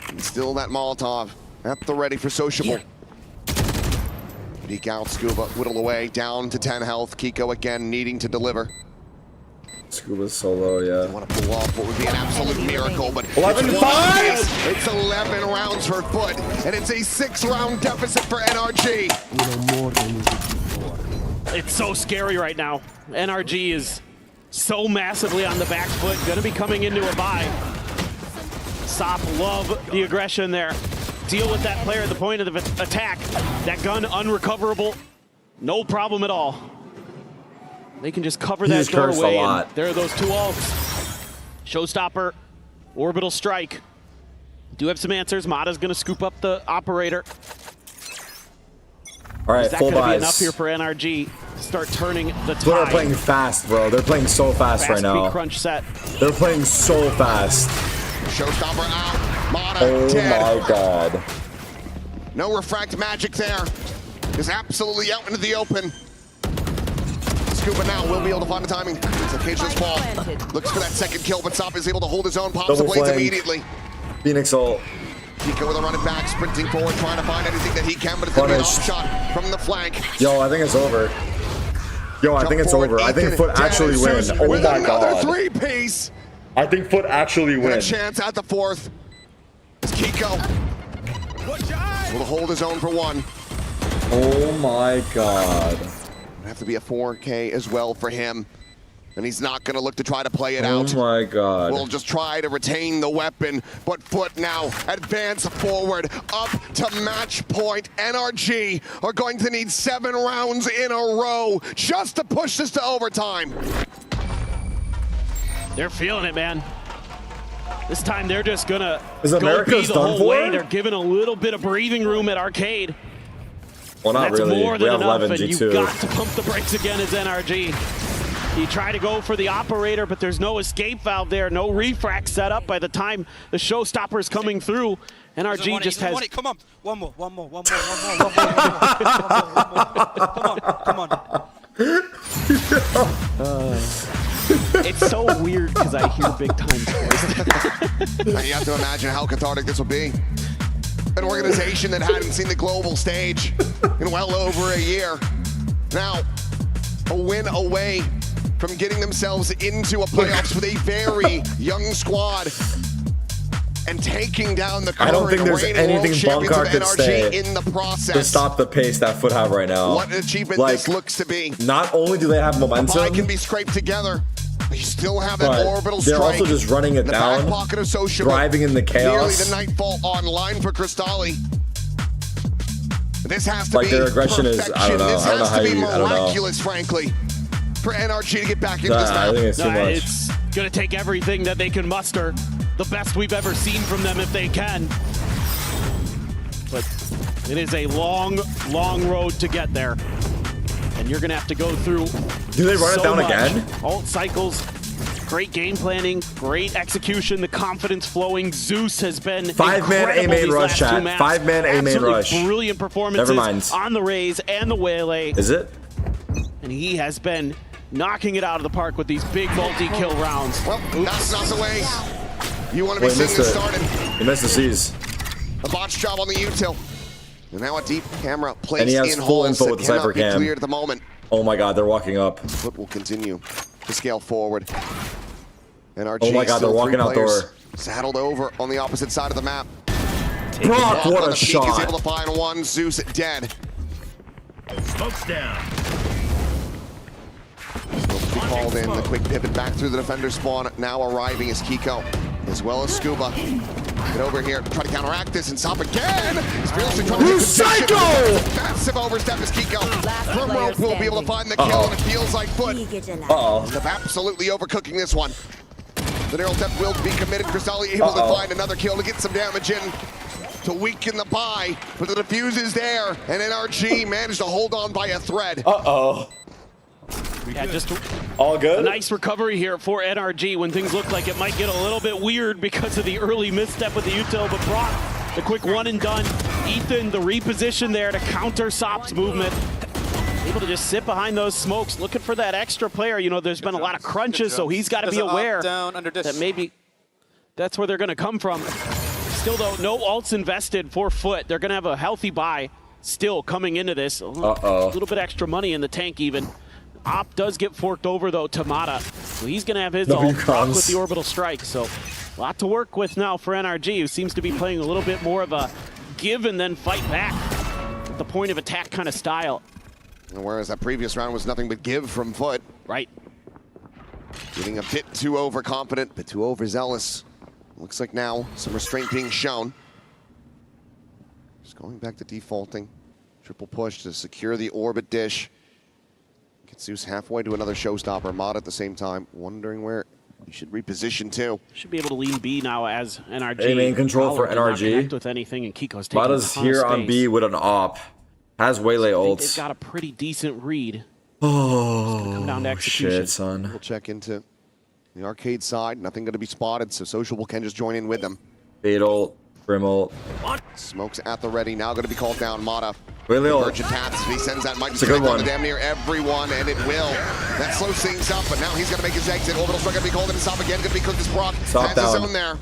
And still that Molotov at the ready for sociable. Peek out, Scuba, whittle away, down to 10 health. Kiko again needing to deliver. Scuba's solo, yeah. Want to pull off what would be an absolute miracle, but 11-5! It's 11 rounds for Foot, and it's a 6-round deficit for NRG. It's so scary right now. NRG is so massively on the back foot, gonna be coming into a bye. Sop love the aggression there. Deal with that player at the point of the attack. That gun unrecoverable, no problem at all. They can just cover that doorway. And there are those two ults. Showstopper, orbital strike. Do have some answers. Mata's gonna scoop up the operator. All right, full buys. Is that gonna be enough here for NRG to start turning the tide? They're playing fast, bro. They're playing so fast right now. Crunch set. They're playing so fast. Showstopper out. Mata dead. Oh my god. No refract magic there. Is absolutely out into the open. Scuba now will be able to find the timing. It's a cageless fall. Looks for that second kill, but Sop is able to hold his own. Pops the blades immediately. Phoenix ult. Kiko with a running back, sprinting forward, trying to find anything that he can, but it's going to be an off shot from the flank. Yo, I think it's over. Yo, I think it's over. I think Foot actually wins. Oh my god. Another 3-piece. I think Foot actually wins. A chance at the fourth. It's Kiko. Will hold his own for one. Oh my God. It'll have to be a 4K as well for him. And he's not going to look to try to play it out. Oh my God. We'll just try to retain the weapon, but Foot now advance forward up to match point. NRG are going to need 7 rounds in a row just to push this to overtime. They're feeling it, man. This time they're just gonna go be the whole way. They're giving a little bit of breathing room at Arcade. Well, not That's really. More than we have enough, 11 and G2. You've got to pump the brakes again as NRG. You try to go for the operator, but there's no escape valve there, no refract set up by the time the showstopper's coming through. NRG just has... Come on, one more. Come on. It's so weird because I hear big time voice. You have to imagine how cathartic this will be. An organization that hadn't seen the global stage in well over a year. Now, a win away from getting themselves into a playoffs with a very young squad and taking down the current I don't think there's anything Bunkar could say in the process to stop the pace that Foot have right now. What an achievement this looks to be. Not only do they have momentum, the can be scraped together. You still have that orbital strike. They're also just running it the down, back pocket of Sociable, driving in the chaos. Nearly the Nightfall online for Cristalli. This has to like be their aggression perfection. is, I don't know. This I don't know has how to be you, I don't know. miraculous, frankly, for NRG to get back into this I map. think it's too much. It's going to take everything that they can muster. The best we've ever seen from them if they can. But it is a long, long road to get there. And you're going to have to go through. Do they run it down much. again? Alt cycles, great game planning, great execution, the confidence flowing. Zeus has been 5-man A main rush, chat. 5-man A main rush. Brilliant performances Never mind. on the Rays and the Waylay. Is it? And he has been knocking it out of the park with these big multi-kill rounds. Well, that's not the way you want to be seeing this started. He missed the C's. A botch job on the util. And now a deep camera placed and he has in full holes info with the Cypher cam. cleared at the moment. Oh my God, they're walking up. Foot will continue to scale forward. NRG oh my God, they're walking out door. Saddled over on the opposite side of the map. Brock, what a shot. He's able to find one. Zeus dead. Smokes down. Called in the quick pivot back through the defender spawn. Now arriving is Kiko, as well as Scuba. Get over here, try to counteract this and stop again. Spiritually trying to Psycho! Massive overstep is Kiko. From rope will be able to find the kill, and it feels like Foot. Absolutely overcooking this one. The narrow step will be committed. Cristalli able to find another kill to get some damage in to weaken the buy, but the defuse is there, and NRG managed to hold on by a thread. Yeah, just all good. A nice recovery here for NRG when things look like it might get a little bit weird because of the early misstep with the util, but Brock, the quick one and done. Ethan, the reposition there to counter Sop's movement. Able to just sit behind those smokes, looking for that extra player. You know, there's been a lot of crunches, so he's got to be aware that maybe that's where they're going to come from. Still, though, no ults invested for Foot. They're going to have a healthy buy still coming into this. A little bit extra money in the tank even. Op does get forked over, though, to Mata. So he's going to have his ult with the orbital strike. So a lot to work with now for NRG, who seems to be playing a little bit more of a give and then fight back at the point of attack kind of style. Whereas that previous round was nothing but give from Foot. Right. Getting a bit too overconfident, bit too overzealous. Looks like now some restraint being shown. Just going back to defaulting. Triple push to secure the orbit dish. Get Zeus halfway to another showstopper. Mod at the same time, wondering where he should reposition to. Should be able to lean B now as NRG. A main control for NRG. With anything, and Kiko's taking Mata's here on B with an op. Has Waylay ults. They've got a pretty decent read. Oh, come down to execution. Shit, son. We'll check into the arcade side. Nothing going to be spotted, so Sociable can just join in with them. Bait ult, Brim ult. Smokes at the ready. Now going to be called down. Mata. Waylay ult. Urgent taps. He sends that might It's a good one. damn near everyone, and it will. That slows things up, but now he's going to make his exit. Orbital strike going to be called in and stop again. Going to be cooked as Brock. Stop has down. his own there.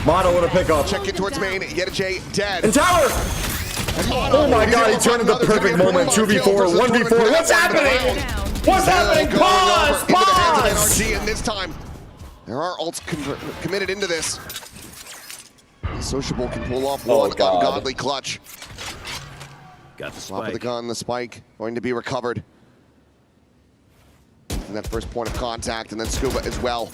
Mata with a pickup. Check in towards main. Yet a J dead. And tower! Oh my God, he turned at the perfect moment. 2v4, 1v4. What's happening? What's happening? Pause! Pause! NRG, and this time, There are ults committed into this. Sociable can pull off one ungodly clutch. Got the Top of the spike. gun, the spike going to be recovered. And that first point of contact, and then Scuba as well.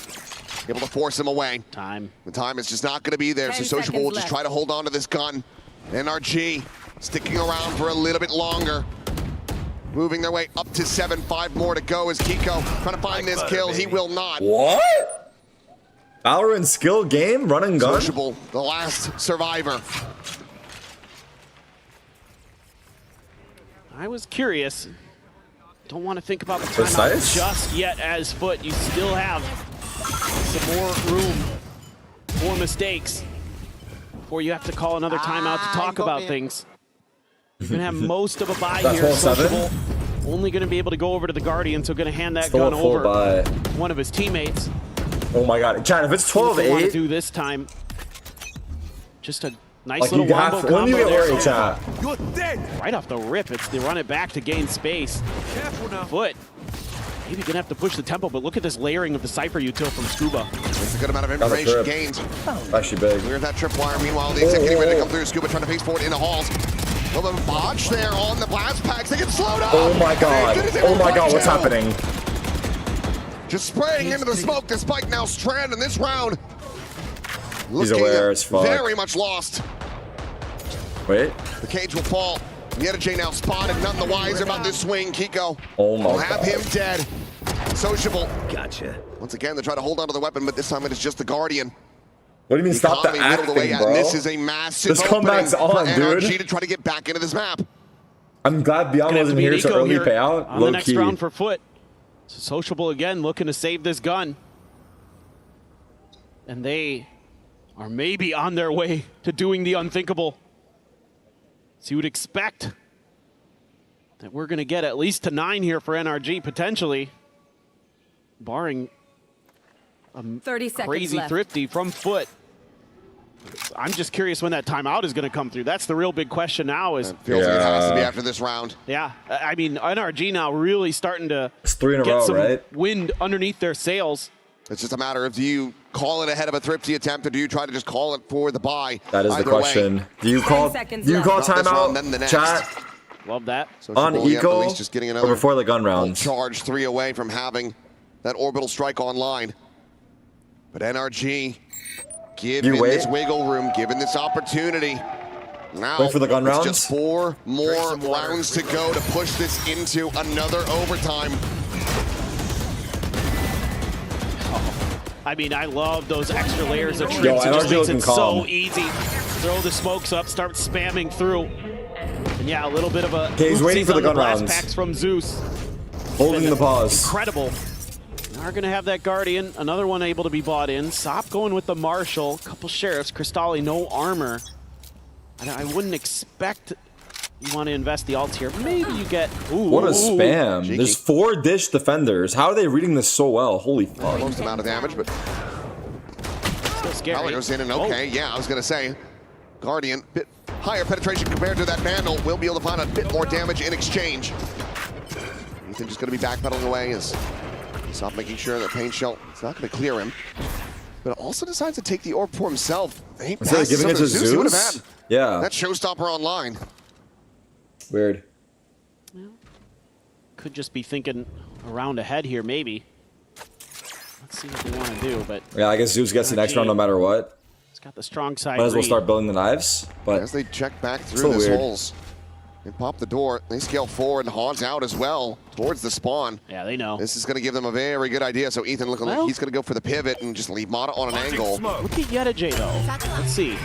Able to force him away. Time. The time is just not going to be there, so Sociable will just try to hold on to this gun. NRG sticking around for a little bit longer. Moving their way up to 7, 5 more to go as Kiko trying to find this kill. He will not. What? Valorant skill game, run and gun. Sociable, the last survivor. I was curious. Don't want to think about the timeout just yet as Foot. You still have some more room for mistakes before you have to call another timeout to talk about things. You're going to have most of a buy here. Sociable only going to be able to go over to the Guardian, so going to hand that gun over to one of his teammates. Oh my god. Chad, if it's 12-8. Want to do this time. Just a nice like little wombo combo. When do you get worried, Chad? You're dead. Right off the rip, they run it back to gain space. Careful now. Foot. Maybe gonna have to push the tempo, but look at this layering of the Cypher util from Scuba. It's a good amount of information gained. Actually big. Clear that tripwire. Meanwhile, the executive ready to come through. Scuba trying to face forward in the halls. A little botch there on the blast packs. They get slowed up. Oh my god. Oh my god, what's happening? Just spraying into the smoke despite now Strand in this round. He's aware as fuck. Very much lost. Wait. The cage will fall. J now spotted, none the wiser about this swing. Kiko will have him dead. Sociable. Gotcha. Once again, they try to hold on to the weapon, but this time it is just the Guardian. What do you mean stop the acting, bro? This is a massive this comeback's on, dude. NRG to try to get back into this map. I'm glad Beyond wasn't here so early payout. On the next round for Foot. So Sociable again looking to save this gun. And they are maybe on their way to doing the unthinkable. So you would expect that we're going to get at least to 9 here for NRG, potentially. Barring a 30 seconds crazy left. Thrifty from Foot. I'm just curious when that timeout is going to come through. That's the real big question now. Is feels like it has to be after this round. Yeah, I mean, NRG now really starting to get some wind underneath their sails. It's just a matter of, do you call it ahead of a Thrifty attempt, or do you try to just call it for the buy? That is the question. Do you call timeout, chat? Love that. On eco, just getting another or before the gun rounds? Charge 3 away from having that orbital strike online. But NRG, given this wiggle room, given this opportunity. Now, wait for the gun rounds? Just 4 more rounds to go to push this into another overtime. I mean, I love those extra layers of tricks. It just makes it so easy. Throw the smokes up, start spamming through. And yeah, a little bit of a he's waiting for the gun rounds. Packs from Zeus. Holding the pause. Incredible. Are going to have that Guardian. Another one able to be bought in. Sop going with the Marshal. Couple Sheriffs. Cristalli, no armor. I wouldn't expect you want to invest the ults here. Maybe you get... Ooh, what a spam. Cheeky. There's 4 dish defenders. How are they reading this so well? Holy fuck. Most amount of damage, but... Still scary. goes in and okay. Yeah, I was going to say. Guardian, bit higher penetration compared to that Vandal. Will be able to find a bit more damage in exchange. Ethan just going to be backpedaling away as Sop making sure that Pain Shell is not going to clear him. But also decides to take the orb for himself. Instead of giving it to Zeus? He would have had that showstopper online. Weird. Well, could just be thinking a round ahead here, maybe. Let's see what they want to do, but... Yeah, I guess Zeus gets the next round no matter what. It's got the strong side. Might as well start building the knives, but... As they check back through this holes and pop the door, they scale forward and haunt out as well towards the spawn. Yeah, they know. This is going to give them a very good idea. So Ethan looking like he's going to go for the pivot and just leave Mata on an angle. Look at J though. Let's see.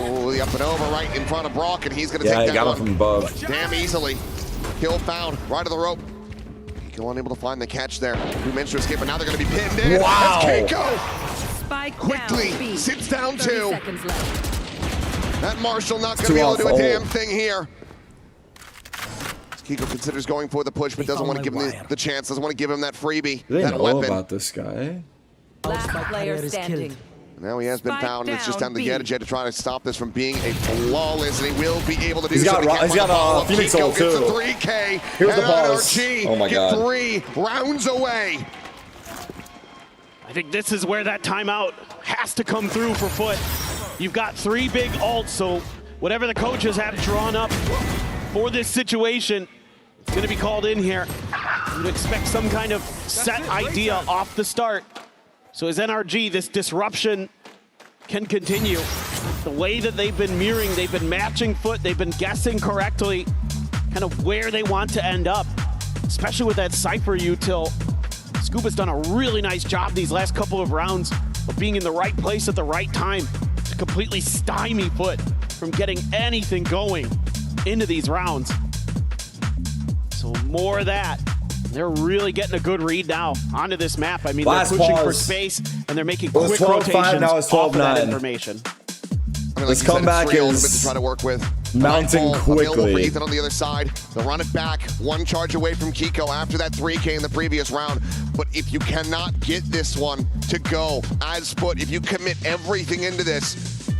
Oh, the up and over right in front of Brock, and he's going to take that he got him from above. Damn easily. Kill found, right of the rope. Kiko unable to find the catch there. Two men to escape, but now they're going to be pinned in. Wow. That's Kiko quickly sits down 2. That Marshal not going to be able to do a damn thing here. Kiko considers going for the push, but doesn't want to give him the chance, doesn't want to give him that freebie, Do they that know weapon. About this guy? Last player standing. Now he has been found, and it's just time to get to try to stop this from being a flawless, and he will be able to do so. He's got Phoenix Soul too. Gets a 3K. Here's the pause. NRG oh my god. 3 rounds away. I think this is where that timeout has to come through for Foot. You've got 3 big ults, so whatever the coaches have drawn up for this situation, it's going to be called in here. You'd expect some kind of set idea off the start. So as NRG, this disruption can continue. The way that they've been mirroring, they've been matching Foot, they've been guessing correctly kind of where they want to end up, especially with that Cypher util. Scuba's done a really nice job these last couple of rounds of being in the right place at the right time to completely stymie Foot from getting anything going into these rounds. So more of that. They're really getting a good read now onto this map. I mean, they're pushing for space and they're making quick rotations now it's off of that information. I mean, this comeback is to try to work with. mounting quickly. For Ethan on the other side. They'll run it back. 1 charge away from Kiko after that 3K in the previous round. But if you cannot get this one to go as Foot, if you commit everything into this,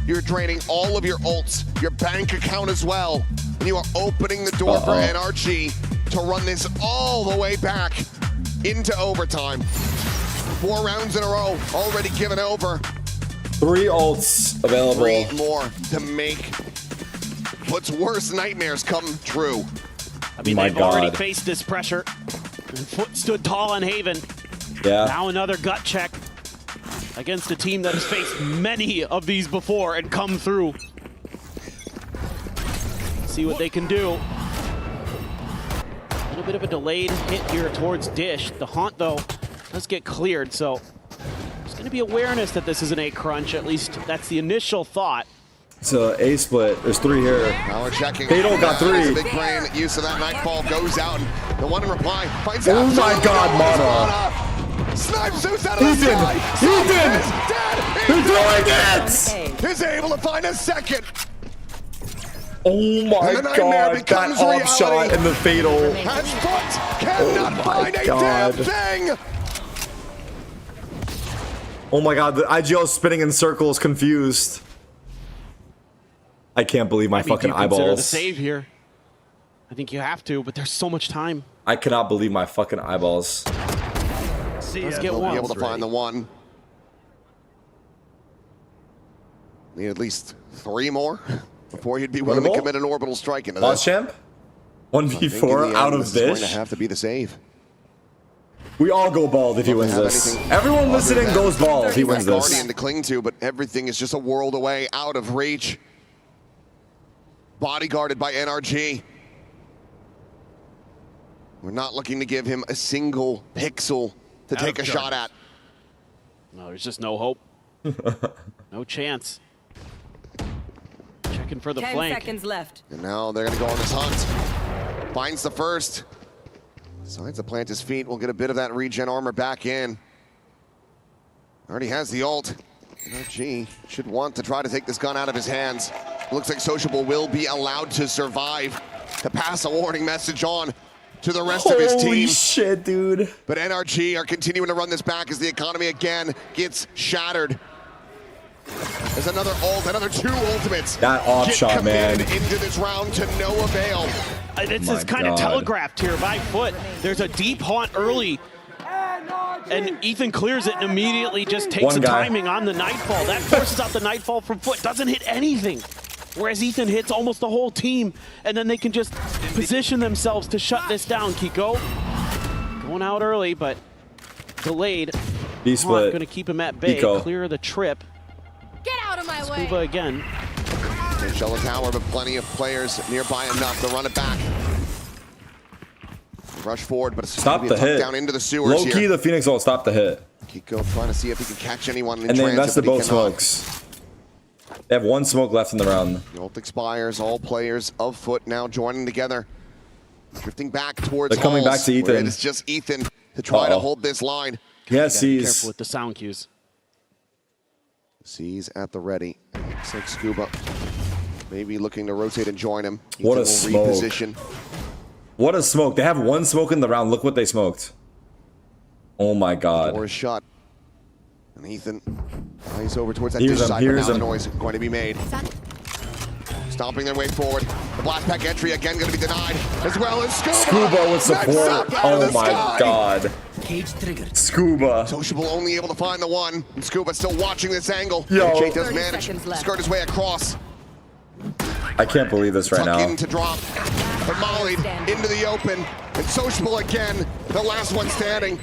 you're draining all of your ults, your bank account as well, and you are opening the door for NRG to run this all the way back into overtime. 4 rounds in a row, already given over. 3 ults available. 3 more to make Foot's worst nightmares come true. I mean, they've already faced this pressure. And Foot stood tall on Haven. Yeah. Now another gut check against a team that has faced many of these before and come through. See what they can do. A little bit of a delayed hit here towards Dish. The haunt, though, does get cleared, so there's going to be awareness that this is an A crunch. At least that's the initial thought. It's a A split. There's 3 here. Now we're checking. Fatal got 3. Big brain use of that Nightfall goes out. And the one in reply finds out. Oh my God, Mana. Snipe Zeus out of the sky. Ethan! He's doing it! Is able to find a second. Oh my God, that off shot and the fatal. As Foot cannot find a damn thing. Oh my God, the IGL is spinning in circles, confused. I can't believe my fucking eyeballs. Consider the save here. I think you have to, but there's so much time. I cannot believe my fucking eyeballs. Let's get one. Be able to find the one. Need at least 3 more before he'd be willing to commit an orbital strike into this. Champ? 1v4 out of this? Going to have to be the save. We all go bald if he wins this. Everyone listening goes bald if he wins this. Guardian to cling to, but everything is just a world away, out of reach. Bodyguarded by NRG. We're not looking to give him a single pixel to take a shot at. No, there's just no hope. No chance. Checking for the 10 flank. 10 seconds left. And now they're going to go on this hunt. Finds the first. Decides to plant his feet. We'll get a bit of that regen armor back in. Already has the ult. NRG should want to try to take this gun out of his hands. Looks like Sociable will be allowed to survive, to pass a warning message on to the rest of his team. Holy shit, dude. But NRG are continuing to run this back as the economy again gets shattered. There's another ult, another 2 ultimates. That off shot, man. Into this round to no avail. This is kind of telegraphed here by Foot. There's a deep haunt early. And Ethan clears it and immediately just takes the timing on the Nightfall. That forces out the Nightfall from Foot. Doesn't hit anything. Whereas Ethan hits almost the whole team. And then they can just position themselves to shut this down. Kiko going out early, but delayed. B-split. Going to keep him at bay. Kiko. Clear the trip. Get out of my way. Scuba again. They shell the tower, but plenty of players nearby enough to run it back. Rush forward, but it's stop the hit. Down into the sewers low key, here. the Phoenix ult stop the hit. Kiko trying to see if he can catch anyone in and they transit, invested both smokes. They have 1 smoke left in the round. The ult expires. All players of Foot now joining together. Drifting back towards They're coming back to Ethan. It's just Ethan to try to hold this line. Yeah, C's. Careful with the sound cues. C's at the ready. Looks like Scuba maybe looking to rotate and join him. What Ethan a smoke. Reposition. What a smoke. They have 1 smoke in the round. Look what they smoked. Oh my God. Or a shot. And Ethan plays over towards that dish side, but now the noise is going to be made. Stomping their way forward. The blast pack entry again going to be denied, as well as Scuba. Scuba with support. Oh my God. Cage triggered. Scuba. Sociable only able to find the one. And Scuba still watching this angle. Yo. Jake does manage to skirt his way across. I can't believe this right now. Tuck in to drop. But mollied into the open. And Sociable again, the last one standing.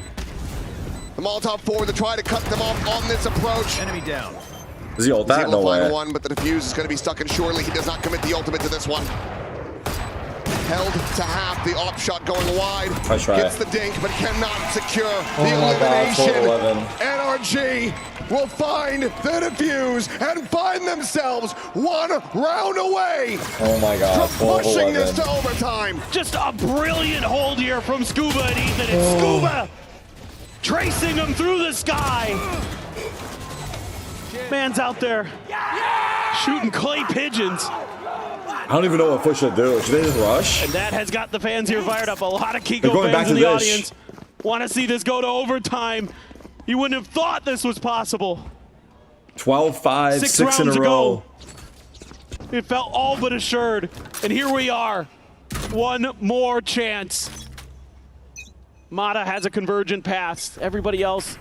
The Molotov forward to try to cut them off on this approach. Enemy down. Is he ult that? No way. One, but the defuse is going to be stuck in surely. He does not commit the ultimate to this one. Held to half, the op shot going wide. Nice try. Gets the dink, but cannot secure the elimination. NRG will find the defuse and find themselves one round away. Oh my God. From pushing this to overtime. Just a brilliant hold here from Scuba and Ethan. It's Scuba tracing him through the sky. Man's out there shooting clay pigeons. I don't even know what Foot should do. Should they just rush? And that has got the fans here fired up. A lot of Kiko fans in the audience want to see this go to overtime. You wouldn't have thought this was possible. 12-5, 6 in a row. It felt all but assured. And here we are. One more chance. Mata has a convergent pass. Everybody else,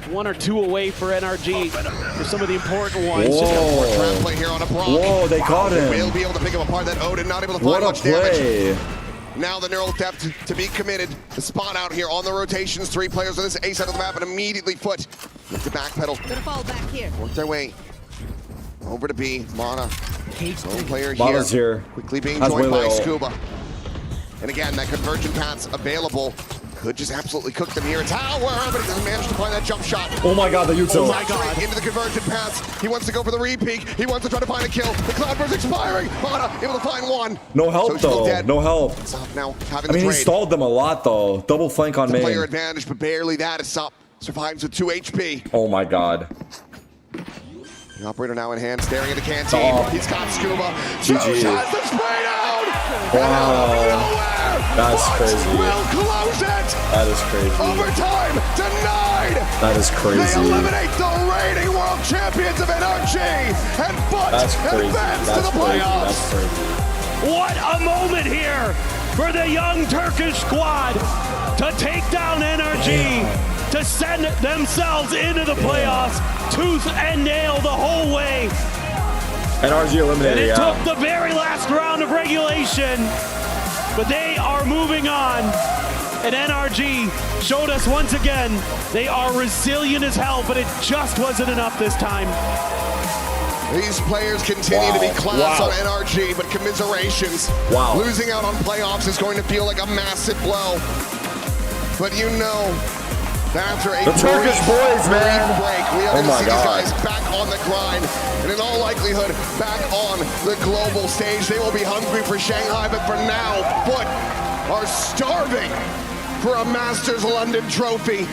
1 or 2 away for NRG for some of the important ones. Whoa, they caught him. Will be able to pick him apart. That Odin not able to find much damage. Now the neural depth to be committed. The spot out here on the rotations. 3 players on this A side of the map and immediately Foot with the backpedal. Gonna fall back here. Work their way over to B. Mana. Lone player Mana's here. Quickly being joined by Scuba. And again, that convergent path's available. Could just absolutely cook them here. It's Tower, but he doesn't manage to find that jump shot. Oh my God, the Yuto. Oh my God. Into the convergent paths. He wants to go for the re-peek. He wants to try to find a kill. The Cloudburst expiring. Mana able to find one. No help though. Dead. No help. Now I mean, he stalled them a lot though. Double flank on main. Player advantage, but barely that. Is up. Survives with 2 HP. Oh my God. The operator now in hand, staring at the canteen. He's got Scuba. Josh has the spray down. Wow. That's crazy. Will close it. That is crazy. Overtime denied. That is crazy. They eliminate the reigning world champions of NRG and Foot advance to the playoffs. That's crazy. What a moment here for the young Turkish squad to take down NRG, to send themselves into the playoffs, tooth and nail the whole way. NRG eliminated. And it took the very last round of regulation, but they are moving on. And NRG showed us once again they are resilient as hell, but it just wasn't enough this time. These players continue to be class on NRG, but commiserations. Losing out on playoffs is going to feel like a massive blow. But you know, after a Turkish boys, man. break, we are going to see these guys back on the grind, and in all likelihood, back on the global stage. They will be hungry for Shanghai, but for now, Foot are starving for a Masters London trophy.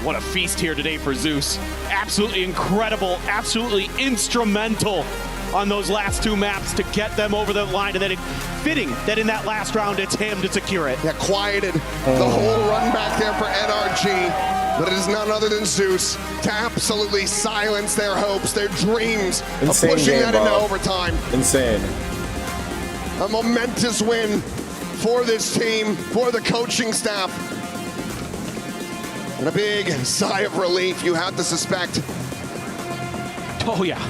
What a feast here today for Zeus. Absolutely incredible, absolutely instrumental on those last 2 maps to get them over the line, and then it fitting that in that last round it's him to secure it. Yeah, quieted the whole run back there for NRG, but it is none other than Zeus to absolutely silence their hopes, their dreams of pushing that into overtime. Insane. A momentous win for this team, for the coaching staff. And a big sigh of relief, you had to suspect. Oh yeah.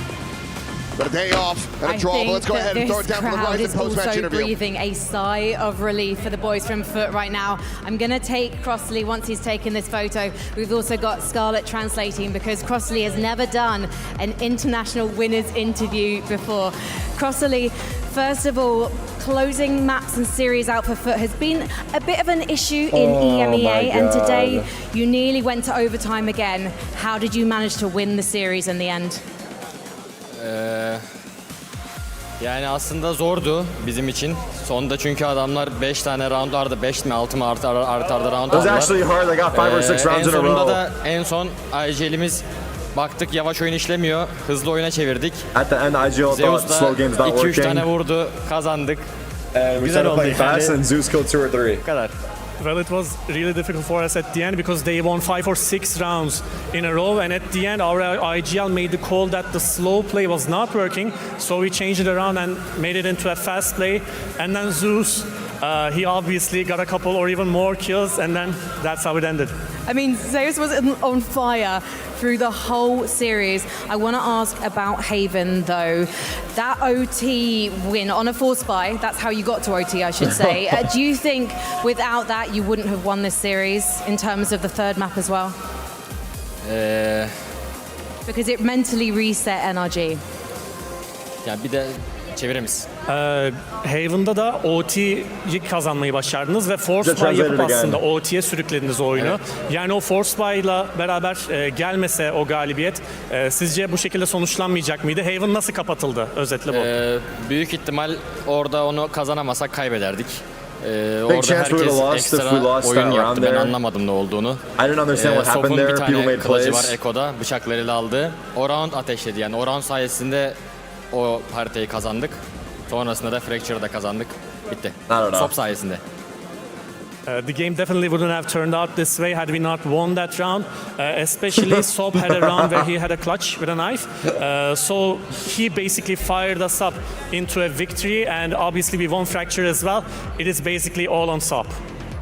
But a day off and a draw. But let's go ahead and throw it down for the Ryzen post-match interview. Breathing a sigh of relief for the boys from Foot right now. I'm going to take Crossley once he's taken this photo. We've also got Scarlett translating because Crossley has never done an international winners interview before. Crossley, first of all, closing maps and series out for Foot has been a bit of an issue in EMEA, and today you nearly went to overtime again. How did you manage to win the series in the end? Yani aslında zordu bizim için. Sonda çünkü adamlar 5 tane round vardı. 5 mi 6 mı arta round aldılar. It was actually hard. They got 5 or 6 rounds in a row. En sonunda da en son IGL'imiz baktık yavaş oyun işlemiyor. Hızlı oyuna çevirdik. At the end, IGL thought slow game's not working. 2-3 tane vurdu, kazandık. And we started playing fast and Zeus killed 2 or 3. Bu kadar. Well, it was really difficult for us at the end because they won 5 or 6 rounds in a row, and at the end our IGL made the call that the slow play was not working, so we changed it around and made it into a fast play, and then Zeus he obviously got a couple or even more kills, and then that's how it ended. I mean, Zeus was on fire through the whole series. I want to ask about Haven, though. That OT win on a force buy, that's how you got to OT, I should say. Do you think without that you wouldn't have won this series in terms of the third map as well? Because it mentally reset NRG. Ya bir de çevirir misin? Haven'da da OT'yi kazanmayı başardınız ve Force Buy yapıp aslında OT'ye sürüklediniz oyunu. Evet. Yani o Force Buy'la beraber gelmese o galibiyet sizce bu şekilde sonuçlanmayacak mıydı? Haven nasıl kapatıldı? Özetle bu. Büyük ihtimal orada onu kazanamasak kaybederdik. Orada herkes ekstra oyun yaptı. Ben anlamadım ne olduğunu. Sop'un bir tane kılıcı var Eko'da. Bıçaklarıyla aldı. O round ateşledi. Yani o round sayesinde o haritayı kazandık. Sonrasında da Fracture'da kazandık. Bitti. Sop sayesinde. The game definitely wouldn't have turned out this way had we not won that round. Especially Sop had a round where he had a clutch with a knife. So he basically fired us up into a victory, and obviously we won Fracture as well. It is basically all on Sop.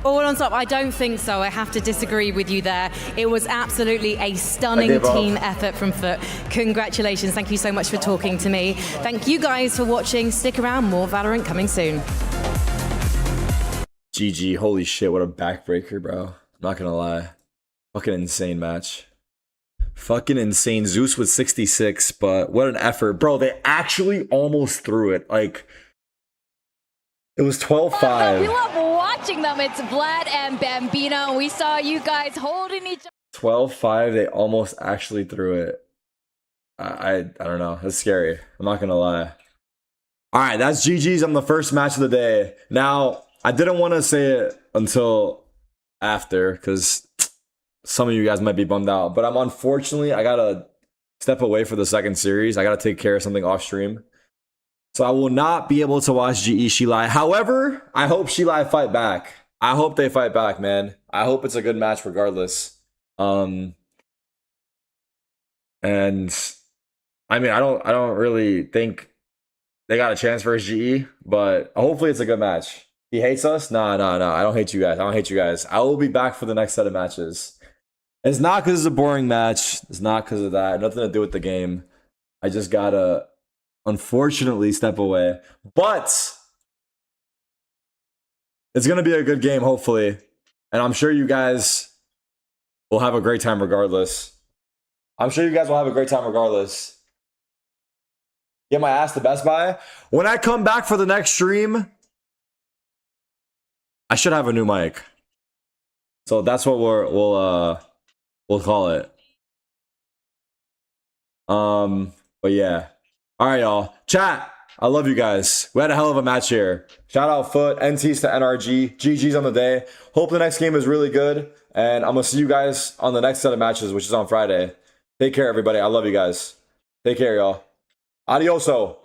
All on top, I don't think so. I have to disagree with you there. It was absolutely a stunning team effort from Foot. Congratulations. Thank you so much for talking to me. Thank you guys for watching. Stick around. More Valorant coming soon. GG. Holy shit, what a backbreaker, bro. I'm not gonna lie. Fucking insane match. Fucking insane. Zeus with 66, but what an effort. Bro, they actually almost threw it. Like, it was 12-5. We love watching them. It's Vlad and Bambino. We saw you guys holding each other. 12-5, they almost actually threw it. I don't know. That's scary. I'm not gonna lie. Alright, that's GG's on the first match of the day. Now, I didn't want to say it until after, because some of you guys might be bummed out. But unfortunately, I gotta step away for the second series. I gotta take care of something off stream. So I will not be able to watch GE Shilai. However, I hope Shilai fight back. I hope they fight back, man. I hope it's a good match regardless. And I mean, I don't really think they got a chance versus GE, but hopefully it's a good match. He hates us? No. I don't hate you guys. I will be back for the next set of matches. It's not because it's a boring match. It's not because of that. Nothing to do with the game. I just gotta, unfortunately, step away. But it's going to be a good game, hopefully. And I'm sure you guys will have a great time regardless. Get my ass to Best Buy. When I come back for the next stream, I should have a new mic. So that's what we'll call it. But yeah. All right, y'all. Chat, I love you guys. We had a hell of a match here. Shout out Foot, NTs to NRG, GG's on the day. Hope the next game is really good. And I'm going to see you guys on the next set of matches, which is on Friday. Take care, everybody. I love you guys. Take care, y'all. Adioso.